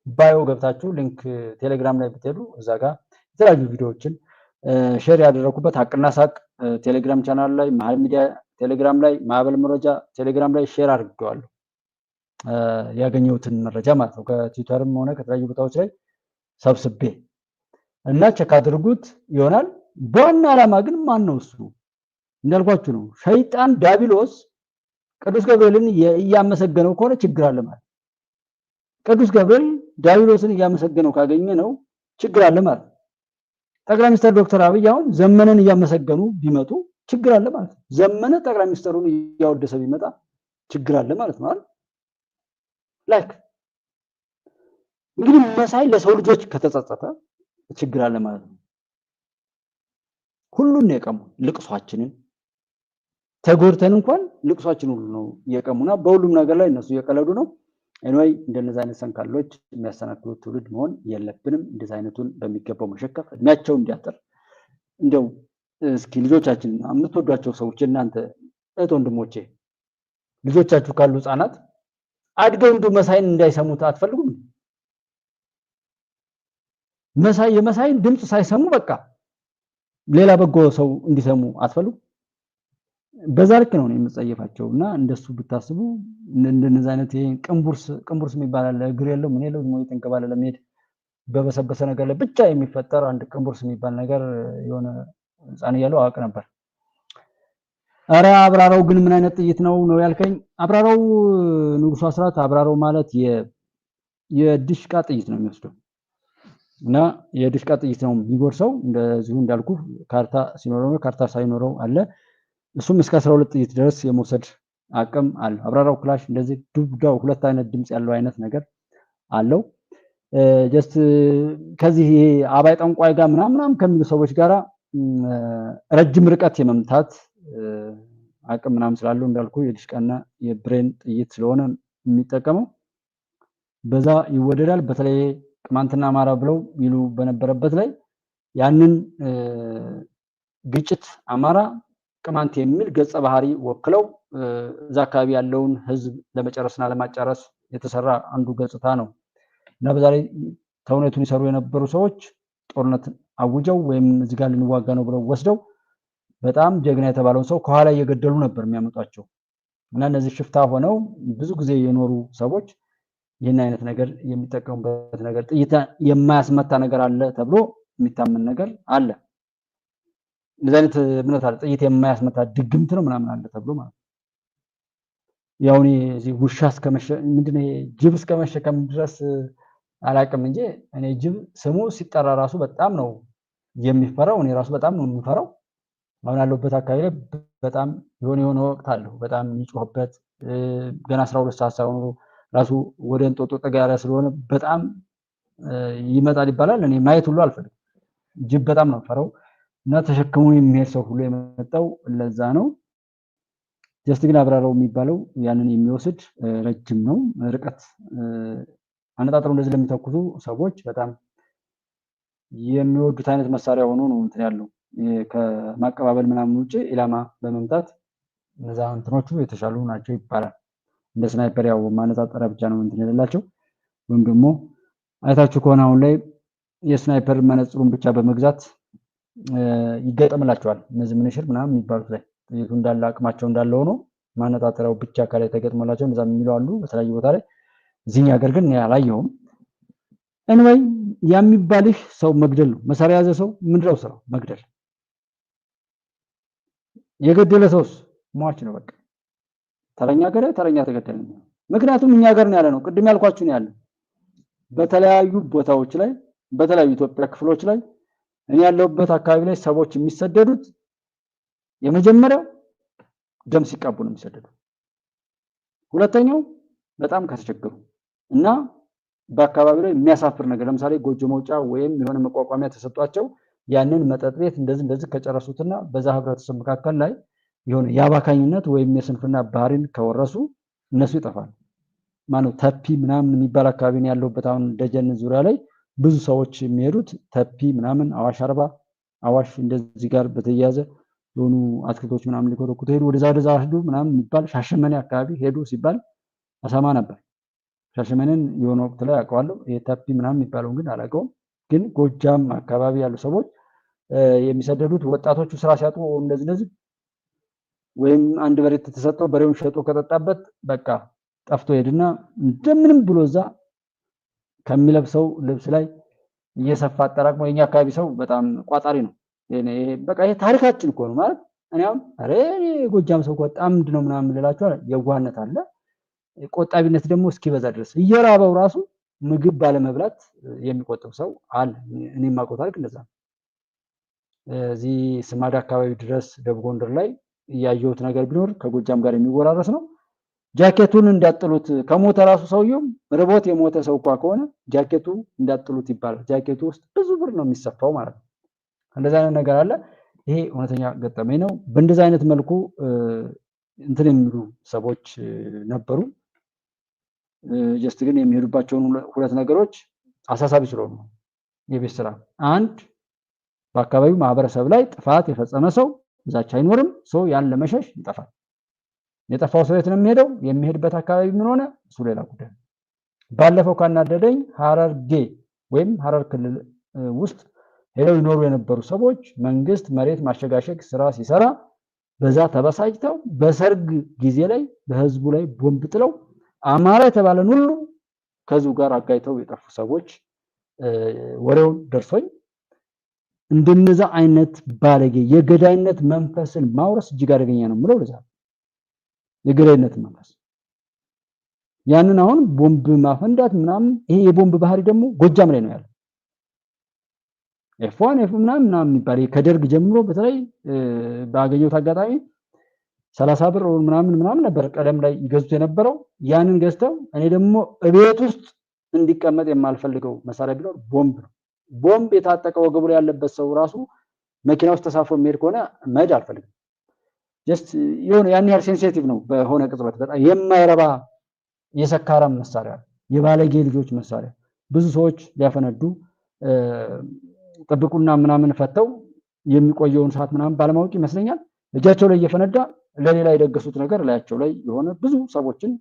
ባዮ ገብታችሁ ሊንክ ቴሌግራም ላይ ብትሄዱ እዛ ጋር የተለያዩ ቪዲዮዎችን ሼር ያደረኩበት ሀቅና ሳቅ ቴሌግራም ቻናል ላይ፣ መሀል ሚዲያ ቴሌግራም ላይ፣ ማዕበል መረጃ ቴሌግራም ላይ ሼር አድርጌዋለሁ። ያገኘሁትን መረጃ ማለት ነው ከትዊተርም ሆነ ከተለያዩ ቦታዎች ላይ ሰብስቤ እና ቼክ አድርጉት ይሆናል። በዋና ዓላማ ግን ማን ነው እሱ? እንዳልኳችሁ ነው። ሸይጣን ዳቢሎስ ቅዱስ ገብርኤልን እያመሰገነው ከሆነ ችግር አለ ማለት ቅዱስ ገብርኤል ዲያብሎስን እያመሰገነው ካገኘ ነው ችግር አለ ማለት ነው። ጠቅላይ ሚኒስትር ዶክተር አብይ አሁን ዘመነን እያመሰገኑ ቢመጡ ችግር አለ ማለት ነው። ዘመነ ጠቅላይ ሚኒስትሩን እያወደሰ ቢመጣ ችግር አለ ማለት ነው አይደል? ላይክ እንግዲህ መሳይ ለሰው ልጆች ከተጸጸተ ችግር አለ ማለት ነው። ሁሉን ነው የቀሙ። ልቅሷችንን ተጎድተን እንኳን ልቅሷችን ሁሉ ነው የቀሙና በሁሉም ነገር ላይ እነሱ እየቀለዱ ነው። ኤኒዌይ እንደነዚህ አይነት ሰንካሎች የሚያሰናክሉት ትውልድ መሆን የለብንም። እንደዚህ አይነቱን በሚገባው መሸከፍ እድሜያቸው እንዲያጠር እንደው እስኪ ልጆቻችን የምትወዷቸው ሰዎች እናንተ እህት ወንድሞቼ ልጆቻችሁ ካሉ ህፃናት አድገው እንዱ መሳይን እንዳይሰሙት አትፈልጉም? የመሳይን ድምጽ ሳይሰሙ በቃ ሌላ በጎ ሰው እንዲሰሙ አትፈልጉም? በዛ ልክ ነው የምጸየፋቸውና እንደሱ ብታስቡ እንደነዚህ አይነት ቅንቡርስ የሚባል አለ። እግር የለው ምን የለው ነው የተንከባለለ ለመሄድ በበሰበሰ ነገር ላይ ብቻ የሚፈጠር አንድ ቅንቡርስ የሚባል ነገር የሆነ ህፃን እያለሁ አውቅ ነበር። አረ አብራራው ግን ምን አይነት ጥይት ነው ያልከኝ? አብራራው ንጉሱ አስራት አብራራው ማለት የድሽቃ ጥይት ነው የሚወስደው እና የድሽቃ ጥይት ነው የሚጎርሰው። እንደዚሁ እንዳልኩ ካርታ ሲኖረው ካርታ ሳይኖረው አለ። እሱም እስከ 12 ጥይት ድረስ የመውሰድ አቅም አለው። አብራራው ክላሽ እንደዚህ ዱብዳው ሁለት አይነት ድምጽ ያለው አይነት ነገር አለው። ጀስት ከዚህ አባይ ጠንቋይ ጋር ምናምን ከሚሉ ሰዎች ጋራ ረጅም ርቀት የመምታት አቅም ምናምን ስላለው እንዳልኩ የድሽቃና የብሬን ጥይት ስለሆነ የሚጠቀመው በዛ ይወደዳል። በተለይ ቅማንትና አማራ ብለው ይሉ በነበረበት ላይ ያንን ግጭት አማራ ቅማንት የሚል ገጸ ባህሪ ወክለው እዛ አካባቢ ያለውን ህዝብ ለመጨረስና ለማጫረስ የተሰራ አንዱ ገጽታ ነው እና በዛ ላይ ተውኔቱን ይሰሩ የነበሩ ሰዎች ጦርነት አውጀው ወይም እዚህ ጋር ልንዋጋ ነው ብለው ወስደው በጣም ጀግና የተባለውን ሰው ከኋላ እየገደሉ ነበር የሚያመጧቸው እና እነዚህ ሽፍታ ሆነው ብዙ ጊዜ የኖሩ ሰዎች ይህን አይነት ነገር የሚጠቀሙበት ነገር ጥይት የማያስመታ ነገር አለ ተብሎ የሚታመን ነገር አለ። እንደዚህ አይነት እምነት አለ። ጥይት የማያስመታ ድግምት ነው ምናምን አለ ተብሎ ማለት ያው እኔ እዚህ ውሻ ምንድነው ጅብ እስከመሸከም ድረስ አላቅም እንጂ እኔ ጅብ ስሙ ሲጠራ ራሱ በጣም ነው የሚፈራው። እኔ ራሱ በጣም ነው የምፈራው። አሁን ያለሁበት አካባቢ ላይ በጣም የሆነ ወቅት አለው በጣም የሚጮህበት ገና 12 ሰዓት ሳይሆን ራሱ ወደ እንጦጦ ጠጋ ያለ ስለሆነ በጣም ይመጣል ይባላል። እኔ ማየት ሁሉ አልፈልግም። ጅብ በጣም ነው ፈራው እና ተሸክሞ የሚሄድ ሰው ሁሉ የመጣው ለዛ ነው። ጀስት ግን አብራራው የሚባለው ያንን የሚወስድ ረጅም ነው ርቀት አነጣጥረው እንደዚህ ለሚተኩሱ ሰዎች በጣም የሚወዱት አይነት መሳሪያ ሆኖ ነው እንትን ያለው ከማቀባበል ምናምን ውጪ ኢላማ በመምታት እነዛ እንትኖቹ የተሻሉ ናቸው ይባላል። እንደ ስናይፐር ያው ማነጣጠሪያ ብቻ ነው እንትን የሌላቸው ወይም ደግሞ አይታችሁ ከሆነ አሁን ላይ የስናይፐር መነጽሩን ብቻ በመግዛት ይገጠምላቸዋል። እነዚህ ምንሽር ምናምን የሚባሉት ላይ ጥይቱ እንዳለ አቅማቸው እንዳለ ሆኖ ማነጣጠሪያው ብቻ ከላይ ተገጥሞላቸው እንደዛ የሚለው አሉ በተለያዩ ቦታ ላይ። እዚህኛ ሀገር ግን ያላየውም። ኤኒዌይ የሚባልህ ሰው መግደል ነው። መሳሪያ ያዘ ሰው ምንድነው ስራው? መግደል። የገደለ ሰውስ ሟች ነው በቃ። ተረኛ ገዳይ ተረኛ ተገደለ። ምክንያቱም እኛ ሀገር ነው ያለ ነው። ቅድም ያልኳችሁ ነው ያለው። በተለያዩ ቦታዎች ላይ በተለያዩ ኢትዮጵያ ክፍሎች ላይ እኔ ያለሁበት አካባቢ ላይ ሰዎች የሚሰደዱት የመጀመሪያው ደም ሲቀቡ ነው የሚሰደዱት። ሁለተኛው በጣም ከተቸገሩ እና በአካባቢው ላይ የሚያሳፍር ነገር ለምሳሌ ጎጆ መውጫ ወይም የሆነ መቋቋሚያ ተሰጧቸው ያንን መጠጥ ቤት እንደዚህ ከጨረሱትና በዛ ህብረተሰብ መካከል ላይ የሆነ የአባካኝነት ወይም የስንፍና ባህሪን ከወረሱ እነሱ ይጠፋሉ። ማነው ተፒ ምናምን የሚባል አካባቢ ነው ያለሁበት። አሁን ደጀን ዙሪያ ላይ ብዙ ሰዎች የሚሄዱት ተፒ ምናምን አዋሽ አርባ አዋሽ እንደዚህ ጋር በተያያዘ የሆኑ አትክልቶች ምናምን ሊኮተኩቱ ሄዱ ወደዛ ሄዱ ምናምን የሚባል ሻሸመኔ አካባቢ ሄዱ ሲባል አሰማ ነበር። ሻሸመኔን የሆነ ወቅት ላይ አውቀዋለሁ። የተፒ ምናምን የሚባለው ግን አላውቀውም። ግን ጎጃም አካባቢ ያሉ ሰዎች የሚሰደዱት ወጣቶቹ ስራ ሲያጡ እንደዚህ ወይም አንድ በሬ ተሰጠው በሬውን ሸጦ ከጠጣበት በቃ ጠፍቶ ሄድና እንደምንም ብሎ እዛ ከሚለብሰው ልብስ ላይ እየሰፋ አጠራቅሞ የኛ አካባቢ ሰው በጣም ቋጣሪ ነው። በቃ ይሄ ታሪካችን እኮ ነው ማለት እኔ አሁን ጎጃም ሰው በጣም ምንድነው ምናምን ልላችሁ የዋህነት አለ ቆጣቢነት ደግሞ እስኪበዛ ድረስ እየራበው ራሱ ምግብ ባለመብላት የሚቆጥብ ሰው አለ። እኔ የማውቀው ታሪክ እንደዛ ነው። እዚህ ስማዳ አካባቢ ድረስ ደቡብ ጎንደር ላይ ያየሁት ነገር ቢኖር ከጎጃም ጋር የሚወራረስ ነው። ጃኬቱን እንዳጥሉት ከሞተ ራሱ ሰውየው ርቦት የሞተ ሰው እንኳ ከሆነ ጃኬቱ እንዳጥሉት ይባላል። ጃኬቱ ውስጥ ብዙ ብር ነው የሚሰፋው ማለት ነው። እንደዛ አይነት ነገር አለ። ይሄ እውነተኛ ገጠመኝ ነው። በእንደዛ አይነት መልኩ እንትን የሚሉ ሰዎች ነበሩ። ጀስት ግን የሚሄዱባቸውን ሁለት ነገሮች አሳሳቢ ስለሆኑ የቤት ስራ፣ አንድ በአካባቢው ማህበረሰብ ላይ ጥፋት የፈጸመ ሰው እዛች አይኖርም። ሰው ያን ለመሸሽ ይጠፋል። የጠፋው ሰው የት ነው የሚሄደው? የሚሄድበት አካባቢ ምን ሆነ? እሱ ሌላ ጉዳይ። ባለፈው ካናደደኝ ሐረርጌ ወይም ሐረር ክልል ውስጥ ሄደው ይኖሩ የነበሩ ሰዎች መንግስት መሬት ማሸጋሸግ ስራ ሲሰራ በዛ ተበሳጭተው በሰርግ ጊዜ ላይ በህዝቡ ላይ ቦምብ ጥለው አማራ የተባለን ሁሉ ከዚሁ ጋር አጋይተው የጠፉ ሰዎች ወሬውን ደርሶኝ እንደነዛ አይነት ባለጌ የገዳይነት መንፈስን ማውረስ እጅግ አደገኛ ነው የምለው ለዛ የገዳይነት መንፈስ ያንን አሁን ቦምብ ማፈንዳት ምናምን ይሄ የቦምብ ባህሪ ደግሞ ጎጃም ላይ ነው ያለው። ኤፍ1 ኤፍ ምናምን የሚባል ከደርግ ጀምሮ በተለይ ባገኘሁት አጋጣሚ 30 ብር ምናምን ነበር ቀደም ላይ ይገዙት የነበረው። ያንን ገዝተው እኔ ደግሞ እቤት ውስጥ እንዲቀመጥ የማልፈልገው መሳሪያ ቢኖር ቦምብ ነው። ቦምብ የታጠቀ ወገቡ ላይ ያለበት ሰው ራሱ መኪና ውስጥ ተሳፍሮ የሚሄድ ከሆነ መሄድ አልፈልግም። ጀስት የሆነ ያን ያህል ሴንሲቲቭ ነው። በሆነ ቅጽበት በጣም የማይረባ የሰካራም መሳሪያ፣ የባለጌ ልጆች መሳሪያ ብዙ ሰዎች ሊያፈነዱ ጥብቁና ምናምን ፈተው የሚቆየውን ሰዓት ምናምን ባለማወቅ ይመስለኛል እጃቸው ላይ እየፈነዳ ለሌላ የደገሱት ነገር ላያቸው ላይ የሆነ ብዙ ሰዎችን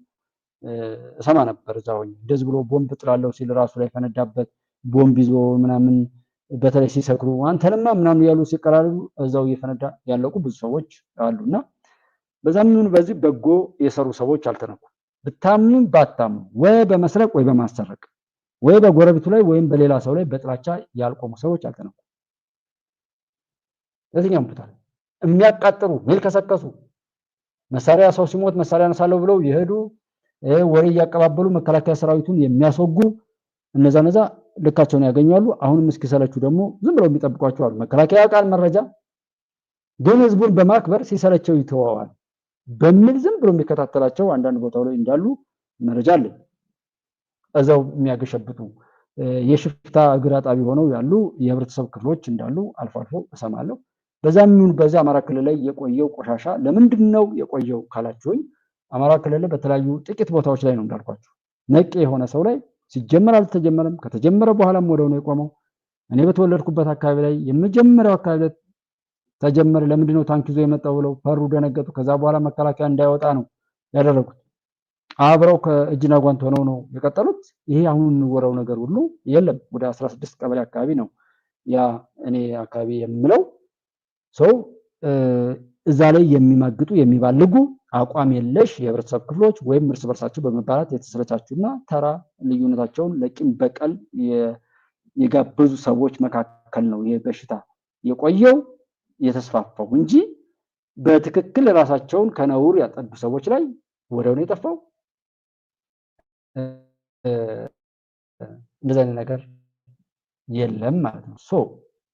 እሰማ ነበር። እዛው እንደዚህ ብሎ ቦምብ ጥላለው ሲል ራሱ ላይ ፈነዳበት ቦምብ ይዞ ምናምን በተለይ ሲሰክሩ አንተንማ ምናምን ያሉ ሲቀራሉ እዛው እየፈነዳ ያለቁ ብዙ ሰዎች አሉና በዛም ይሁን በዚህ በጎ የሰሩ ሰዎች አልተነኩም። ብታምኑ ባታምኑ ወይ በመስረቅ ወይ በማሰረቅ ወይ በጎረቤቱ ላይ ወይም በሌላ ሰው ላይ በጥላቻ ያልቆሙ ሰዎች አልተነኩም። ለዚህኛም ቦታ የሚያቃጥሩ ሚልከሰከሱ መሳሪያ ሰው ሲሞት መሳሪያ ነሳለው ብለው ይሄዱ ወሬ እያቀባበሉ መከላከያ ሰራዊቱን የሚያስወጉ እነዛ ልካቸውን ያገኛሉ። አሁንም እስኪሰለቹ ደግሞ ዝም ብለው የሚጠብቋቸው አሉ። መከላከያ ቃል መረጃ ግን ህዝቡን በማክበር ሲሰለቸው ይተዋዋል በሚል ዝም ብሎ የሚከታተላቸው አንዳንድ ቦታው ላይ እንዳሉ መረጃ አለ። እዛው የሚያገሸብጡ የሽፍታ እግር አጣቢ ሆነው ያሉ የህብረተሰብ ክፍሎች እንዳሉ አልፎ አልፎ እሰማለሁ። በዛም ይሁን በዛ አማራ ክልል ላይ የቆየው ቆሻሻ ለምንድን ነው የቆየው ካላችሁኝ አማራ ክልል ላይ በተለያዩ ጥቂት ቦታዎች ላይ ነው እንዳልኳችሁ ነቄ የሆነ ሰው ላይ ሲጀመር አልተጀመረም፣ ከተጀመረ በኋላም ወደው ነው የቆመው። እኔ በተወለድኩበት አካባቢ ላይ የመጀመሪያው አካባቢ ላይ ተጀመረ። ለምንድን ነው ታንክ ይዞ የመጣው ብለው ፈሩ፣ ደነገጡ። ከዛ በኋላ መከላከያ እንዳይወጣ ነው ያደረጉት። አብረው ከእጅና ጓንት ሆነው ነው የቀጠሉት። ይሄ አሁን የሚወራው ነገር ሁሉ የለም። ወደ 16 ቀበሌ አካባቢ ነው ያ እኔ አካባቢ የምለው ሰው እዛ ላይ የሚማግጡ የሚባልጉ አቋም የለሽ የህብረተሰብ ክፍሎች ወይም እርስ በርሳቸው በመባላት የተሰለቻቹና ተራ ልዩነታቸውን ለቂም በቀል የጋበዙ ሰዎች መካከል ነው ይሄ በሽታ የቆየው የተስፋፋው እንጂ በትክክል ራሳቸውን ከነውር ያጠዱ ሰዎች ላይ ወደው ነው የጠፋው። እንደዛ አይነት ነገር የለም ማለት ነው።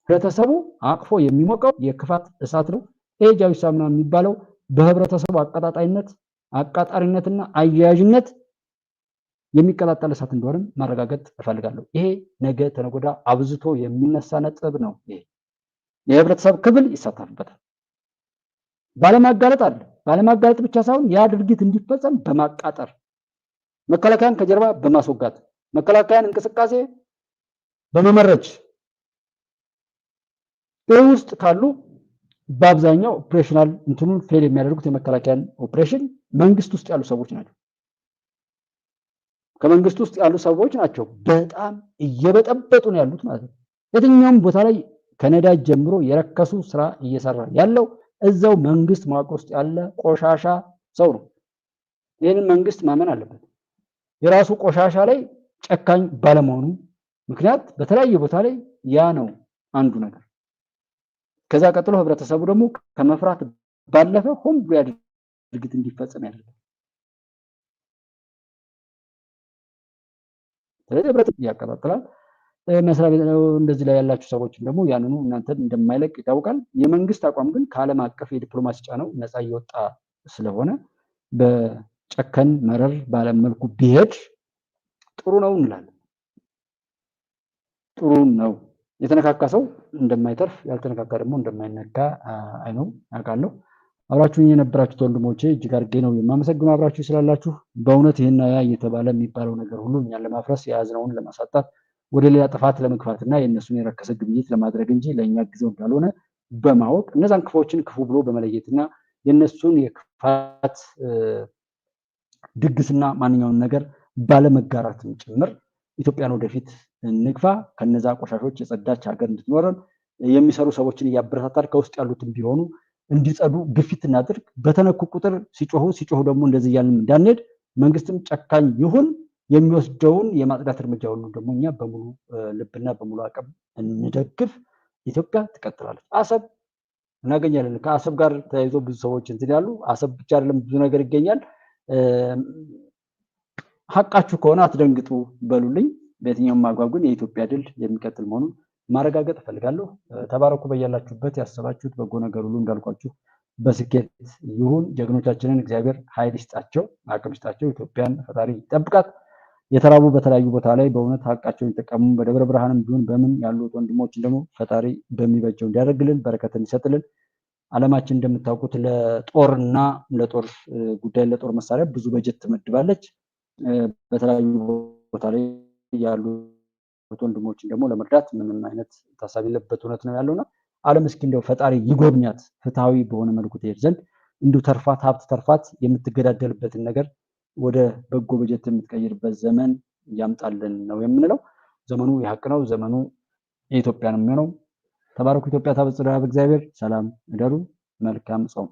ህብረተሰቡ አቅፎ የሚሞቀው የክፋት እሳት ነው። ኤጃዊ ሳምና የሚባለው በህብረተሰቡ አቀጣጣይነት አቃጣሪነትና አያያዥነት የሚቀጣጠል እሳት እንደሆነ ማረጋገጥ እፈልጋለሁ። ይሄ ነገ ተነጎዳ አብዝቶ የሚነሳ ነጥብ ነው። ይሄ የህብረተሰብ ክፍል ይሳተፍበታል። ባለማጋለጥ አለ። ባለማጋለጥ ብቻ ሳይሆን ያ ድርጊት እንዲፈጸም በማቃጠር መከላከያን ከጀርባ በማስወጋት መከላከያን እንቅስቃሴ በመመረጅ ውስጥ ካሉ በአብዛኛው ኦፕሬሽናል እንትኑን ፌል የሚያደርጉት የመከላከያን ኦፕሬሽን መንግስት ውስጥ ያሉ ሰዎች ናቸው። ከመንግስት ውስጥ ያሉ ሰዎች ናቸው በጣም እየበጠበጡ ነው ያሉት ማለት ነው። የትኛውም ቦታ ላይ ከነዳጅ ጀምሮ የረከሱ ስራ እየሰራ ያለው እዛው መንግስት መዋቅር ውስጥ ያለ ቆሻሻ ሰው ነው። ይህንን መንግስት ማመን አለበት። የራሱ ቆሻሻ ላይ ጨካኝ ባለመሆኑ ምክንያት በተለያየ ቦታ ላይ ያ ነው አንዱ ነገር። ከዛ ቀጥሎ ህብረተሰቡ ደግሞ ከመፍራት ባለፈ ሆን ብሎ ድርጊት እንዲፈጸም ያደርጋል። ስለዚህ ህብረት ያቀጣጥላል። መስሪያ ቤት እንደዚህ ላይ ያላችሁ ሰዎችም ደግሞ ያንኑ እናንተን እንደማይለቅ ይታወቃል። የመንግስት አቋም ግን ከዓለም አቀፍ የዲፕሎማሲ ጫናው ነፃ እየወጣ ስለሆነ በጨከን መረር ባለ መልኩ ቢሄድ ጥሩ ነው እንላለን። ጥሩ ነው። የተነካካ ሰው እንደማይተርፍ ያልተነካካ ደግሞ እንደማይነካ አይነው አውቃለሁ። አብራችሁኝ የነበራችሁት ወንድሞቼ እጅግ አድርጌ ነው የማመሰግነው አብራችሁ ስላላችሁ። በእውነት ይህን ያ እየተባለ የሚባለው ነገር ሁሉ እኛን ለማፍረስ የያዝነውን ለማሳጣት ወደ ሌላ ጥፋት ለመግፋትና የእነሱን የረከሰ ግብይት ለማድረግ እንጂ ለእኛ ጊዜው እንዳልሆነ በማወቅ እነዛን ክፎችን ክፉ ብሎ በመለየትና የእነሱን የክፋት ድግስና ማንኛውም ነገር ባለመጋራትም ጭምር ኢትዮጵያን ወደፊት እንግፋ። ከነዛ ቆሻሾች የጸዳች ሀገር እንድትኖረን የሚሰሩ ሰዎችን እያበረታታል ከውስጥ ያሉትን ቢሆኑ እንዲጸዱ ግፊት እናድርግ። በተነኩ ቁጥር ሲጮሁ ደግሞ እንደዚህ እያልን እንዳንሄድ መንግስትም ጨካኝ ይሁን። የሚወስደውን የማጽዳት እርምጃ ሁሉ ደግሞ እኛ በሙሉ ልብና በሙሉ አቅም እንደግፍ። ኢትዮጵያ ትቀጥላለች። አሰብ እናገኛለን። ከአሰብ ጋር ተያይዞ ብዙ ሰዎች እንትን ያሉ አሰብ ብቻ አይደለም ብዙ ነገር ይገኛል። ሀቃችሁ ከሆነ አትደንግጡ በሉልኝ። በየትኛውም አግባብ ግን የኢትዮጵያ ድል የሚቀጥል መሆኑን ማረጋገጥ እፈልጋለሁ። ተባረኩ። በያላችሁበት ያሰባችሁት በጎ ነገር ሁሉ እንዳልኳችሁ በስኬት ይሁን። ጀግኖቻችንን እግዚአብሔር ኃይል ይስጣቸው፣ አቅም ይስጣቸው። ኢትዮጵያን ፈጣሪ ይጠብቃት። የተራቡ በተለያዩ ቦታ ላይ በእውነት ሀቃቸውን ይጠቀሙ። በደብረ ብርሃንም ቢሆን በምን ያሉት ወንድሞችን ደግሞ ፈጣሪ በሚበጀው እንዲያደርግልን በረከትን ይሰጥልን። ዓለማችን እንደምታውቁት ለጦርና ለጦር ጉዳይ ለጦር መሳሪያ ብዙ በጀት ትመድባለች። በተለያዩ ቦታ ላይ ያሉ ወንድሞችን ደግሞ ለመርዳት ምንም አይነት ታሳቢ የለበት እውነት ነው ያለውና ዓለም እስኪ እንደው ፈጣሪ ይጎብኛት፣ ፍትሃዊ በሆነ መልኩ ትሄድ ዘንድ እንዲሁ ተርፋት ሀብት ተርፋት የምትገዳደልበትን ነገር ወደ በጎ በጀት የምትቀይርበት ዘመን ያምጣልን ነው የምንለው። ዘመኑ የሀቅ ነው። ዘመኑ የኢትዮጵያ ነው የሚሆነው። ተባረኩ። ኢትዮጵያ ታበጽሕና በእግዚአብሔር። ሰላም እደሩ። መልካም ጾም